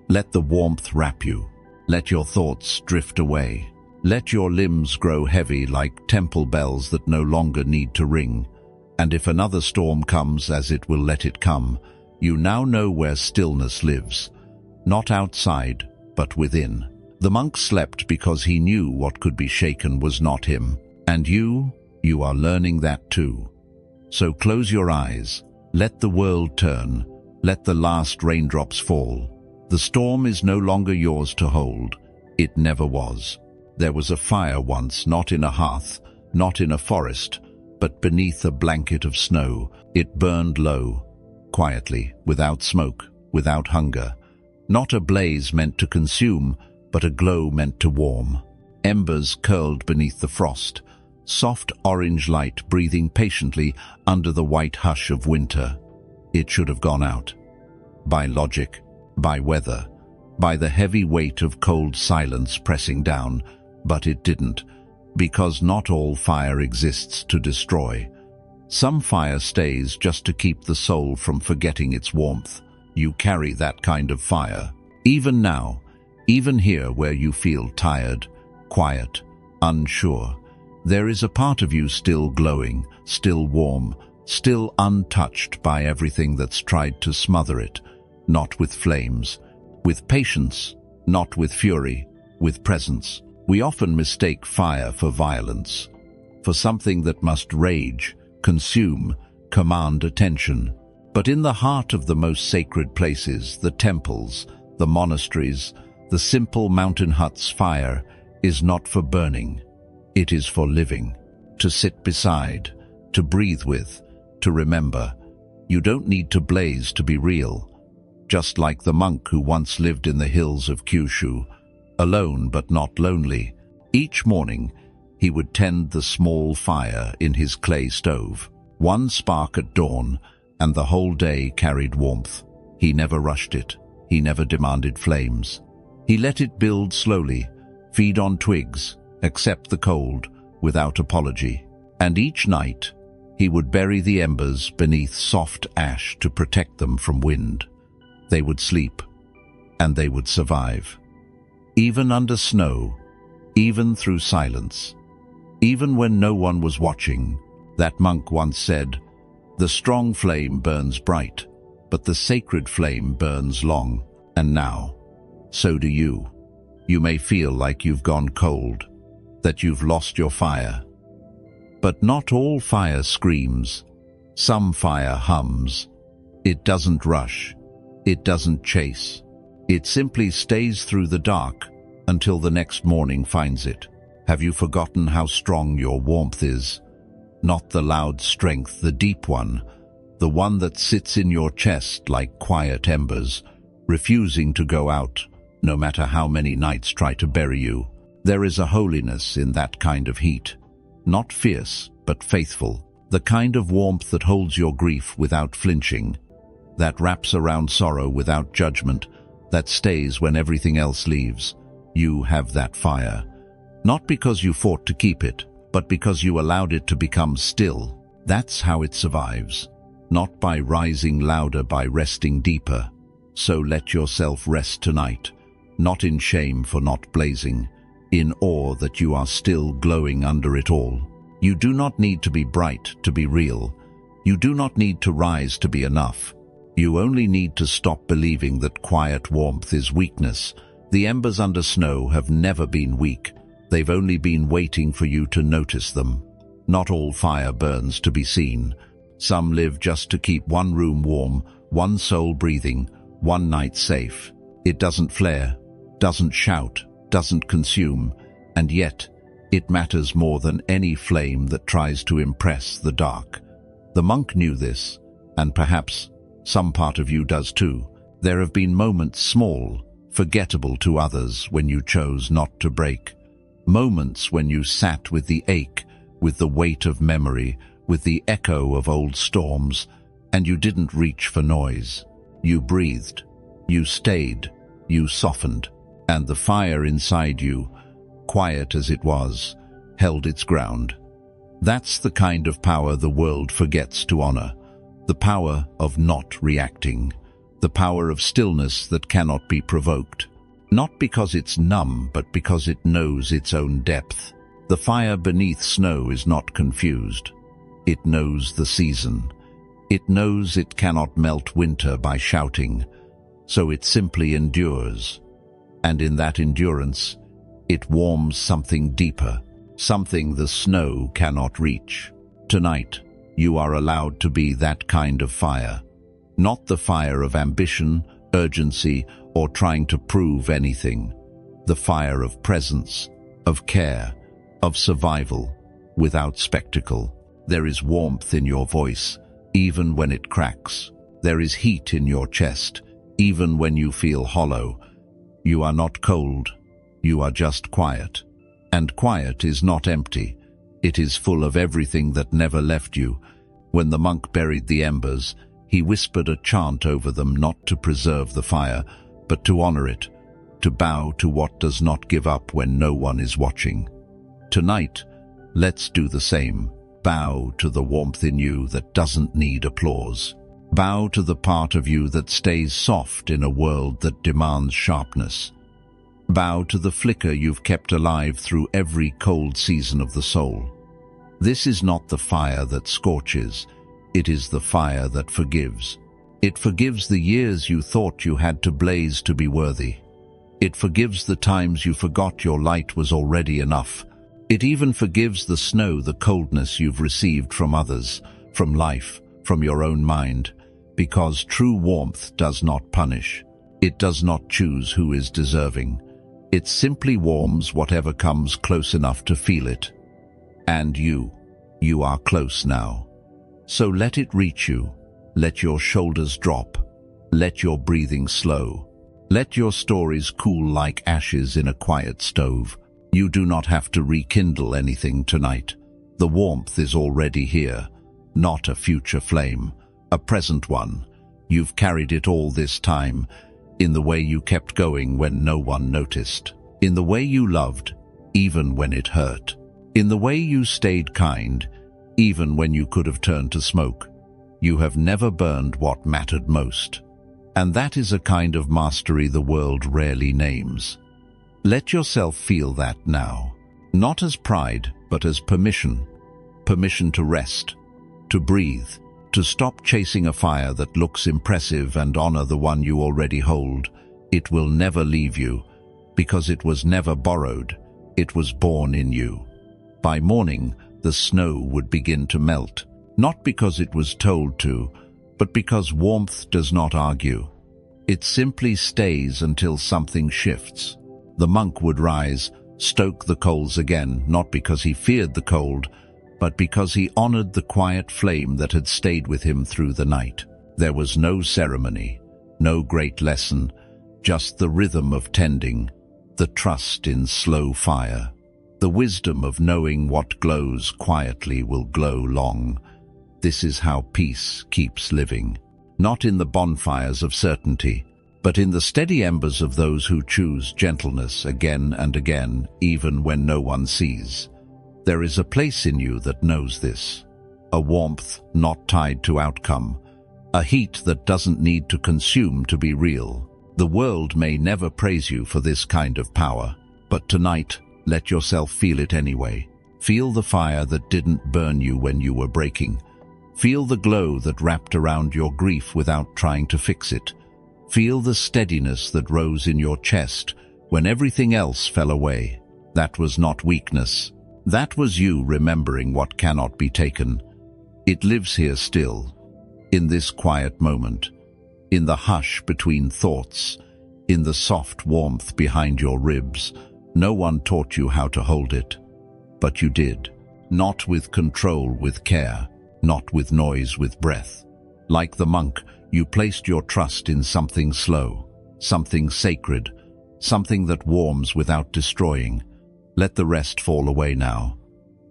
Let the warmth wrap you. Let your thoughts drift away. Let your limbs grow heavy like temple bells that no longer need to ring. And if another storm comes, as it will let it come, you now know where stillness lives. Not outside, but within. The monk slept because he knew what could be shaken was not him. And you are learning that too. So close your eyes. Let the world turn. Let the last raindrops fall. The storm is no longer yours to hold. It never was. There was a fire once, not in a hearth, not in a forest, but beneath a blanket of snow. It burned low, quietly, without smoke, without hunger. Not a blaze meant to consume, but a glow meant to warm. Embers curled beneath the frost, soft orange light breathing patiently under the white hush of winter. It should have gone out. By logic, by weather, by the heavy weight of cold silence pressing down, but it didn't, because not all fire exists to destroy. Some fire stays just to keep the soul from forgetting its warmth. You carry that kind of fire. Even now, even here where you feel tired, quiet, unsure, there is a part of you still glowing, still warm, still untouched by everything that's tried to smother it, not with flames, with patience, not with fury, with presence. We often mistake fire for violence, for something that must rage, consume, command attention. But in the heart of the most sacred places, the temples, the monasteries, the simple mountain huts, fire is not for burning. It is for living, to sit beside, to breathe with, to remember. You don't need to blaze to be real. Just like the monk who once lived in the hills of Kyushu, alone but not lonely. Each morning, he would tend the small fire in his clay stove. One spark at dawn, and the whole day carried warmth. He never rushed it. He never demanded flames. He let it build slowly, feed on twigs, accept the cold, without apology. And each night, he would bury the embers beneath soft ash to protect them from wind. They would sleep, and they would survive. even under snow, even through silence, even when no one was watching. That monk once said, "The strong flame burns bright, but the sacred flame burns long." And now, so do you. You may feel like you've gone cold, that you've lost your fire. But not all fire screams. Some fire hums. It doesn't rush. It doesn't chase. It simply stays through the dark until the next morning finds it. Have you forgotten how strong your warmth is? Not the loud strength, the deep one, the one that sits in your chest like quiet embers, refusing to go out, no matter how many nights try to bury you. There is a holiness in that kind of heat, not fierce, but faithful, the kind of warmth that holds your grief without flinching, that wraps around sorrow without judgment, that stays when everything else leaves. You have that fire, not because you fought to keep it, but because you allowed it to become still. That's how it survives, not by rising louder, by resting deeper. So let yourself rest tonight, not in shame for not blazing, in awe that you are still glowing under it all. You do not need to be bright to be real. You do not need to rise to be enough. You only need to stop believing that quiet warmth is weakness. The embers under snow have never been weak. They've only been waiting for you to notice them. Not all fire burns to be seen. Some live just to keep one room warm, one soul breathing, one night safe. It doesn't flare, doesn't shout, doesn't consume, and yet it matters more than any flame that tries to impress the dark. The monk knew this, and perhaps some part of you does too. There have been moments, small, forgettable to others, when you chose not to break. Moments when you sat with the ache, with the weight of memory, with the echo of old storms, and you didn't reach for noise. You breathed, you stayed, you softened, and the fire inside you, quiet as it was, held its ground. That's the kind of power the world forgets to honor, the power of not reacting, the power of stillness that cannot be provoked. Not because it's numb, but because it knows its own depth. The fire beneath snow is not confused. It knows the season. It knows it cannot melt winter by shouting, so it simply endures. And in that endurance, it warms something deeper, something the snow cannot reach. Tonight, you are allowed to be that kind of fire. Not the fire of ambition, urgency, or trying to prove anything. The fire of presence, of care, of survival, without spectacle. There is warmth in your voice, even when it cracks. There is heat in your chest, even when you feel hollow. You are not cold, you are just quiet. And quiet is not empty. It is full of everything that never left you. When the monk buried the embers, he whispered a chant over them, not to preserve the fire, but to honor it, to bow to what does not give up when no one is watching. Tonight, let's do the same. Bow to the warmth in you that doesn't need applause. Bow to the part of you that stays soft in a world that demands sharpness. Bow to the flicker you've kept alive through every cold season of the soul. This is not the fire that scorches, it is the fire that forgives. It forgives the years you thought you had to blaze to be worthy. It forgives the times you forgot your light was already enough. It even forgives the snow, the coldness you've received from others, from life, from your own mind, because true warmth does not punish. It does not choose who is deserving. It simply warms whatever comes close enough to feel it. And you are close now. So let it reach you. Let your shoulders drop. Let your breathing slow. Let your stories cool like ashes in a quiet stove. You do not have to rekindle anything tonight. The warmth is already here, not a future flame, a present one. You've carried it all this time, in the way you kept going when no one noticed, in the way you loved, even when it hurt, in the way you stayed kind, even when you could have turned to smoke. You have never burned what mattered most. And that is a kind of mastery the world rarely names. Let yourself feel that now. Not as pride, but as permission. Permission to rest, to breathe, to stop chasing a fire that looks impressive and honor the one you already hold. It will never leave you, because it was never borrowed. It was born in you. By morning, the snow would begin to melt, not because it was told to, but because warmth does not argue. It simply stays until something shifts. The monk would rise, stoke the coals again, not because he feared the cold, but because he honored the quiet flame that had stayed with him through the night. There was no ceremony, no great lesson, just the rhythm of tending, the trust in slow fire, the wisdom of knowing what glows quietly will glow long. This is how peace keeps living, not in the bonfires of certainty, but in the steady embers of those who choose gentleness again and again, even when no one sees. There is a place in you that knows this, a warmth not tied to outcome, a heat that doesn't need to consume to be real. The world may never praise you for this kind of power, but tonight, let yourself feel it anyway. Feel the fire that didn't burn you when you were breaking. Feel the glow that wrapped around your grief without trying to fix it. Feel the steadiness that rose in your chest when everything else fell away. That was not weakness. That was you remembering what cannot be taken. It lives here still, in this quiet moment, in the hush between thoughts, in the soft warmth behind your ribs. No one taught you how to hold it, but you did. Not with control, with care, not with noise, with breath. Like the monk, you placed your trust in something slow, something sacred, something that warms without destroying. Let the rest fall away now.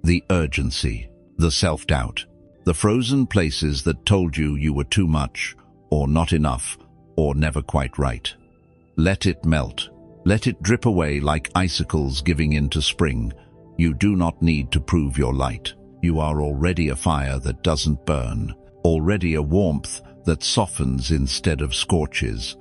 The urgency, the self-doubt, the frozen places that told you you were too much, or not enough, or never quite right. Let it melt. Let it drip away like icicles giving in to spring. You do not need to prove your light. You are already a fire that doesn't burn, already a warmth that softens instead of scorches,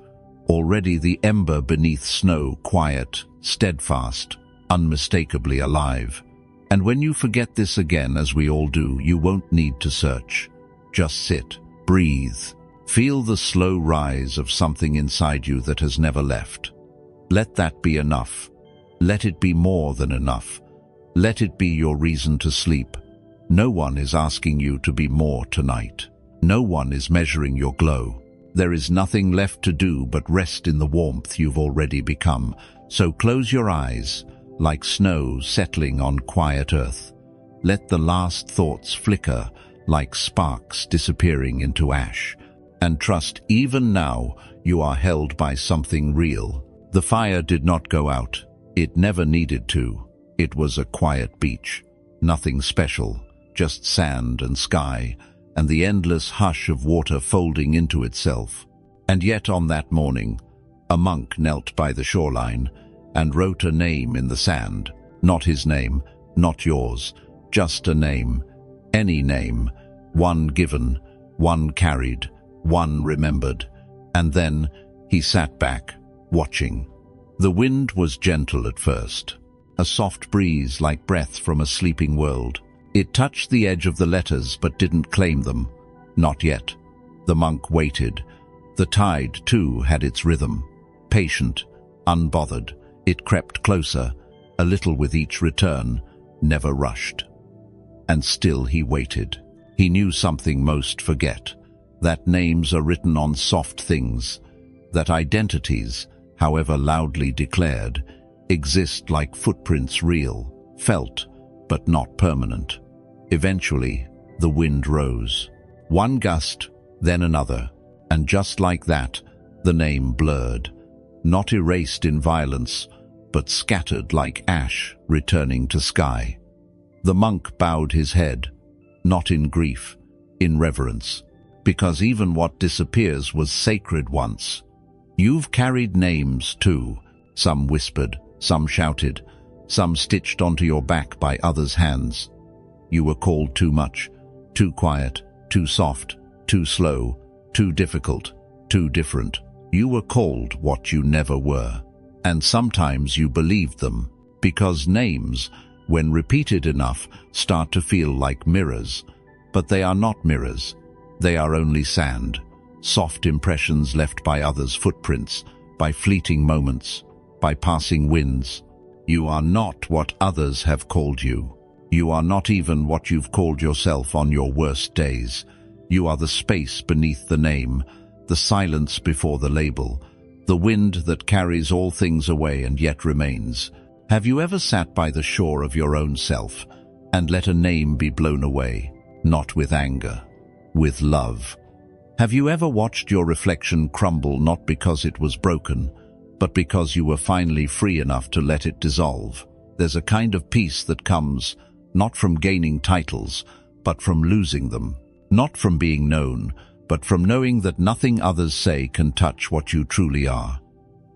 already the ember beneath snow, quiet, steadfast, unmistakably alive. And when you forget this again, as we all do, you won't need to search. Just sit, breathe, feel the slow rise of something inside you that has never left. Let that be enough. Let it be more than enough. Let it be your reason to sleep. No one is asking you to be more tonight. No one is measuring your glow. There is nothing left to do but rest in the warmth you've already become. So close your eyes, like snow settling on quiet earth. Let the last thoughts flicker like sparks disappearing into ash. And trust even now you are held by something real. The fire did not go out. It never needed to. It was a quiet beach. Nothing special, just sand and sky, and the endless hush of water folding into itself. And yet on that morning, a monk knelt by the shoreline and wrote a name in the sand. Not his name, not yours, just a name. Any name. One given, one carried, one remembered. And then he sat back, watching. The wind was gentle at first, a soft breeze like breath from a sleeping world. It touched the edge of the letters but didn't claim them. Not yet. The monk waited. The tide, too, had its rhythm. Patient, unbothered, it crept closer, a little with each return, never rushed. And still he waited. He knew something most forget, that names are written on soft things, that identities, however loudly declared, exist like footprints, real, felt, but not permanent. Eventually, the wind rose. One gust, then another, and just like that, the name blurred, not erased in violence, but scattered like ash returning to sky. The monk bowed his head, not in grief, in reverence, because even what disappears was sacred once. You've carried names too, some whispered, some shouted, some stitched onto your back by others' hands. You were called too much, too quiet, too soft, too slow, too difficult, too different. You were called what you never were. And sometimes you believed them, because names, when repeated enough, start to feel like mirrors. But they are not mirrors. They are only sand, soft impressions left by others' footprints, by fleeting moments, by passing winds. You are not what others have called you. You are not even what you've called yourself on your worst days. You are the space beneath the name, the silence before the label, the wind that carries all things away and yet remains. Have you ever sat by the shore of your own self and let a name be blown away, not with anger, with love? Have you ever watched your reflection crumble not because it was broken, but because you were finally free enough to let it dissolve? There's a kind of peace that comes not from gaining titles, but from losing them. Not from being known, but from knowing that nothing others say can touch what you truly are.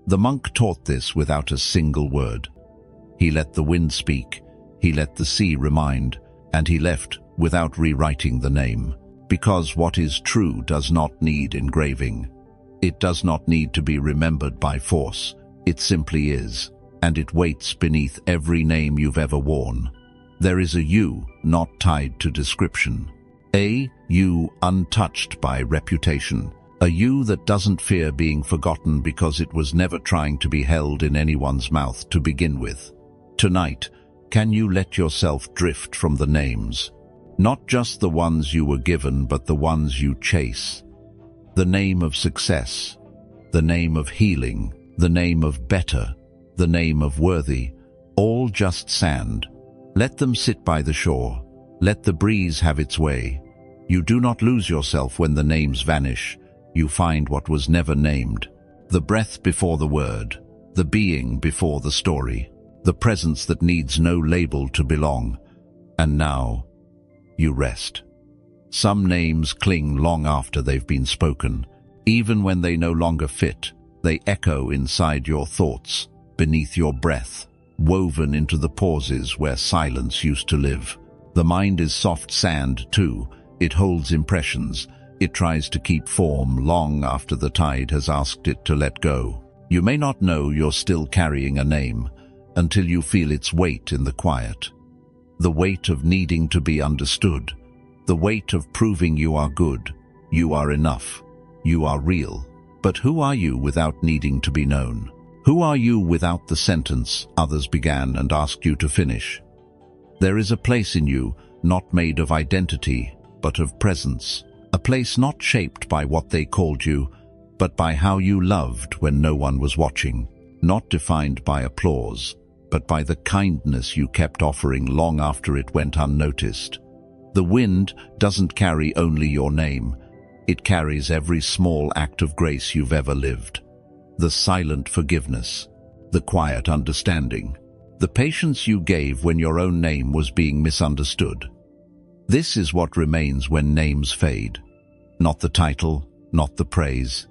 The monk taught this without a single word. He let the wind speak, he let the sea remind, and he left without rewriting the name. Because what is true does not need engraving. It does not need to be remembered by force. It simply is, and it waits beneath every name you've ever worn. There is a you not tied to description. A you untouched by reputation. A you that doesn't fear being forgotten because it was never trying to be held in anyone's mouth to begin with. Tonight, can you let yourself drift from the names? Not just the ones you were given, but the ones you chase. The name of success, the name of healing, the name of better, the name of worthy, all just sand. Let them sit by the shore. Let the breeze have its way. You do not lose yourself when the names vanish. You find what was never named. The breath before the word, the being before the story, the presence that needs no label to belong. And now, you rest. Some names cling long after they've been spoken. Even when they no longer fit, they echo inside your thoughts, beneath your breath, woven into the pauses where silence used to live. The mind is soft sand, too. It holds impressions. It tries to keep form long after the tide has asked it to let go. You may not know you're still carrying a name until you feel its weight in the quiet. The weight of needing to be understood. The weight of proving you are good. You are enough. You are real. But who are you without needing to be known? Who are you without the sentence others began and asked you to finish? There is a place in you not made of identity, but of presence. A place not shaped by what they called you, but by how you loved when no one was watching. Not defined by applause, but by the kindness you kept offering long after it went unnoticed. The wind doesn't carry only your name. It carries every small act of grace you've ever lived. The silent forgiveness, the quiet understanding, the patience you gave when your own name was being misunderstood. This is what remains when names fade. Not the title, not the praise.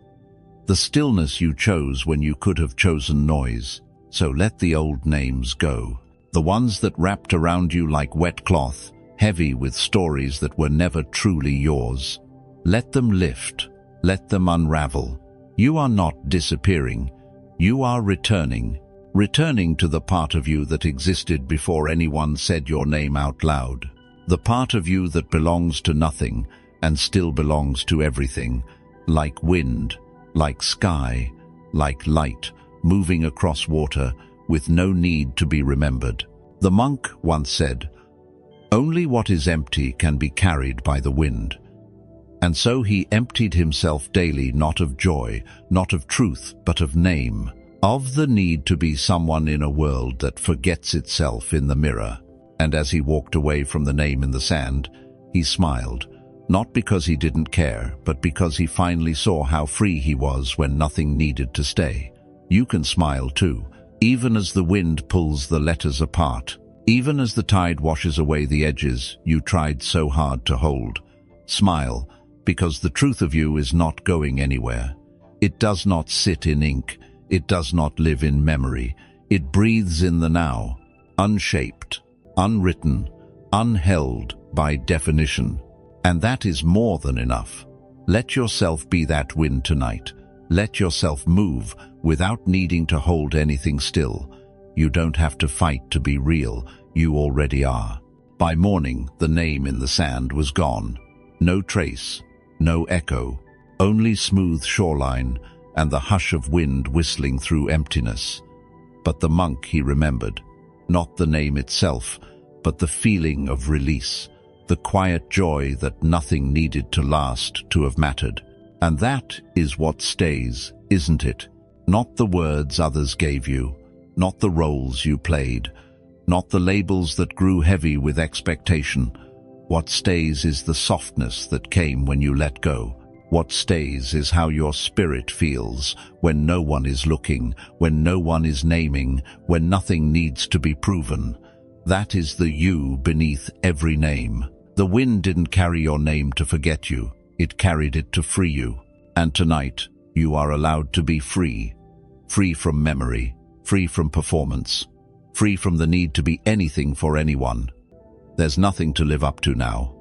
The stillness you chose when you could have chosen noise. So let the old names go. The ones that wrapped around you like wet cloth, heavy with stories that were never truly yours. Let them lift. Let them unravel. You are not disappearing. You are returning. Returning to the part of you that existed before anyone said your name out loud. The part of you that belongs to nothing and still belongs to everything, like wind, like sky, like light, moving across water with no need to be remembered. The monk once said, "Only what is empty can be carried by the wind." And so he emptied himself daily, not of joy, not of truth, but of name, of the need to be someone in a world that forgets itself in the mirror. And as he walked away from the name in the sand, he smiled, not because he didn't care, but because he finally saw how free he was when nothing needed to stay. You can smile too, even as the wind pulls the letters apart, even as the tide washes away the edges you tried so hard to hold. Smile, because the truth of you is not going anywhere. It does not sit in ink. It does not live in memory. It breathes in the now, unshaped, unwritten, unheld by definition. And that is more than enough. Let yourself be that wind tonight. Let yourself move without needing to hold anything still. You don't have to fight to be real, you already are. By morning, the name in the sand was gone. No trace, no echo, only smooth shoreline and the hush of wind whistling through emptiness. But the monk he remembered, not the name itself, but the feeling of release, the quiet joy that nothing needed to last to have mattered. And that is what stays, isn't it? Not the words others gave you, not the roles you played, not the labels that grew heavy with expectation. What stays is the softness that came when you let go. What stays is how your spirit feels when no one is looking, when no one is naming, when nothing needs to be proven. That is the you beneath every name. The wind didn't carry your name to forget you, it carried it to free you. And tonight, you are allowed to be free. Free from memory, free from performance, free from the need to be anything for anyone. There's nothing to live up to now.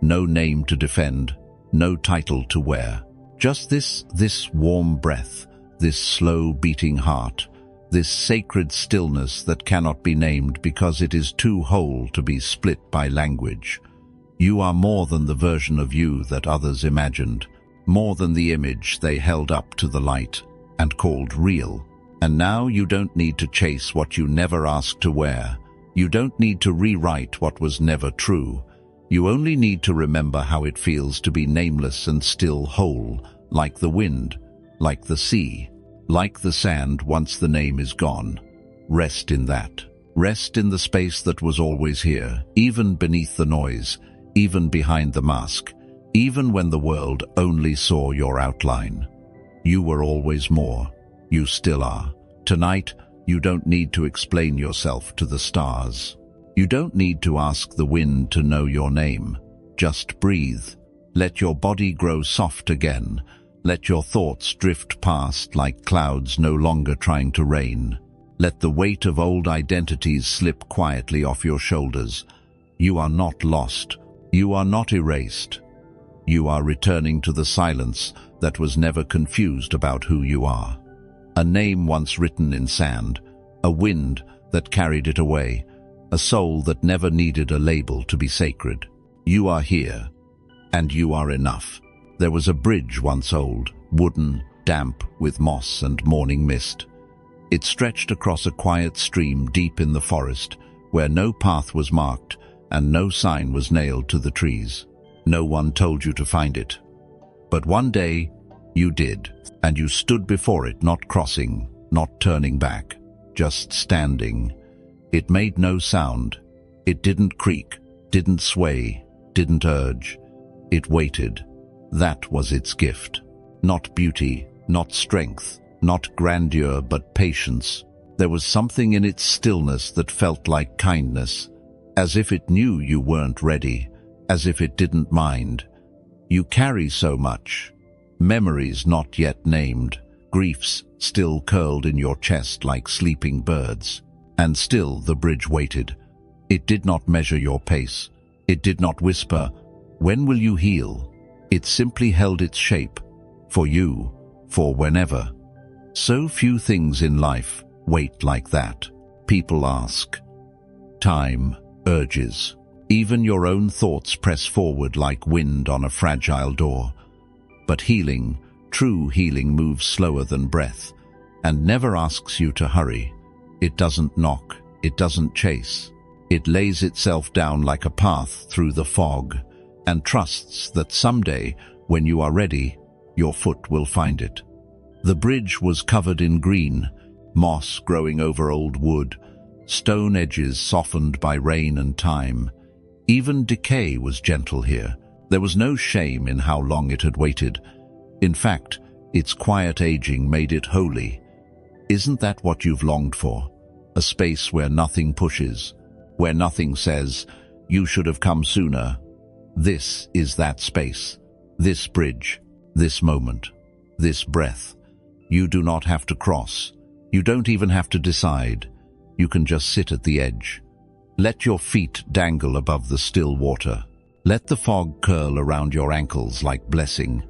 No name to defend, no title to wear. Just this warm breath, this slow beating heart, this sacred stillness that cannot be named because it is too whole to be split by language. You are more than the version of you that others imagined, more than the image they held up to the light and called real. And now you don't need to chase what you never asked to wear. You don't need to rewrite what was never true. You only need to remember how it feels to be nameless and still whole, like the wind, like the sea, like the sand once the name is gone. Rest in that. Rest in the space that was always here, even beneath the noise, even behind the mask, even when the world only saw your outline. You were always more. You still are. Tonight, you don't need to explain yourself to the stars. You don't need to ask the wind to know your name. Just breathe. Let your body grow soft again. Let your thoughts drift past like clouds no longer trying to rain. Let the weight of old identities slip quietly off your shoulders. You are not lost. You are not erased. You are returning to the silence that was never confused about who you are. A name once written in sand, a wind that carried it away, a soul that never needed a label to be sacred. You are here, and you are enough. There was a bridge once old, wooden, damp with moss and morning mist. It stretched across a quiet stream deep in the forest, where no path was marked and no sign was nailed to the trees. No one told you to find it. But one day, you did, and you stood before it, not crossing, not turning back, just standing. It made no sound. It didn't creak, didn't sway, didn't urge. It waited. That was its gift. Not beauty, not strength, not grandeur, but patience. There was something in its stillness that felt like kindness, as if it knew you weren't ready, as if it didn't mind. You carry so much. Memories not yet named, griefs still curled in your chest like sleeping birds. And still the bridge waited. It did not measure your pace. It did not whisper, "When will you heal?" It simply held its shape, for you, for whenever. So few things in life wait like that. People ask. Time, urges. Even your own thoughts press forward like wind on a fragile door. But healing, true healing, moves slower than breath, and never asks you to hurry. It doesn't knock, it doesn't chase. It lays itself down like a path through the fog, and trusts that someday, when you are ready, your foot will find it. The bridge was covered in green, moss growing over old wood, stone edges softened by rain and time. Even decay was gentle here. There was no shame in how long it had waited. In fact, its quiet aging made it holy. Isn't that what you've longed for? A space where nothing pushes, where nothing says, "You should have come sooner." This is that space, this bridge, this moment, this breath. You do not have to cross. You don't even have to decide. You can just sit at the edge. Let your feet dangle above the still water. Let the fog curl around your ankles like blessing.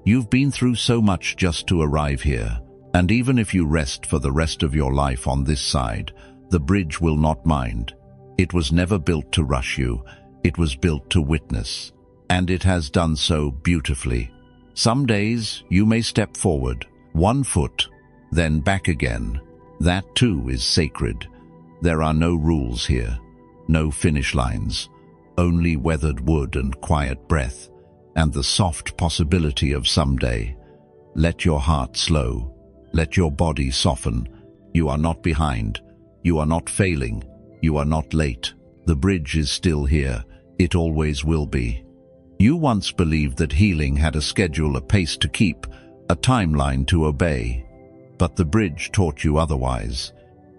You've been through so much just to arrive here, and even if you rest for the rest of your life on this side, the bridge will not mind. It was never built to rush you, it was built to witness, and it has done so beautifully. Some days you may step forward, 1 foot, then back again. That too is sacred. There are no rules here, no finish lines, only weathered wood and quiet breath, and the soft possibility of someday. Let your heart slow, let your body soften. You are not behind, you are not failing, you are not late. The bridge is still here, it always will be. You once believed that healing had a schedule, a pace to keep, a timeline to obey. But the bridge taught you otherwise.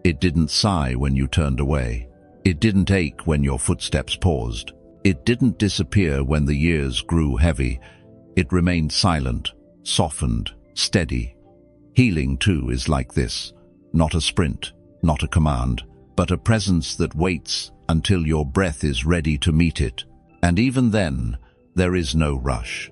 It didn't sigh when you turned away. It didn't ache when your footsteps paused. It didn't disappear when the years grew heavy. It remained silent, softened, steady. Healing too is like this, not a sprint, not a command, but a presence that waits until your breath is ready to meet it. And even then, there is no rush.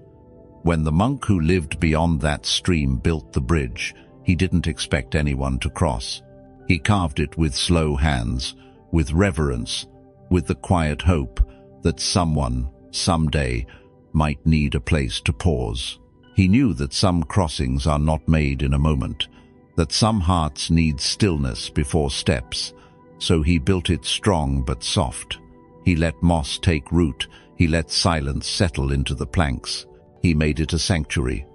When the monk who lived beyond that stream built the bridge, he didn't expect anyone to cross. He carved it with slow hands, with reverence, with the quiet hope that someone, someday, might need a place to pause. He knew that some crossings are not made in a moment, that some hearts need stillness before steps, so he built it strong but soft. He let moss take root, he let silence settle into the planks. He made it a sanctuary.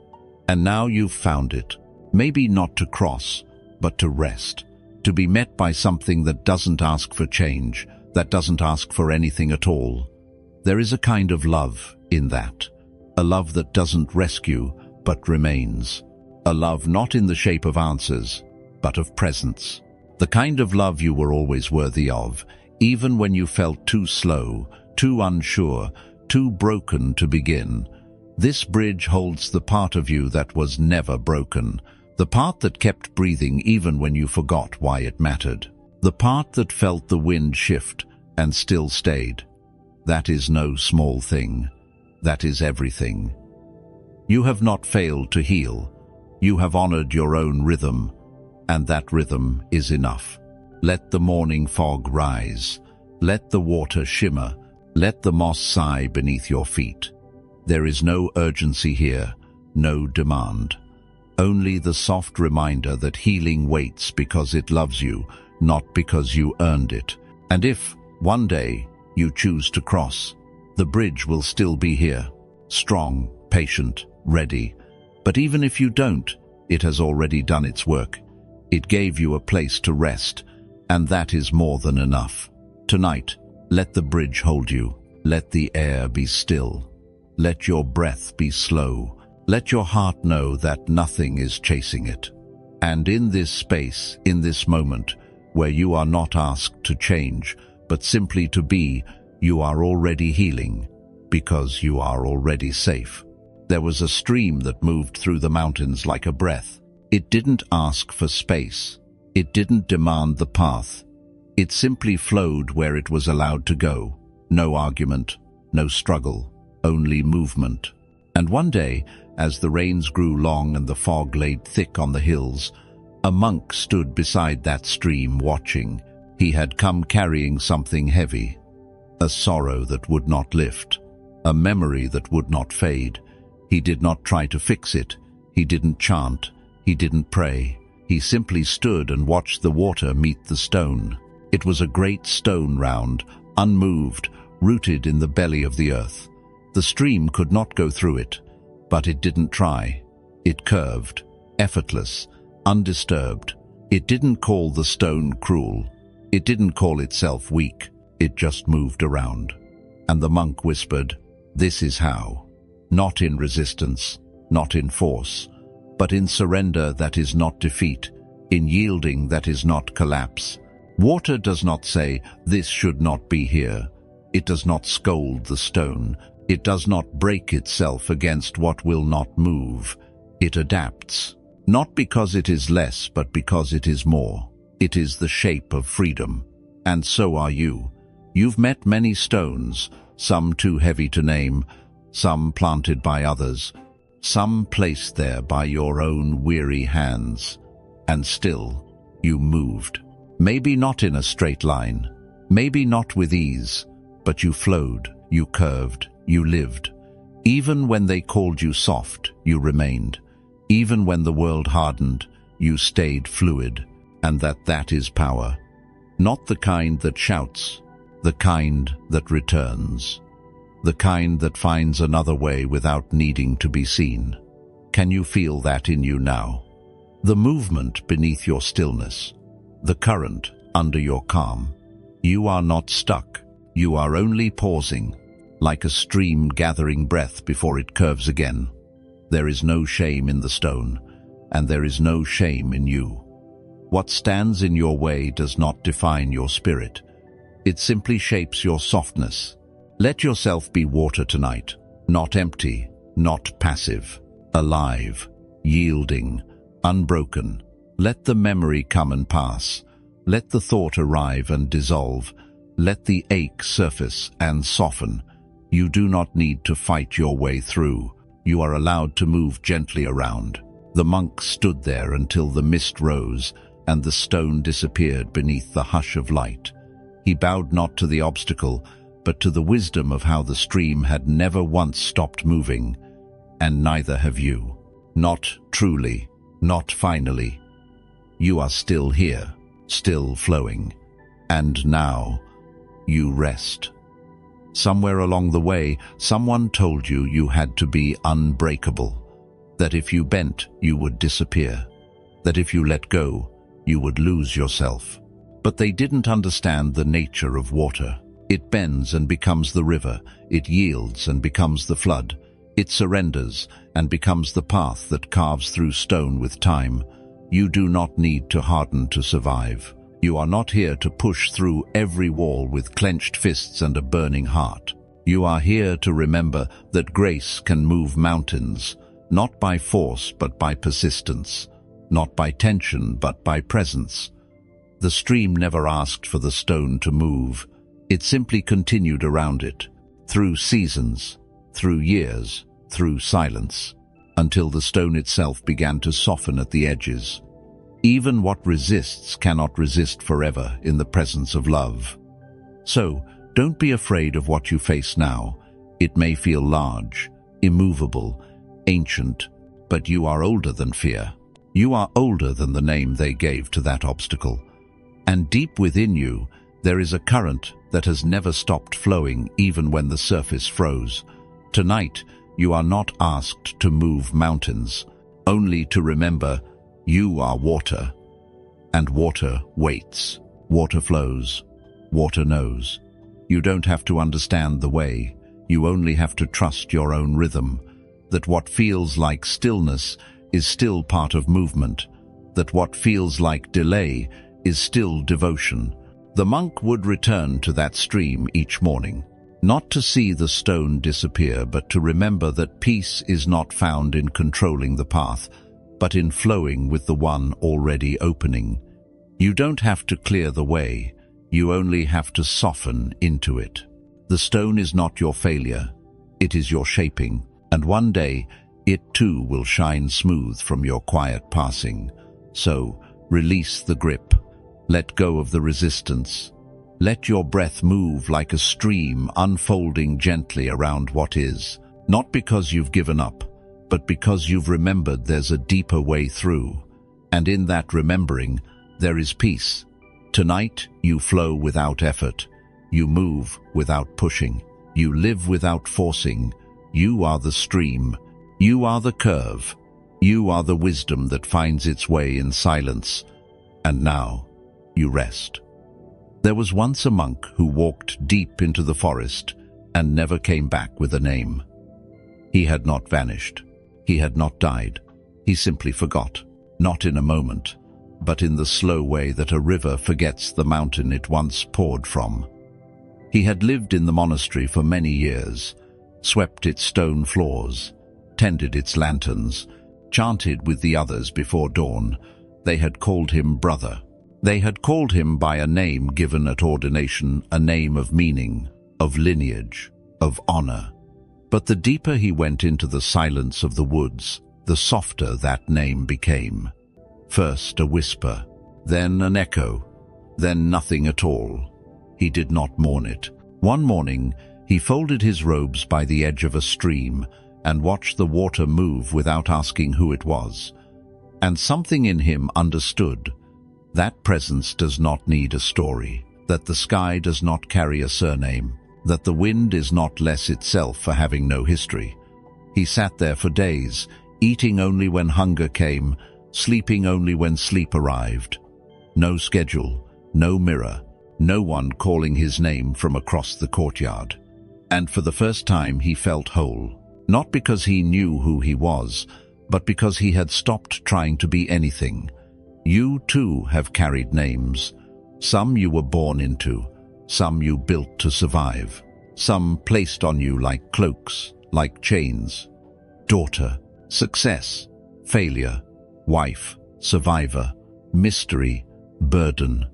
And now you've found it. Maybe not to cross, but to rest. To be met by something that doesn't ask for change, that doesn't ask for anything at all. There is a kind of love in that. A love that doesn't rescue, but remains. A love not in the shape of answers, but of presence. The kind of love you were always worthy of, even when you felt too slow, too unsure, too broken to begin. This bridge holds the part of you that was never broken, the part that kept breathing even when you forgot why it mattered, the part that felt the wind shift and still stayed. That is no small thing. That is everything. You have not failed to heal. You have honored your own rhythm, and that rhythm is enough. Let the morning fog rise. Let the water shimmer. Let the moss sigh beneath your feet. There is no urgency here, no demand. Only the soft reminder that healing waits because it loves you, not because you earned it. And if, one day, you choose to cross, the bridge will still be here, strong, patient, ready. But even if you don't, it has already done its work. It gave you a place to rest, and that is more than enough. Tonight, let the bridge hold you. Let the air be still. Let your breath be slow. Let your heart know that nothing is chasing it. And in this space, in this moment, where you are not asked to change, but simply to be, you are already healing, because you are already safe. There was a stream that moved through the mountains like a breath. It didn't ask for space. It didn't demand the path. It simply flowed where it was allowed to go. No argument, no struggle, only movement. And one day, as the rains grew long and the fog laid thick on the hills, a monk stood beside that stream watching. He had come carrying something heavy, a sorrow that would not lift, a memory that would not fade. He did not try to fix it. He didn't chant. He didn't pray. He simply stood and watched the water meet the stone. It was a great stone round, unmoved, rooted in the belly of the earth. The stream could not go through it, but it didn't try. It curved, effortless, undisturbed. It didn't call the stone cruel. It didn't call itself weak. It just moved around. And the monk whispered, "This is how." Not in resistance, not in force, but in surrender that is not defeat, in yielding that is not collapse. Water does not say, "This should not be here." It does not scold the stone. It does not break itself against what will not move. It adapts, not because it is less, but because it is more. It is the shape of freedom. And so are you. You've met many stones, some too heavy to name, some planted by others, some placed there by your own weary hands, and still you moved. Maybe not in a straight line, maybe not with ease, but you flowed, you curved, you lived. Even when they called you soft, you remained. Even when the world hardened, you stayed fluid, and that is power. Not the kind that shouts, the kind that returns. The kind that finds another way without needing to be seen. Can you feel that in you now? The movement beneath your stillness, the current under your calm. You are not stuck, you are only pausing, like a stream gathering breath before it curves again. There is no shame in the stone, and there is no shame in you. What stands in your way does not define your spirit. It simply shapes your softness. Let yourself be water tonight, not empty, not passive, alive, yielding, unbroken. Let the memory come and pass. Let the thought arrive and dissolve. Let the ache surface and soften. You do not need to fight your way through. You are allowed to move gently around. The monk stood there until the mist rose and the stone disappeared beneath the hush of light. He bowed not to the obstacle, but to the wisdom of how the stream had never once stopped moving, and neither have you. Not truly, not finally. You are still here, still flowing, and now you rest. Somewhere along the way, someone told you you had to be unbreakable, that if you bent, you would disappear, that if you let go, you would lose yourself. But they didn't understand the nature of water. It bends and becomes the river. It yields and becomes the flood. It surrenders and becomes the path that carves through stone with time. You do not need to harden to survive. You are not here to push through every wall with clenched fists and a burning heart. You are here to remember that grace can move mountains, not by force but by persistence, not by tension but by presence. The stream never asked for the stone to move. It simply continued around it, through seasons, through years, through silence, until the stone itself began to soften at the edges. Even what resists cannot resist forever in the presence of love. So, don't be afraid of what you face now. It may feel large, immovable, ancient, but you are older than fear. You are older than the name they gave to that obstacle. And deep within you, there is a current that has never stopped flowing even when the surface froze. Tonight, you are not asked to move mountains, only to remember you are water. And water waits, water flows, water knows. You don't have to understand the way, you only have to trust your own rhythm, that what feels like stillness is still part of movement, that what feels like delay is still devotion. The monk would return to that stream each morning, not to see the stone disappear, but to remember that peace is not found in controlling the path, but in flowing with the one already opening. You don't have to clear the way, you only have to soften into it. The stone is not your failure, it is your shaping, and one day it too will shine smooth from your quiet passing. So, release the grip. Let go of the resistance. Let your breath move like a stream unfolding gently around what is, not because you've given up, but because you've remembered there's a deeper way through. And in that remembering, there is peace. Tonight, you flow without effort. You move without pushing. You live without forcing. You are the stream. You are the curve. You are the wisdom that finds its way in silence. And now, you rest. There was once a monk who walked deep into the forest and never came back with a name. He had not vanished. He had not died. He simply forgot, not in a moment, but in the slow way that a river forgets the mountain it once poured from. He had lived in the monastery for many years, swept its stone floors, tended its lanterns, chanted with the others before dawn. They had called him brother. They had called him by a name given at ordination, a name of meaning, of lineage, of honor. But the deeper he went into the silence of the woods, the softer that name became. First a whisper, then an echo, then nothing at all. He did not mourn it. One morning, he folded his robes by the edge of a stream and watched the water move without asking who it was. And something in him understood. That presence does not need a story, that the sky does not carry a surname, that the wind is not less itself for having no history. He sat there for days, eating only when hunger came, sleeping only when sleep arrived. No schedule, no mirror, no one calling his name from across the courtyard. And for the first time he felt whole, not because he knew who he was, but because he had stopped trying to be anything. You too have carried names. Some you were born into, some you built to survive, some placed on you like cloaks, like chains. Daughter, success, failure, wife, survivor, mystery, burden,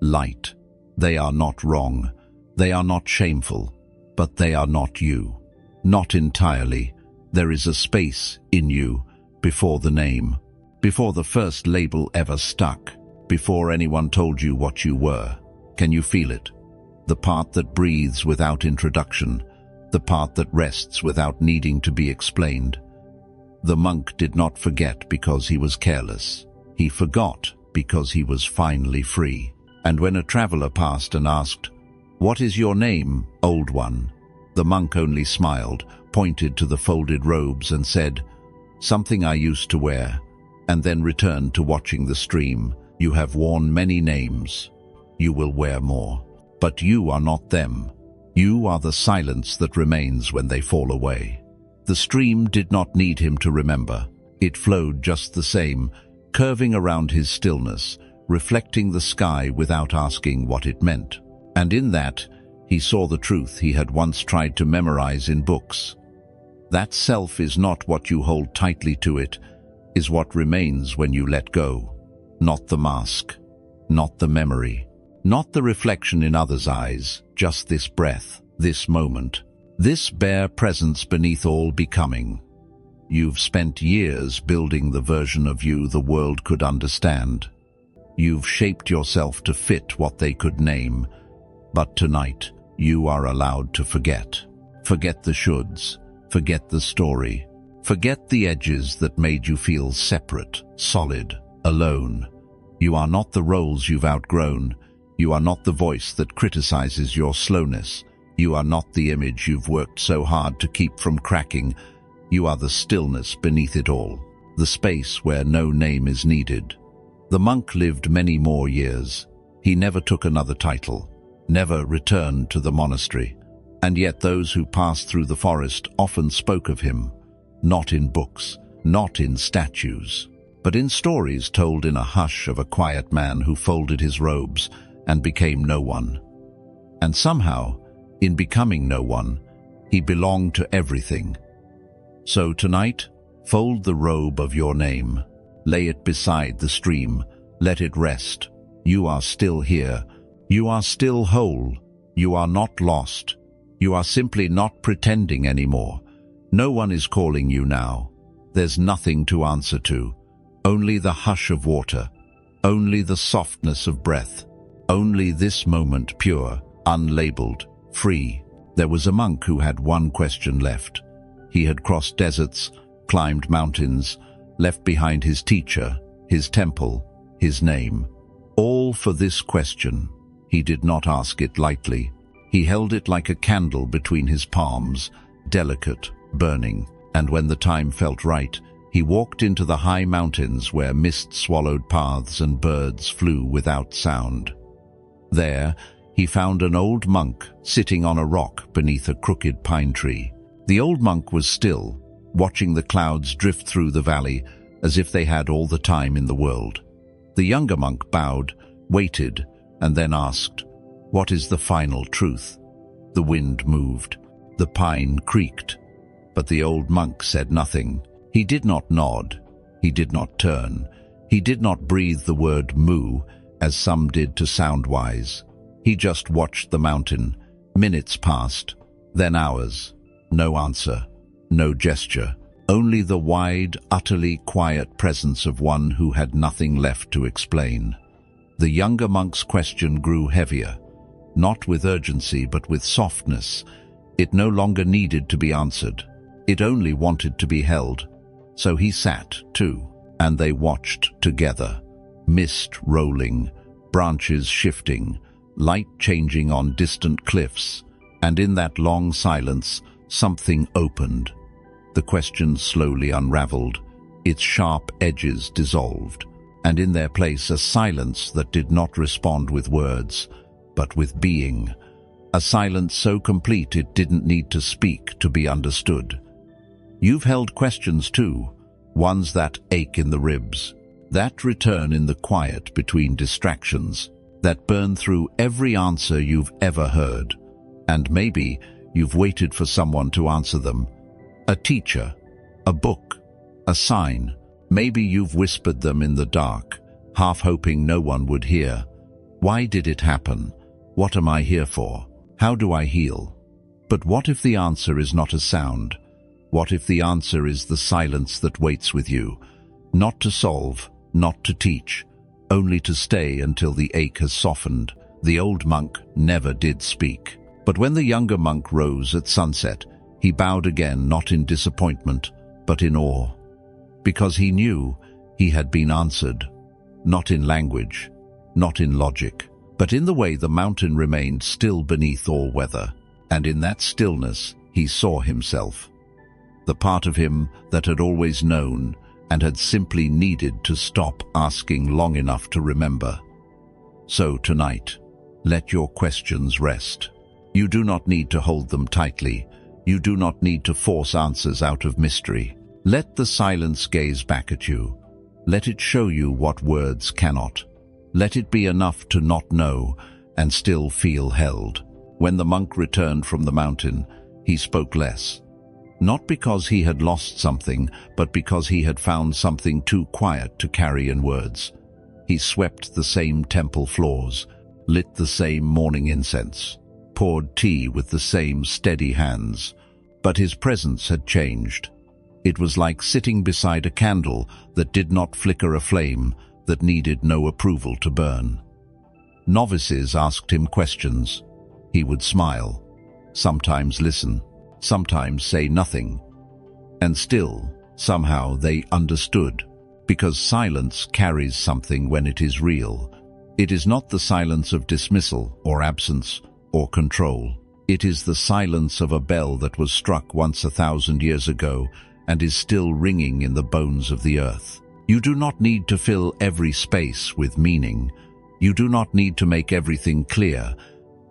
light. They are not wrong, they are not shameful, but they are not you. Not entirely. There is a space in you before the name, before the first label ever stuck, before anyone told you what you were. Can you feel it? The part that breathes without introduction, the part that rests without needing to be explained. The monk did not forget because he was careless. He forgot because he was finally free. And when a traveler passed and asked, "What is your name, old one?" the monk only smiled, pointed to the folded robes and said, "Something I used to wear," and then returned to watching the stream. You have worn many names. You will wear more. But you are not them. You are the silence that remains when they fall away. The stream did not need him to remember. It flowed just the same, curving around his stillness, reflecting the sky without asking what it meant. And in that, he saw the truth he had once tried to memorize in books. That self is not what you hold tightly to, it is what remains when you let go. Not the mask, not the memory, not the reflection in others' eyes, just this breath, this moment, this bare presence beneath all becoming. You've spent years building the version of you the world could understand. You've shaped yourself to fit what they could name, but tonight you are allowed to forget. Forget the shoulds, forget the story, forget the edges that made you feel separate, solid, alone. You are not the roles you've outgrown. You are not the voice that criticizes your slowness. You are not the image you've worked so hard to keep from cracking. You are the stillness beneath it all, the space where no name is needed. The monk lived many more years. He never took another title, never returned to the monastery. And yet those who passed through the forest often spoke of him, not in books, not in statues, but in stories told in a hush of a quiet man who folded his robes and became no one. And somehow, in becoming no one, he belonged to everything. So tonight, fold the robe of your name. Lay it beside the stream. Let it rest. You are still here. You are still whole. You are not lost. You are simply not pretending anymore. No one is calling you now. There's nothing to answer to. Only the hush of water. Only the softness of breath. Only this moment pure, unlabeled, free. There was a monk who had one question left. He had crossed deserts, climbed mountains, left behind his teacher, his temple, his name. All for this question. He did not ask it lightly. He held it like a candle between his palms, delicate, burning, and when the time felt right, he walked into the high mountains where mist swallowed paths and birds flew without sound. There, he found an old monk sitting on a rock beneath a crooked pine tree. The old monk was still, watching the clouds drift through the valley as if they had all the time in the world. The younger monk bowed, waited, and then asked, "What is the final truth?" The wind moved. The pine creaked. But the old monk said nothing. He did not nod. He did not turn. He did not breathe the word moo, as some did to sound wise. He just watched the mountain. Minutes passed, then hours. No answer. no gesture, only the wide, utterly quiet presence of one who had nothing left to explain. The younger monk's question grew heavier, not with urgency but with softness. It no longer needed to be answered. It only wanted to be held. So he sat, too, and they watched together. Mist rolling, branches shifting, light changing on distant cliffs, and in that long silence, something opened. The question slowly unraveled, its sharp edges dissolved, and in their place a silence that did not respond with words, but with being. A silence so complete it didn't need to speak to be understood. You've held questions too, ones that ache in the ribs, that return in the quiet between distractions, that burn through every answer you've ever heard. And maybe you've waited for someone to answer them. A teacher, a book, a sign. Maybe you've whispered them in the dark, half hoping no one would hear. Why did it happen? What am I here for? How do I heal? But what if the answer is not a sound? What if the answer is the silence that waits with you? Not to solve, not to teach, only to stay until the ache has softened. The old monk never did speak. But when the younger monk rose at sunset, he bowed again, not in disappointment, but in awe. Because he knew he had been answered, not in language, not in logic, but in the way the mountain remained still beneath all weather. And in that stillness he saw himself, the part of him that had always known and had simply needed to stop asking long enough to remember. So tonight, let your questions rest. You do not need to hold them tightly. You do not need to force answers out of mystery. Let the silence gaze back at you. Let it show you what words cannot. Let it be enough to not know and still feel held. When the monk returned from the mountain, he spoke less. Not because he had lost something, but because he had found something too quiet to carry in words. He swept the same temple floors, lit the same morning incense, poured tea with the same steady hands. But his presence had changed. It was like sitting beside a candle that did not flicker, a flame that needed no approval to burn. Novices asked him questions. He would smile, sometimes listen, sometimes say nothing. And still, somehow they understood, because silence carries something when it is real. It is not the silence of dismissal or absence or control. It is the silence of a bell that was struck once 1,000 years ago and is still ringing in the bones of the earth. You do not need to fill every space with meaning. You do not need to make everything clear.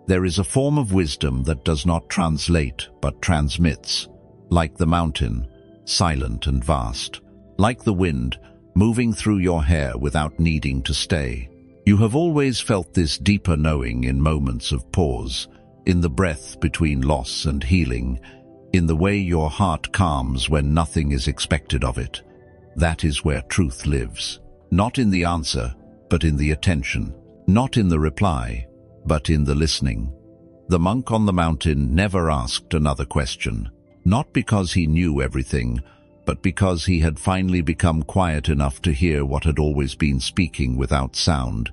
There is a form of wisdom that does not translate but transmits, like the mountain, silent and vast, like the wind, moving through your hair without needing to stay. You have always felt this deeper knowing in moments of pause, in the breath between loss and healing, in the way your heart calms when nothing is expected of it. That is where truth lives. Not in the answer, but in the attention. Not in the reply, but in the listening. The monk on the mountain never asked another question, not because he knew everything, but because he had finally become quiet enough to hear what had always been speaking without sound.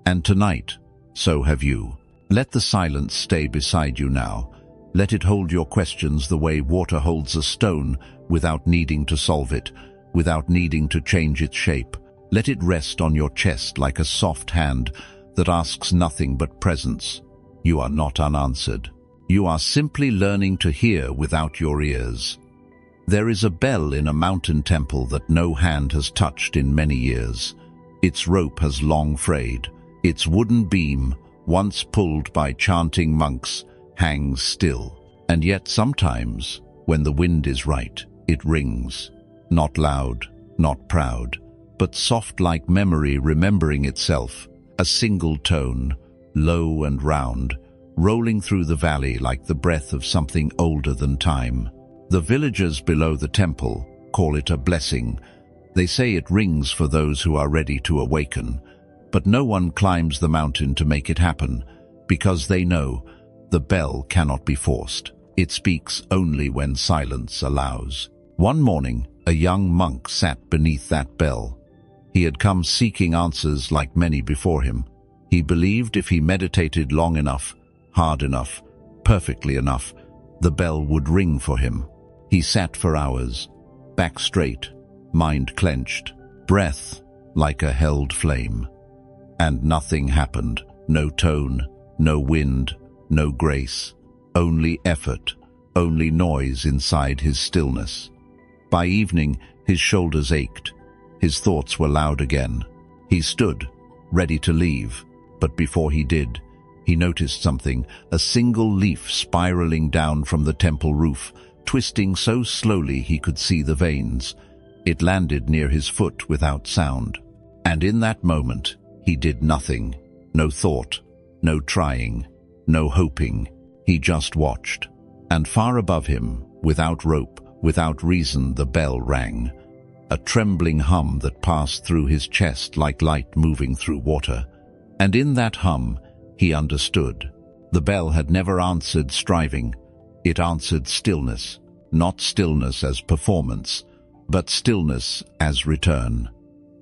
And tonight, so have you. Let the silence stay beside you now. Let it hold your questions the way water holds a stone, without needing to solve it, without needing to change its shape. Let it rest on your chest like a soft hand that asks nothing but presence. You are not unanswered. You are simply learning to hear without your ears. There is a bell in a mountain temple that no hand has touched in many years. Its rope has long frayed. Its wooden beam, once pulled by chanting monks, hangs still. And yet sometimes, when the wind is right, it rings. Not loud, not proud, but soft like memory remembering itself, a single tone, low and round, rolling through the valley like the breath of something older than time. The villagers below the temple call it a blessing. They say it rings for those who are ready to awaken. But no one climbs the mountain to make it happen, because they know the bell cannot be forced. It speaks only when silence allows. One morning, a young monk sat beneath that bell. He had come seeking answers like many before him. He believed if he meditated long enough, hard enough, perfectly enough, the bell would ring for him. He sat for hours, back straight, mind clenched, breath like a held flame. And nothing happened. No tone, no wind, no grace, only effort, only noise inside his stillness. By evening, his shoulders ached. His thoughts were loud again. He stood, ready to leave, but before he did, he noticed something, a single leaf spiraling down from the temple roof, twisting so slowly he could see the veins. It landed near his foot without sound. And in that moment, he did nothing. No thought, no trying, no hoping. He just watched. And far above him, without rope, without reason, the bell rang. A trembling hum that passed through his chest like light moving through water. And in that hum, he understood. The bell had never answered striving. It answered stillness, not stillness as performance, but stillness as return.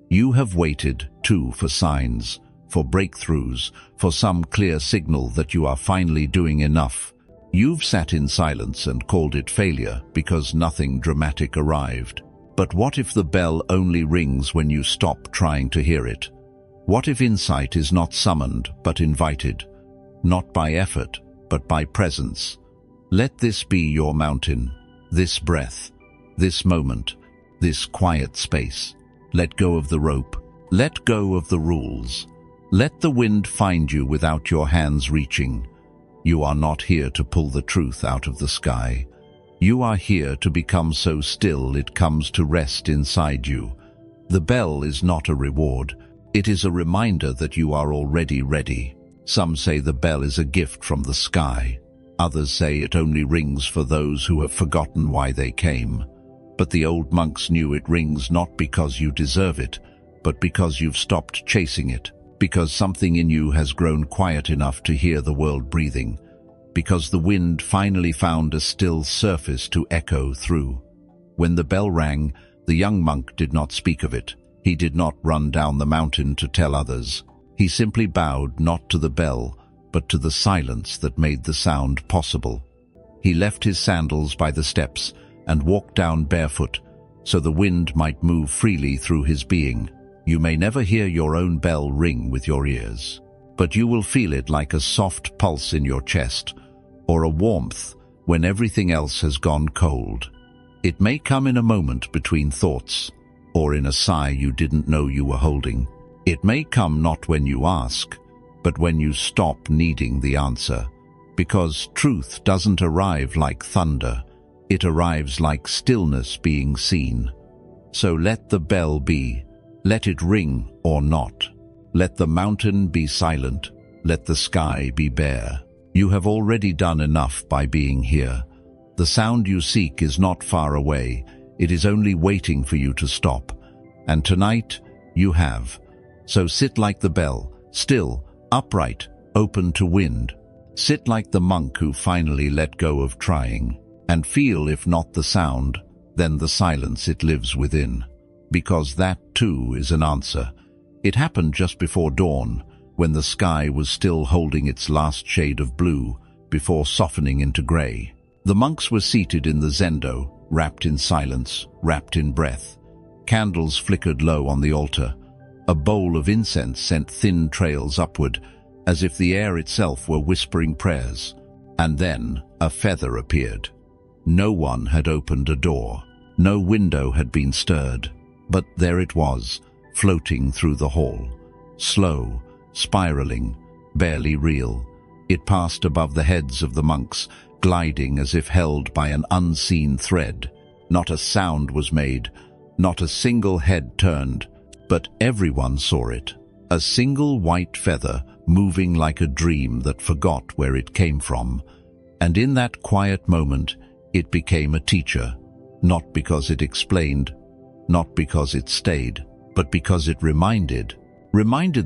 You have waited, too, for signs, for breakthroughs, for some clear signal that you are finally doing enough. You've sat in silence and called it failure because nothing dramatic arrived. But what if the bell only rings when you stop trying to hear it? What if insight is not summoned but invited, not by effort but by presence? Let this be your mountain, this breath, this moment, this quiet space. Let go of the rope, let go of the rules. Let the wind find you without your hands reaching. You are not here to pull the truth out of the sky. You are here to become so still it comes to rest inside you. The bell is not a reward. It is a reminder that you are already ready. Some say the bell is a gift from the sky. Others say it only rings for those who have forgotten why they came. But the old monks knew it rings not because you deserve it, but because you've stopped chasing it, because something in you has grown quiet enough to hear the world breathing, because the wind finally found a still surface to echo through. When the bell rang, the young monk did not speak of it. He did not run down the mountain to tell others. He simply bowed not to the bell, but to the silence that made the sound possible. He left his sandals by the steps and walked down barefoot, so the wind might move freely through his being. You may never hear your own bell ring with your ears, but you will feel it like a soft pulse in your chest, or a warmth when everything else has gone cold. It may come in a moment between thoughts, or in a sigh you didn't know you were holding. It may come not when you ask, but when you stop needing the answer, because truth doesn't arrive like thunder. It arrives like stillness being seen. So let the bell be. Let it ring or not. Let the mountain be silent. Let the sky be bare. You have already done enough by being here. The sound you seek is not far away. It is only waiting for you to stop. And tonight, you have. So sit like the bell, still, upright, open to wind. Sit like the monk who finally let go of trying. And feel, if not the sound, then the silence it lives within. Because that, too, is an answer. It happened just before dawn, when the sky was still holding its last shade of blue, before softening into grey. The monks were seated in the zendo, wrapped in silence, wrapped in breath. Candles flickered low on the altar. A bowl of incense sent thin trails upward, as if the air itself were whispering prayers. And then a feather appeared. No one had opened a door. No window had been stirred. But there it was, floating through the hall. Slow, spiraling, barely real. It passed above the heads of the monks, gliding as if held by an unseen thread. Not a sound was made, not a single head turned, but everyone saw it. A single white feather moving like a dream that forgot where it came from. And in that quiet moment, it became a teacher, not because it explained, not because it stayed, but because it reminded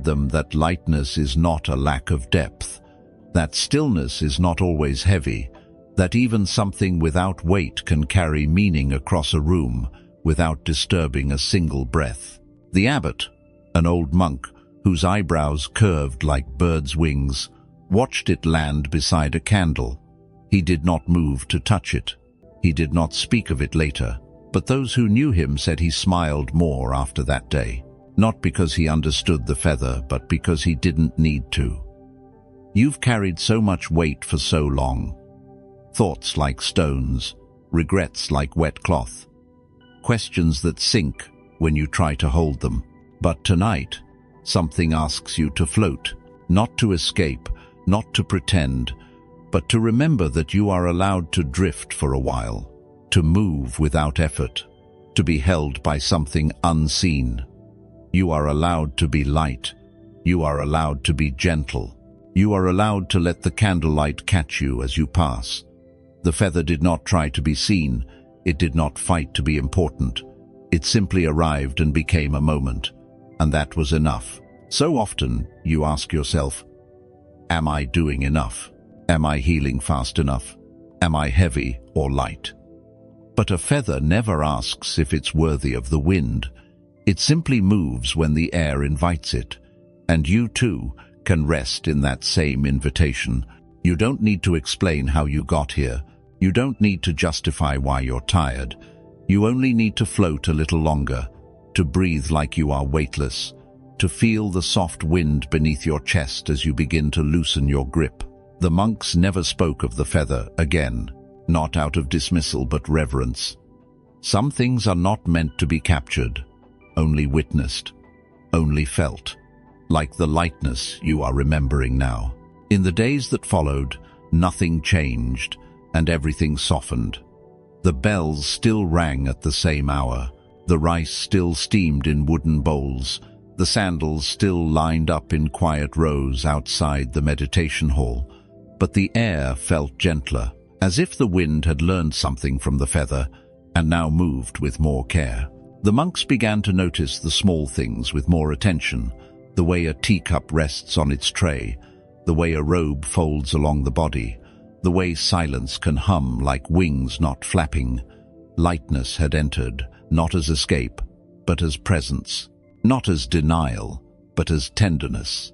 them that lightness is not a lack of depth, that stillness is not always heavy, that even something without weight can carry meaning across a room without disturbing a single breath. The abbot, an old monk whose eyebrows curved like birds' wings, watched it land beside a candle. He did not move to touch it. He did not speak of it later, but those who knew him said he smiled more after that day, not because he understood the feather, but because he didn't need to. You've carried so much weight for so long. Thoughts like stones, regrets like wet cloth, questions that sink when you try to hold them. But tonight, something asks you to float, not to escape, not to pretend, but to remember that you are allowed to drift for a while, to move without effort, to be held by something unseen. You are allowed to be light. You are allowed to be gentle. You are allowed to let the candlelight catch you as you pass. The feather did not try to be seen. It did not fight to be important. It simply arrived and became a moment, and that was enough. So often you ask yourself, am I doing enough? Am I healing fast enough? Am I heavy or light? But a feather never asks if it's worthy of the wind. It simply moves when the air invites it, and you too can rest in that same invitation. You don't need to explain how you got here. You don't need to justify why you're tired. You only need to float a little longer, to breathe like you are weightless, to feel the soft wind beneath your chest as you begin to loosen your grip. The monks never spoke of the feather again, not out of dismissal but reverence. Some things are not meant to be captured, only witnessed, only felt, like the lightness you are remembering now. In the days that followed, nothing changed, and everything softened. The bells still rang at the same hour, the rice still steamed in wooden bowls, the sandals still lined up in quiet rows outside the meditation hall, but the air felt gentler, as if the wind had learned something from the feather and now moved with more care. The monks began to notice the small things with more attention, the way a teacup rests on its tray, the way a robe folds along the body, the way silence can hum like wings not flapping. Lightness had entered, not as escape, but as presence, not as denial, but as tenderness.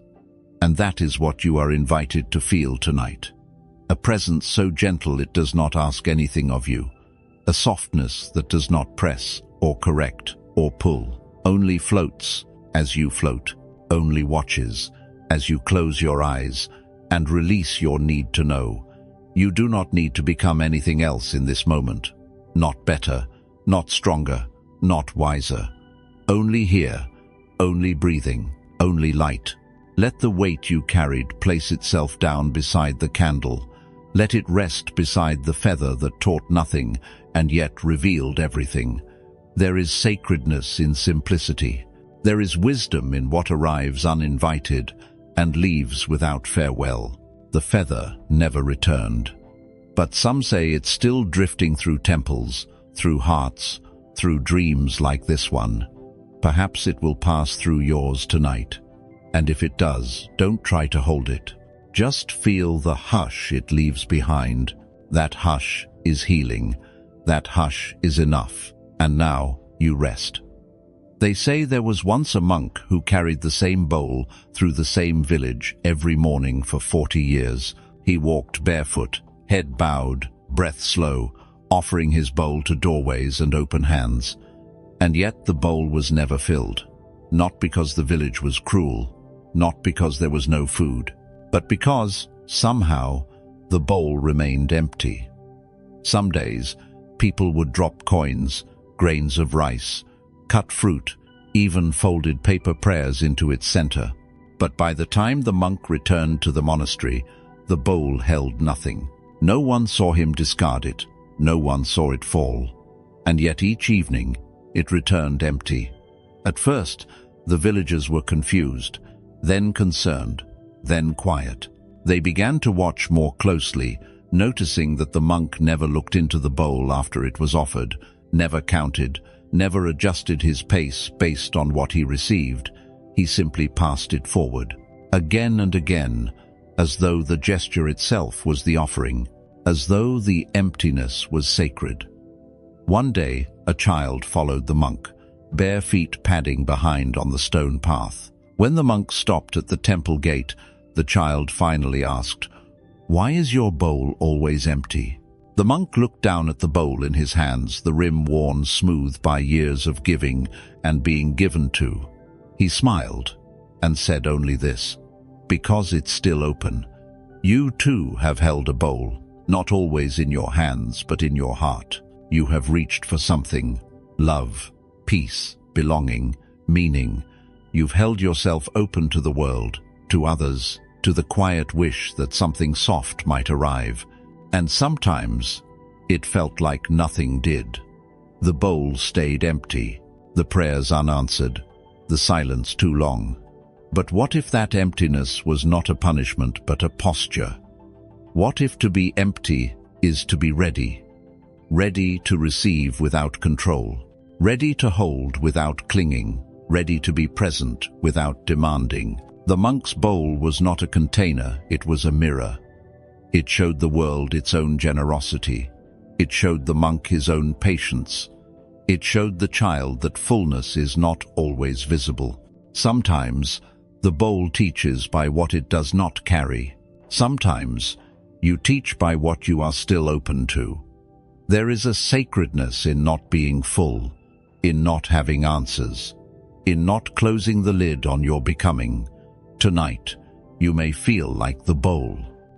And that is what you are invited to feel tonight. A presence so gentle it does not ask anything of you. A softness that does not press, or correct, or pull. Only floats as you float. Only watches as you close your eyes and release your need to know. You do not need to become anything else in this moment. Not better, not stronger, not wiser. Only here, only breathing, only light. Let the weight you carried place itself down beside the candle. Let it rest beside the feather that taught nothing and yet revealed everything. There is sacredness in simplicity. There is wisdom in what arrives uninvited and leaves without farewell. The feather never returned, but some say it's still drifting through temples, through hearts, through dreams like this one. Perhaps it will pass through yours tonight. And if it does, don't try to hold it. Just feel the hush it leaves behind. That hush is healing. That hush is enough. And now you rest. They say there was once a monk who carried the same bowl through the same village every morning for 40 years. He walked barefoot, head bowed, breath slow, offering his bowl to doorways and open hands. And yet the bowl was never filled. Not because the village was cruel, not because there was no food, but because, somehow, the bowl remained empty. Some days, people would drop coins, grains of rice, cut fruit, even folded paper prayers into its center. But by the time the monk returned to the monastery, the bowl held nothing. No one saw him discard it. No one saw it fall. And yet each evening, it returned empty. At first, the villagers were confused, then concerned, then quiet. They began to watch more closely, noticing that the monk never looked into the bowl after it was offered, never counted, never adjusted his pace based on what he received. He simply passed it forward, again and again, as though the gesture itself was the offering. as though the emptiness was sacred. One day, a child followed the monk, bare feet padding behind on the stone path. When the monk stopped at the temple gate, the child finally asked, "Why is your bowl always empty?" The monk looked down at the bowl in his hands, the rim worn smooth by years of giving and being given to. He smiled and said only this, "Because it's still open. You too have held a bowl, not always in your hands but in your heart. You have reached for something: love, peace, belonging, meaning. You've held yourself open to the world, to others, to the quiet wish that something soft might arrive. And sometimes it felt like nothing did. The bowl stayed empty, the prayers unanswered, the silence too long. But what if that emptiness was not a punishment but a posture? What if to be empty is to be ready? Ready to receive without control, ready to hold without clinging, ready to be present without demanding. The monk's bowl was not a container, it was a mirror. It showed the world its own generosity. It showed the monk his own patience. It showed the child that fullness is not always visible. Sometimes the bowl teaches by what it does not carry. Sometimes you teach by what you are still open to. There is a sacredness in not being full, in not having answers, in not closing the lid on your becoming. Tonight, you may feel like the bowl.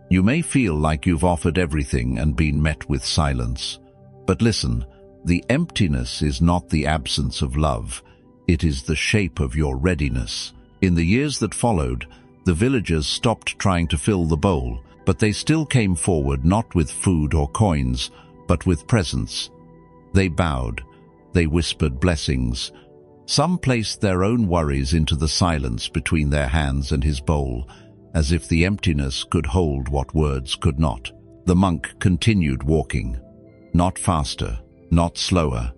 You may feel like you've offered everything and been met with silence. But listen, the emptiness is not the absence of love. It is the shape of your readiness. In the years that followed, the villagers stopped trying to fill the bowl, but they still came forward not with food or coins, but with presence. They bowed, they whispered blessings. Some placed their own worries into the silence between their hands and his bowl, as if the emptiness could hold what words could not. The monk continued walking, not faster, not slower,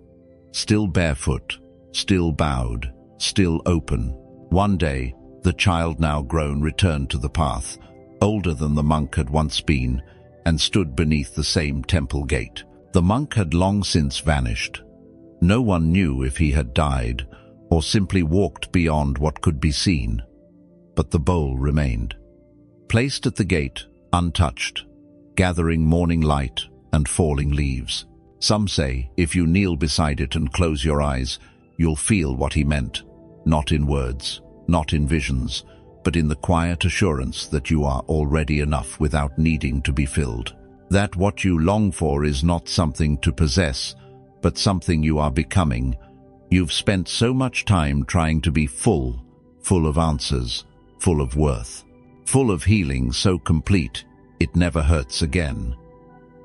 still barefoot, still bowed, still open. One day, the child now grown returned to the path, older than the monk had once been, and stood beneath the same temple gate. The monk had long since vanished. No one knew if he had died, or simply walked beyond what could be seen. But the bowl remained, placed at the gate, untouched, gathering morning light and falling leaves. Some say, if you kneel beside it and close your eyes, you'll feel what he meant, not in words, not in visions, but in the quiet assurance that you are already enough without needing to be filled. That what you long for is not something to possess, but something you are becoming. You've spent so much time trying to be full, full of answers, full of worth, full of healing so complete it never hurts again.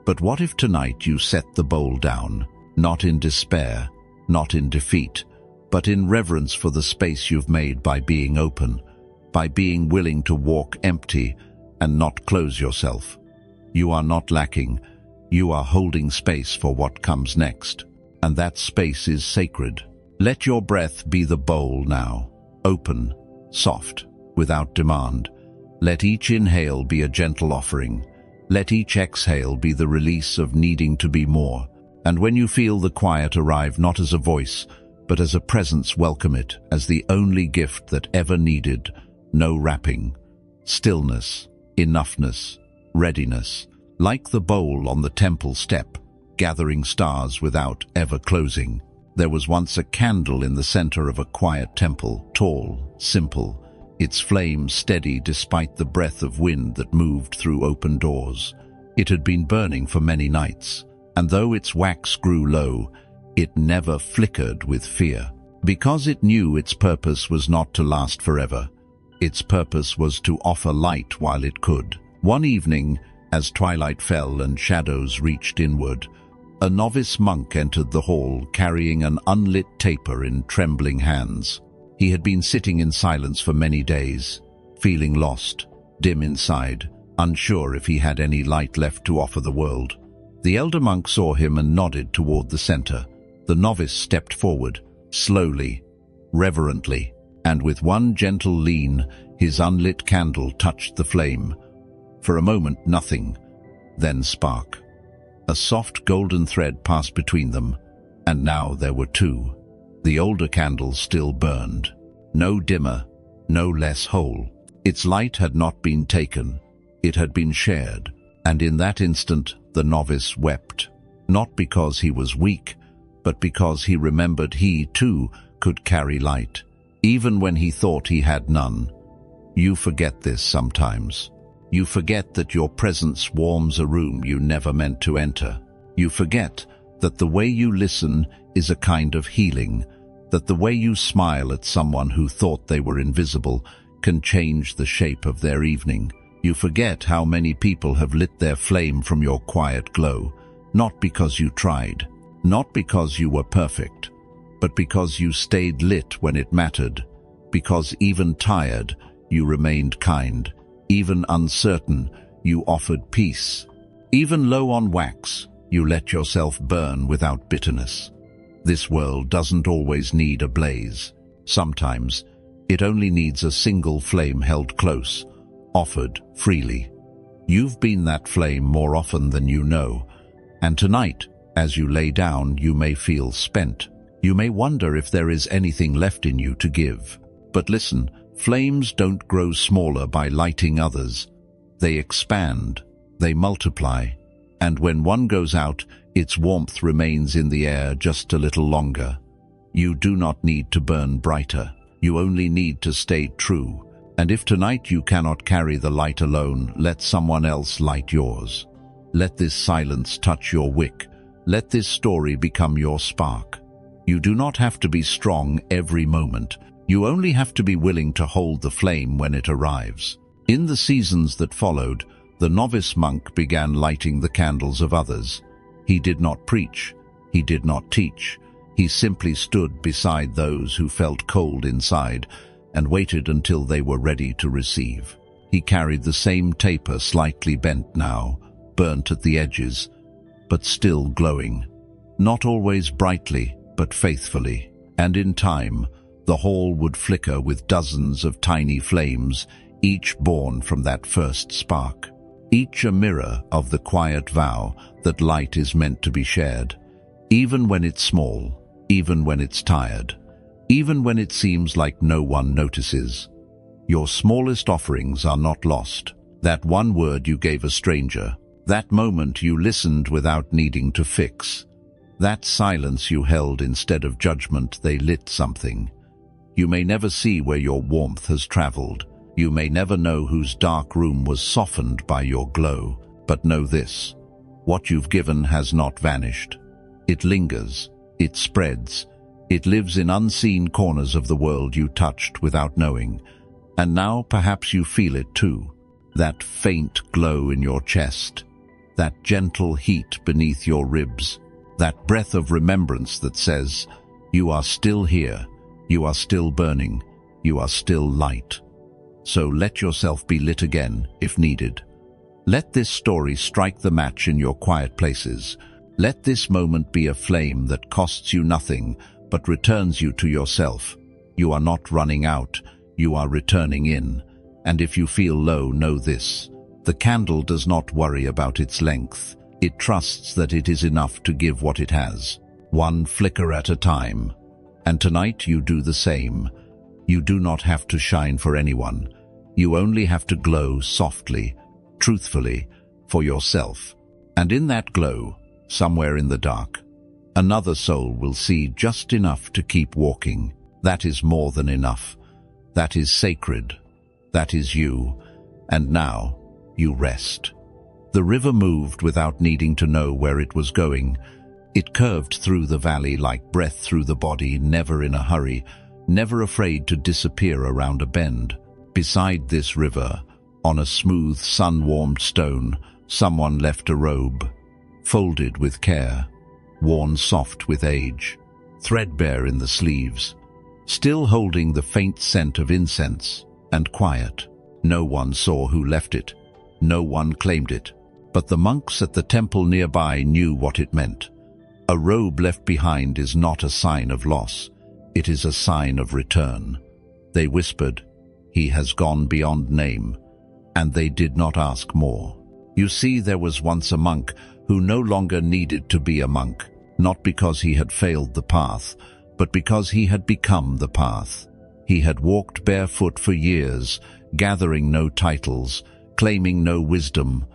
But what if tonight you set the bowl down, not in despair, not in defeat, but in reverence for the space you've made by being open, by being willing to walk empty and not close yourself? You are not lacking, you are holding space for what comes next, and that space is sacred. Let your breath be the bowl now, open, soft, without demand. Let each inhale be a gentle offering. Let each exhale be the release of needing to be more. And when you feel the quiet arrive not as a voice, but as a presence, welcome it as the only gift that ever needed no wrapping. Stillness, enoughness, readiness, like the bowl on the temple step, gathering stars without ever closing. There was once a candle in the center of a quiet temple, tall, simple, its flame steady despite the breath of wind that moved through open doors. It had been burning for many nights, and though its wax grew low, it never flickered with fear. Because it knew its purpose was not to last forever. Its purpose was to offer light while it could. One evening, as twilight fell and shadows reached inward, a novice monk entered the hall carrying an unlit taper in trembling hands. He had been sitting in silence for many days, feeling lost, dim inside, unsure if he had any light left to offer the world. The elder monk saw him and nodded toward the center. The novice stepped forward, slowly, reverently, and with one gentle lean, his unlit candle touched the flame. For a moment, nothing, then spark. A soft golden thread passed between them, and now there were two. The older candle still burned, no dimmer, no less whole. Its light had not been taken, it had been shared, and in that instant the novice wept, not because he was weak, but because he remembered he, too, could carry light, even when he thought he had none. You forget this sometimes. You forget that your presence warms a room you never meant to enter. You forget that the way you listen is a kind of healing, that the way you smile at someone who thought they were invisible can change the shape of their evening. You forget how many people have lit their flame from your quiet glow, not because you tried, not because you were perfect, but because you stayed lit when it mattered, because even tired, you remained kind, even uncertain, you offered peace. Even low on wax, you let yourself burn without bitterness. This world doesn't always need a blaze. Sometimes, it only needs a single flame held close, offered freely. You've been that flame more often than you know, and tonight, as you lay down, you may feel spent. You may wonder if there is anything left in you to give. But listen, flames don't grow smaller by lighting others. They expand, they multiply, and when one goes out, its warmth remains in the air just a little longer. You do not need to burn brighter. You only need to stay true. And if tonight you cannot carry the light alone, let someone else light yours. Let this silence touch your wick. Let this story become your spark. You do not have to be strong every moment. You only have to be willing to hold the flame when it arrives. In the seasons that followed, the novice monk began lighting the candles of others. He did not preach. He did not teach. He simply stood beside those who felt cold inside and waited until they were ready to receive. He carried the same taper, slightly bent now, burnt at the edges, but still glowing. Not always brightly, but faithfully. And in time, the hall would flicker with dozens of tiny flames, each born from that first spark. Each a mirror of the quiet vow that light is meant to be shared, even when it's small, even when it's tired, even when it seems like no one notices. Your smallest offerings are not lost. That one word you gave a stranger, that moment you listened without needing to fix, that silence you held instead of judgment, they lit something. You may never see where your warmth has traveled. You may never know whose dark room was softened by your glow. But know this, what you've given has not vanished. It lingers, it spreads, it lives in unseen corners of the world you touched without knowing. And now perhaps you feel it too, that faint glow in your chest, that gentle heat beneath your ribs, that breath of remembrance that says, you are still here, you are still burning, you are still light. So let yourself be lit again, if needed. Let this story strike the match in your quiet places. Let this moment be a flame that costs you nothing, but returns you to yourself. You are not running out, you are returning in. And if you feel low, know this. The candle does not worry about its length. It trusts that it is enough to give what it has, one flicker at a time. And tonight you do the same. You do not have to shine for anyone. You only have to glow softly, truthfully, for yourself. And in that glow, somewhere in the dark, another soul will see just enough to keep walking. That is more than enough. That is sacred. That is you. And now, you rest. The river moved without needing to know where it was going. It curved through the valley like breath through the body, never in a hurry, never afraid to disappear around a bend. Beside this river, on a smooth, sun-warmed stone, someone left a robe, folded with care, worn soft with age, threadbare in the sleeves, still holding the faint scent of incense, and quiet. No one saw who left it. No one claimed it. But the monks at the temple nearby knew what it meant. A robe left behind is not a sign of loss. It is a sign of return. They whispered, "He has gone beyond name," and they did not ask more. You see, there was once a monk who no longer needed to be a monk, not because he had failed the path, but because he had become the path. He had walked barefoot for years, gathering no titles, claiming no wisdom,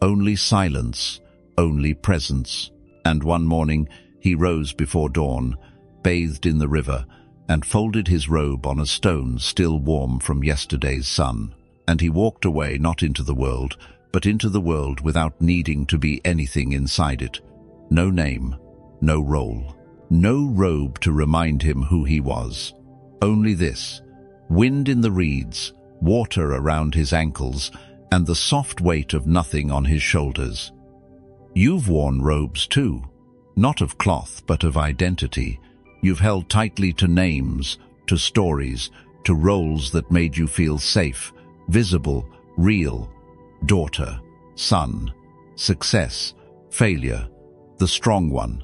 only silence, only presence. And one morning he rose before dawn, bathed in the river, and folded his robe on a stone still warm from yesterday's sun. And he walked away, not into the world, but into the world without needing to be anything inside it. No name, no role, no robe to remind him who he was. Only this: wind in the reeds, water around his ankles, and the soft weight of nothing on his shoulders. You've worn robes too, not of cloth but of identity. You've held tightly to names, to stories, to roles that made you feel safe, visible, real. Daughter, son, success, failure, the strong one,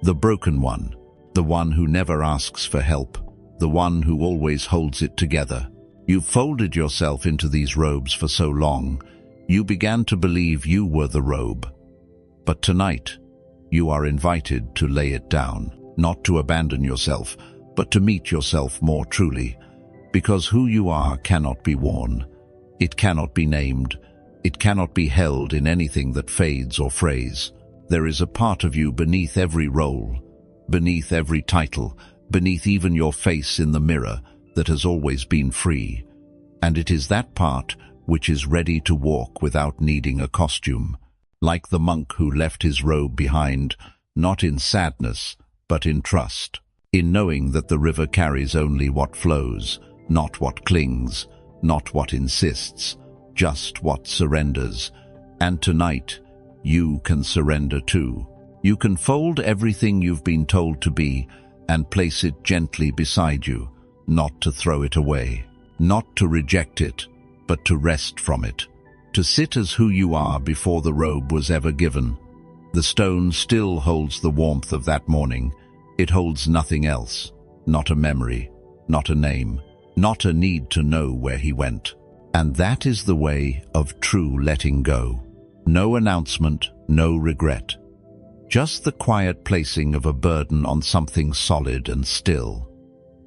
the broken one, the one who never asks for help, the one who always holds it together. You folded yourself into these robes for so long, you began to believe you were the robe. But tonight, you are invited to lay it down, not to abandon yourself, but to meet yourself more truly, because who you are cannot be worn. It cannot be named. It cannot be held in anything that fades or frays. There is a part of you beneath every role, beneath every title, beneath even your face in the mirror, that has always been free. And it is that part which is ready to walk without needing a costume, like the monk who left his robe behind, not in sadness, but in trust, in knowing that the river carries only what flows, not what clings, not what insists, just what surrenders. And tonight, you can surrender too. You can fold everything you've been told to be and place it gently beside you, not to throw it away, not to reject it, but to rest from it, to sit as who you are before the robe was ever given. The stone still holds the warmth of that morning. It holds nothing else, not a memory, not a name, not a need to know where he went. And that is the way of true letting go. No announcement, no regret. Just the quiet placing of a burden on something solid and still.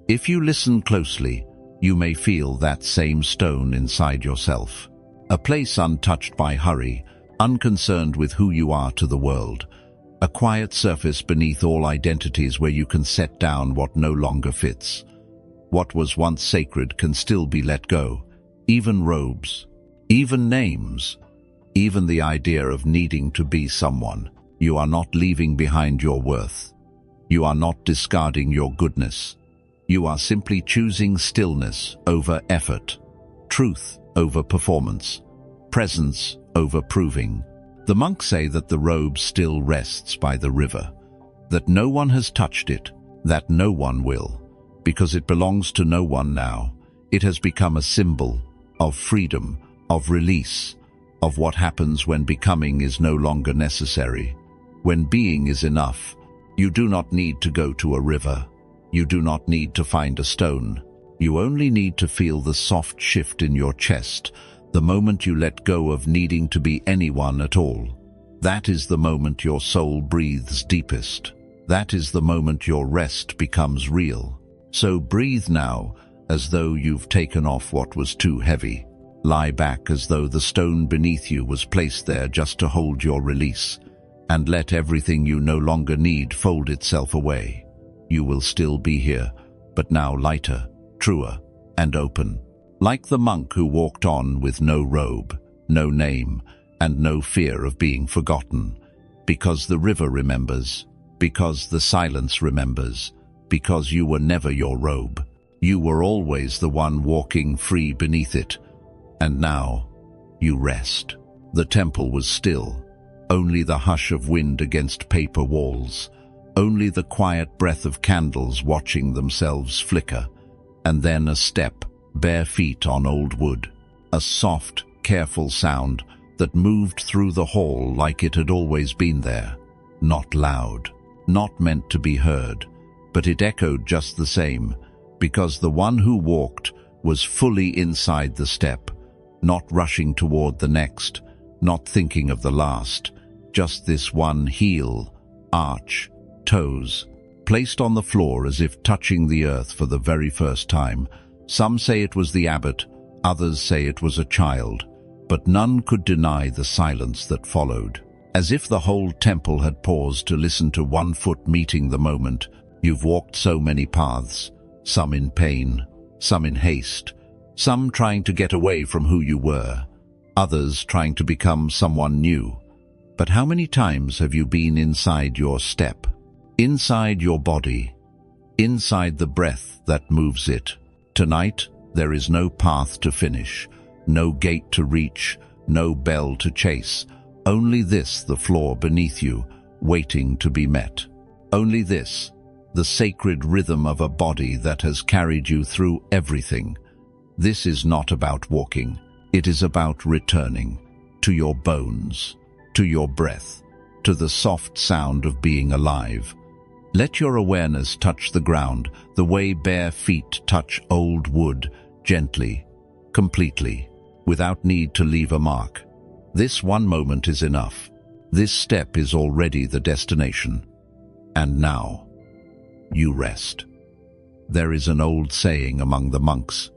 If you listen closely, you may feel that same stone inside yourself. A place untouched by hurry, unconcerned with who you are to the world. A quiet surface beneath all identities where you can set down what no longer fits. What was once sacred can still be let go. Even robes, even names, even the idea of needing to be someone. You are not leaving behind your worth. You are not discarding your goodness. You are simply choosing stillness over effort, truth over performance, presence over proving. The monks say that the robe still rests by the river, that no one has touched it, that no one will, because it belongs to no one now. It has become a symbol of freedom, of release, of what happens when becoming is no longer necessary, when being is enough. You do not need to go to a river. You do not need to find a stone. You only need to feel the soft shift in your chest, the moment you let go of needing to be anyone at all. That is the moment your soul breathes deepest. That is the moment your rest becomes real. So breathe now, as though you've taken off what was too heavy. Lie back as though the stone beneath you was placed there just to hold your release, and let everything you no longer need fold itself away. You will still be here, but now lighter, truer, and open. Like the monk who walked on with no robe, no name, and no fear of being forgotten. Because the river remembers, because the silence remembers, because you were never your robe. You were always the one walking free beneath it. And now, you rest. The temple was still. Only the hush of wind against paper walls. Only the quiet breath of candles watching themselves flicker. And then a step, bare feet on old wood. A soft, careful sound that moved through the hall like it had always been there. Not loud, not meant to be heard, but it echoed just the same, because the one who walked was fully inside the step, not rushing toward the next, not thinking of the last, just this one heel, arch, toes, placed on the floor as if touching the earth for the very first time. Some say it was the abbot, others say it was a child, but none could deny the silence that followed. As if the whole temple had paused to listen to one foot meeting the moment. You've walked so many paths, some in pain, some in haste, some trying to get away from who you were, others trying to become someone new. But how many times have you been inside your step, inside your body, inside the breath that moves it? Tonight, there is no path to finish, no gate to reach, no bell to chase. Only this, the floor beneath you, waiting to be met. Only this, the sacred rhythm of a body that has carried you through everything. This is not about walking. It is about returning to your bones, to your breath, to the soft sound of being alive. Let your awareness touch the ground the way bare feet touch old wood, gently, completely, without need to leave a mark. This one moment is enough. This step is already the destination. And now, you rest. There is an old saying among the monks: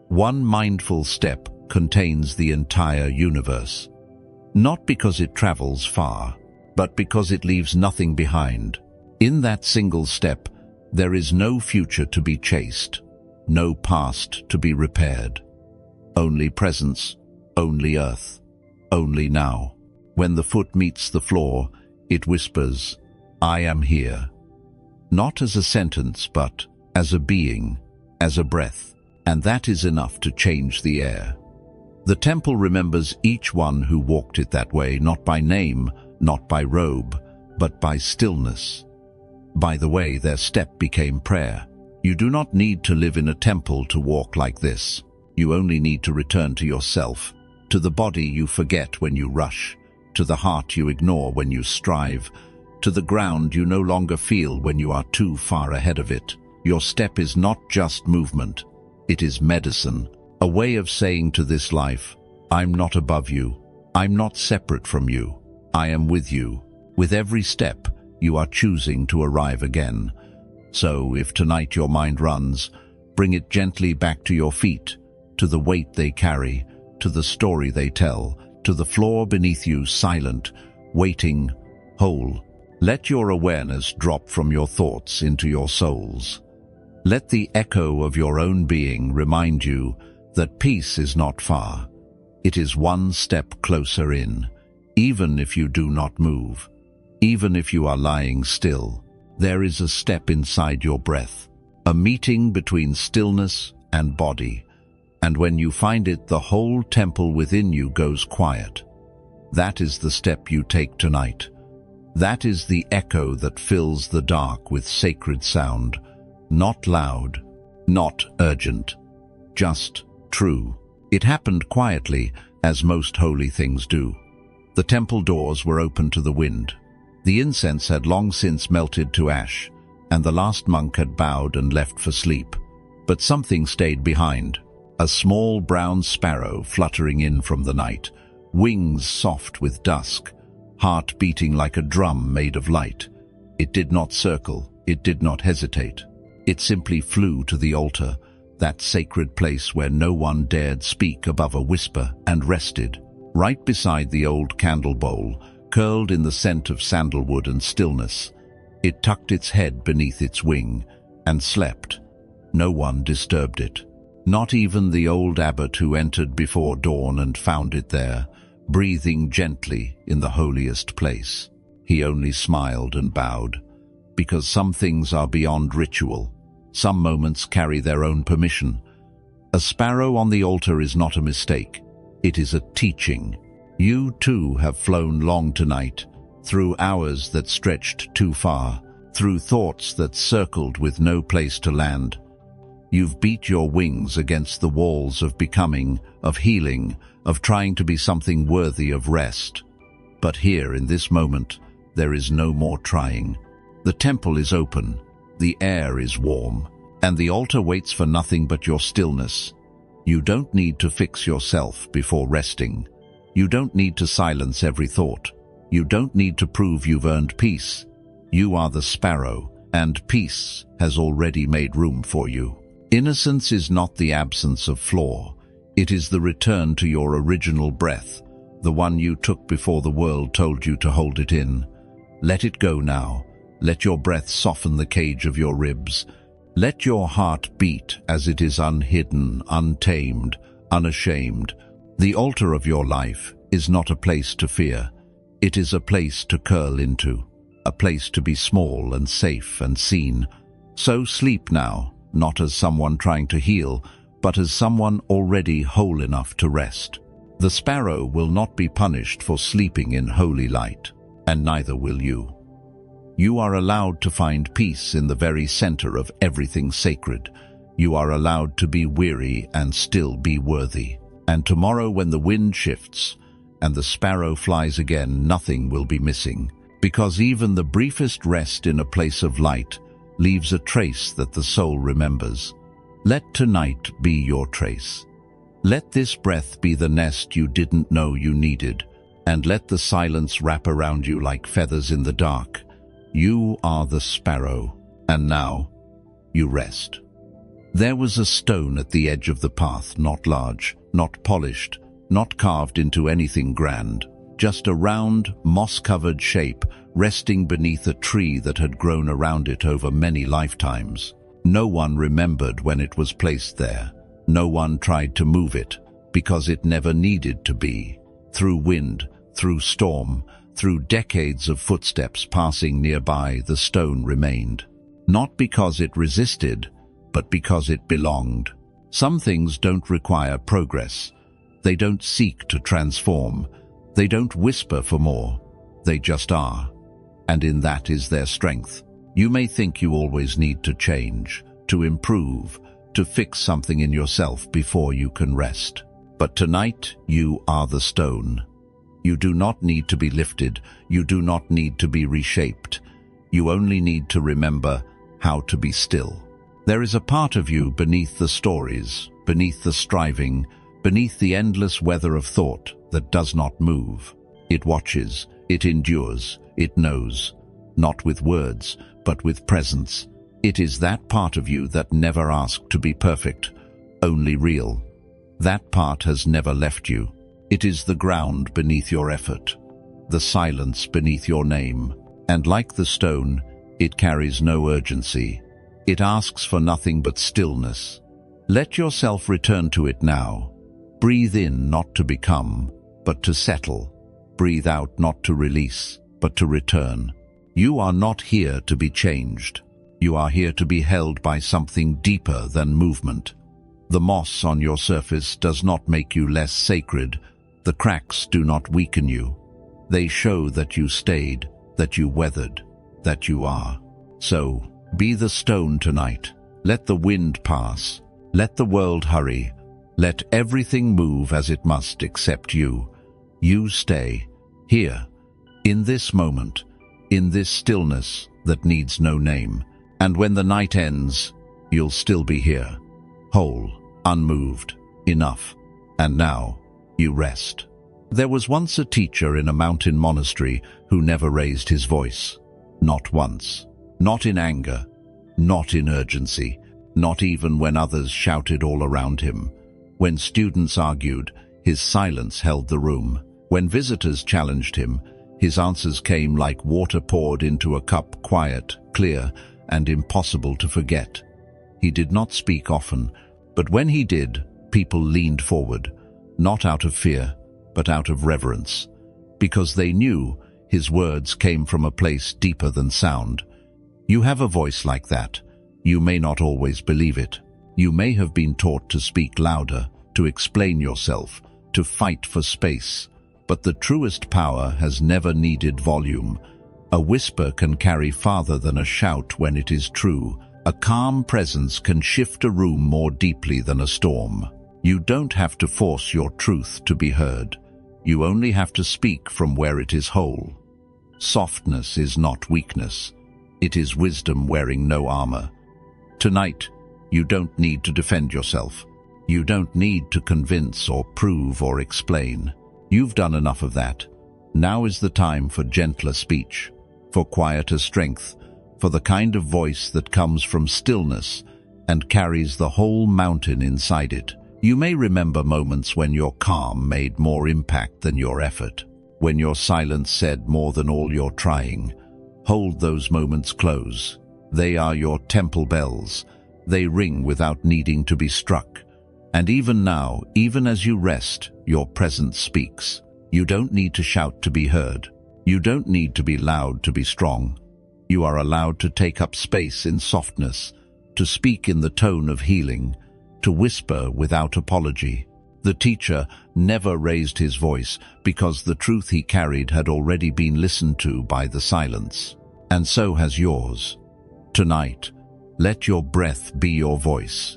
one mindful step contains the entire universe. Not because it travels far, but because it leaves nothing behind. In that single step, there is no future to be chased, no past to be repaired. Only presence, only earth, only now. When the foot meets the floor, it whispers, "I am here." Not as a sentence, but as a being, as a breath. And that is enough to change the air. The temple remembers each one who walked it that way, not by name, not by robe, but by stillness. By the way, their step became prayer. You do not need to live in a temple to walk like this. You only need to return to yourself, to the body you forget when you rush, to the heart you ignore when you strive, to the ground you no longer feel when you are too far ahead of it. Your step is not just movement. It is medicine, a way of saying to this life, I'm not above you. I'm not separate from you. I am with you. With every step, you are choosing to arrive again. So, if tonight your mind runs, bring it gently back to your feet, to the weight they carry, to the story they tell, to the floor beneath you, silent, waiting, whole. Let your awareness drop from your thoughts into your souls. Let the echo of your own being remind you that peace is not far. It is one step closer in, even if you do not move, even if you are lying still. There is a step inside your breath, a meeting between stillness and body, and when you find it, the whole temple within you goes quiet. That is the step you take tonight. That is the echo that fills the dark with sacred sound, not loud, not urgent, just true. It happened quietly, as most holy things do. The temple doors were open to the wind. The incense had long since melted to ash, and the last monk had bowed and left for sleep. But something stayed behind, a small brown sparrow fluttering in from the night, wings soft with dusk, heart beating like a drum made of light. It did not circle, it did not hesitate. It simply flew to the altar, that sacred place where no one dared speak above a whisper, and rested, right beside the old candle bowl, curled in the scent of sandalwood and stillness. It tucked its head beneath its wing, and slept. No one disturbed it. Not even the old abbot who entered before dawn and found it there, breathing gently in the holiest place. He only smiled and bowed, because some things are beyond ritual. Some moments carry their own permission. A sparrow on the altar is not a mistake. It is a teaching. You too have flown long tonight, through hours that stretched too far, through thoughts that circled with no place to land. You've beat your wings against the walls of becoming, of healing, of trying to be something worthy of rest. But here, in this moment, there is no more trying. The temple is open, the air is warm, and the altar waits for nothing but your stillness. You don't need to fix yourself before resting. You don't need to silence every thought. You don't need to prove you've earned peace. You are the sparrow, and peace has already made room for you. Innocence is not the absence of flaw. It is the return to your original breath, the one you took before the world told you to hold it in. Let it go now. Let your breath soften the cage of your ribs. Let your heart beat as it is unhidden, untamed, unashamed. The altar of your life is not a place to fear. It is a place to curl into, a place to be small and safe and seen. So sleep now, not as someone trying to heal, but as someone already whole enough to rest. The sparrow will not be punished for sleeping in holy light, and neither will you. You are allowed to find peace in the very center of everything sacred. You are allowed to be weary and still be worthy. And tomorrow, when the wind shifts and the sparrow flies again, nothing will be missing, because even the briefest rest in a place of light leaves a trace that the soul remembers. Let tonight be your trace. Let this breath be the nest you didn't know you needed, and let the silence wrap around you like feathers in the dark. You are the sparrow, and now you rest. There was a stone at the edge of the path, not large, not polished, not carved into anything grand, just a round, moss-covered shape resting beneath a tree that had grown around it over many lifetimes. No one remembered when it was placed there. No one tried to move it, because it never needed to be. Through wind, through storm, through decades of footsteps passing nearby, the stone remained. Not because it resisted, but because it belonged. Some things don't require progress. They don't seek to transform. They don't whisper for more. They just are. And in that is their strength. You may think you always need to change, to improve, to fix something in yourself before you can rest. But tonight, you are the stone. You do not need to be lifted. You do not need to be reshaped. You only need to remember how to be still. There is a part of you beneath the stories, beneath the striving, beneath the endless weather of thought that does not move. It watches, it endures, it knows, not with words, but with presence. It is that part of you that never asked to be perfect, only real. That part has never left you. It is the ground beneath your effort, the silence beneath your name, and like the stone, it carries no urgency. It asks for nothing but stillness. Let yourself return to it now. Breathe in not to become, but to settle. Breathe out not to release, but to return. You are not here to be changed. You are here to be held by something deeper than movement. The moss on your surface does not make you less sacred. The cracks do not weaken you. They show that you stayed, that you weathered, that you are. So, be the stone tonight. Let the wind pass. Let the world hurry. Let everything move as it must except you. You stay, here, in this moment, in this stillness that needs no name. And when the night ends, you'll still be here, whole, unmoved, enough. And now, you rest. There was once a teacher in a mountain monastery who never raised his voice. Not once. Not in anger. Not in urgency. Not even when others shouted all around him. When students argued, his silence held the room. When visitors challenged him, his answers came like water poured into a cup, quiet, clear, and impossible to forget. He did not speak often, but when he did, people leaned forward, not out of fear, but out of reverence, because they knew his words came from a place deeper than sound. You have a voice like that. You may not always believe it. You may have been taught to speak louder, to explain yourself, to fight for space. But the truest power has never needed volume. A whisper can carry farther than a shout when it is true. A calm presence can shift a room more deeply than a storm. You don't have to force your truth to be heard. You only have to speak from where it is whole. Softness is not weakness. It is wisdom wearing no armor. Tonight, you don't need to defend yourself. You don't need to convince or prove or explain. You've done enough of that. Now is the time for gentler speech, for quieter strength, for the kind of voice that comes from stillness and carries the whole mountain inside it. You may remember moments when your calm made more impact than your effort, when your silence said more than all your trying. Hold those moments close. They are your temple bells. They ring without needing to be struck. And even now, even as you rest, your presence speaks. You don't need to shout to be heard. You don't need to be loud to be strong. You are allowed to take up space in softness, to speak in the tone of healing, to whisper without apology. The teacher never raised his voice because the truth he carried had already been listened to by the silence. And so has yours. Tonight, let your breath be your voice.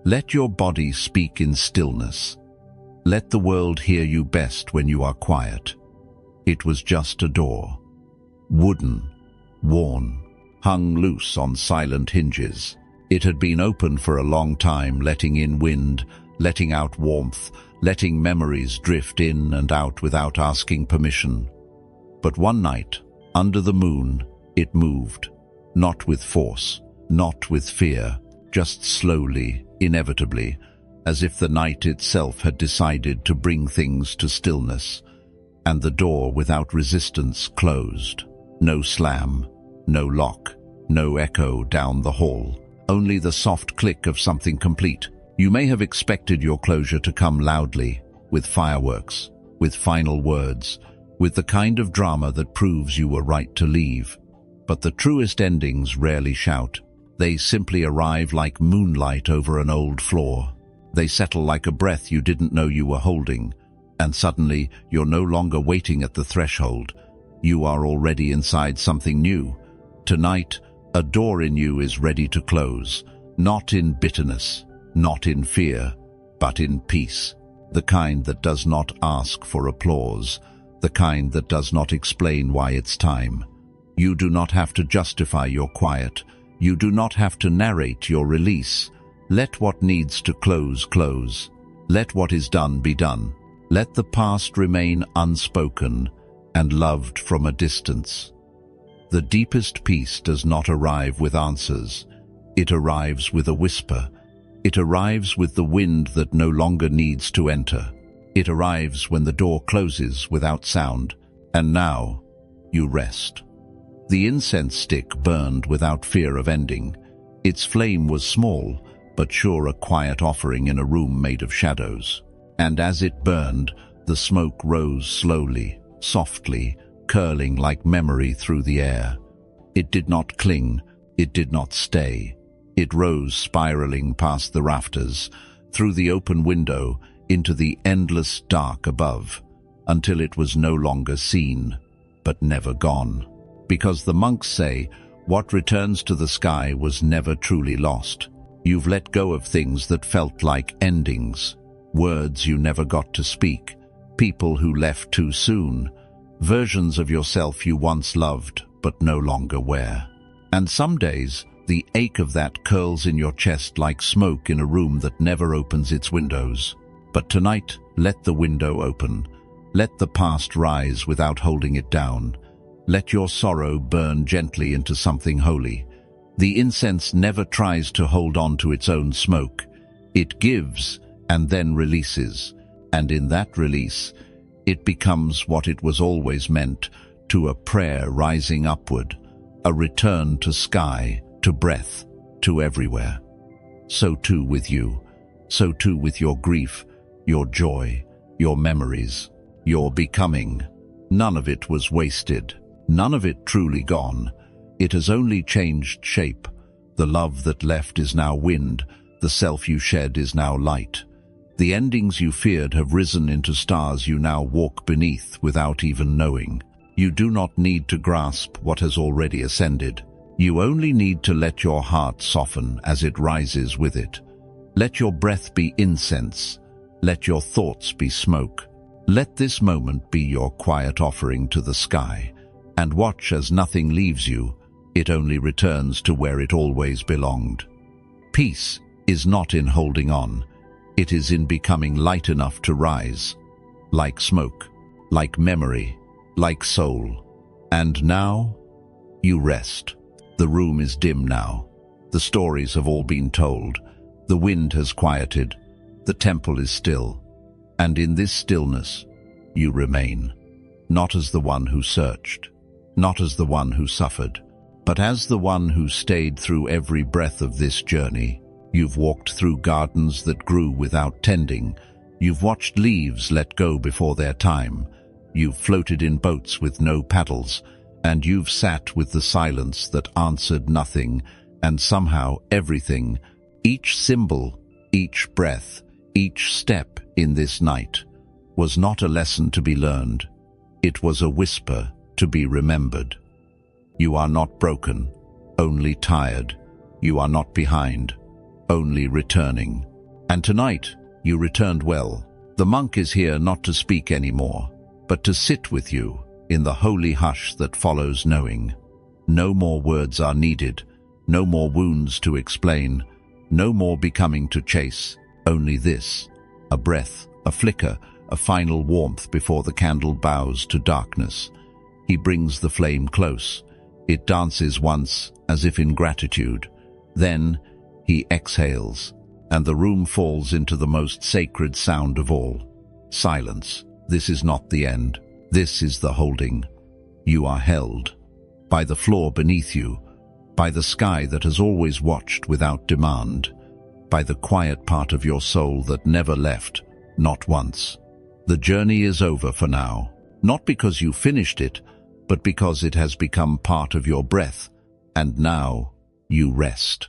Let your body speak in stillness. Let the world hear you best when you are quiet. It was just a door. Wooden, worn, hung loose on silent hinges. It had been open for a long time, letting in wind, letting out warmth, letting memories drift in and out without asking permission. But one night, under the moon, it moved. Not with force, not with fear, just slowly, inevitably, as if the night itself had decided to bring things to stillness. And the door, without resistance, closed. No slam, no lock, no echo down the hall. Only the soft click of something complete. You may have expected your closure to come loudly, with fireworks, with final words, with the kind of drama that proves you were right to leave. But the truest endings rarely shout. They simply arrive like moonlight over an old floor. They settle like a breath you didn't know you were holding, and suddenly you're no longer waiting at the threshold. You are already inside something new. Tonight, a door in you is ready to close, not in bitterness, not in fear, but in peace. The kind that does not ask for applause, the kind that does not explain why it's time. You do not have to justify your quiet. You do not have to narrate your release. Let what needs to close, close. Let what is done be done. Let the past remain unspoken and loved from a distance. The deepest peace does not arrive with answers. It arrives with a whisper. It arrives with the wind that no longer needs to enter. It arrives when the door closes without sound. And now, you rest. The incense stick burned without fear of ending. Its flame was small, but sure a quiet offering in a room made of shadows. And as it burned, the smoke rose slowly, softly, curling like memory through the air. It did not cling, it did not stay. It rose spiraling past the rafters, through the open window, into the endless dark above, until it was no longer seen, but never gone. Because the monks say, what returns to the sky was never truly lost. You've let go of things that felt like endings, words you never got to speak, people who left too soon, versions of yourself you once loved but no longer wear. And some days, the ache of that curls in your chest like smoke in a room that never opens its windows. But tonight, let the window open. Let the past rise without holding it down. Let your sorrow burn gently into something holy. The incense never tries to hold on to its own smoke. It gives and then releases. And in that release, it becomes what it was always meant, to a prayer rising upward, a return to sky, to breath, to everywhere. So too with you. So too with your grief, your joy, your memories, your becoming. None of it was wasted. None of it truly gone. It has only changed shape. The love that left is now wind. The self you shed is now light. The endings you feared have risen into stars you now walk beneath without even knowing. You do not need to grasp what has already ascended. You only need to let your heart soften as it rises with it. Let your breath be incense. Let your thoughts be smoke. Let this moment be your quiet offering to the sky. And watch as nothing leaves you. It only returns to where it always belonged. Peace is not in holding on. It is in becoming light enough to rise. like smoke, like memory, like soul. And now, you rest. The room is dim now. The stories have all been told. The wind has quieted. The temple is still. And in this stillness, you remain. Not as the one who searched, not as the one who suffered, but as the one who stayed through every breath of this journey. You've walked through gardens that grew without tending. You've watched leaves let go before their time. You've floated in boats with no paddles, and you've sat with the silence that answered nothing, and somehow everything, each symbol, each breath, each step in this night, was not a lesson to be learned. It was a whisper to be remembered. You are not broken, only tired. You are not behind, only returning. And tonight, you returned well. The monk is here not to speak anymore, but to sit with you in the holy hush that follows knowing. No more words are needed, no more wounds to explain, no more becoming to chase, only this, a breath, a flicker, a final warmth before the candle bows to darkness. He brings the flame close. It dances once, as if in gratitude. Then he exhales, and the room falls into the most sacred sound of all. Silence. This is not the end. This is the holding. You are held. By the floor beneath you, by the sky that has always watched without demand, by the quiet part of your soul that never left, not once. The journey is over for now, not because you finished it, but because it has become part of your breath, and now you rest.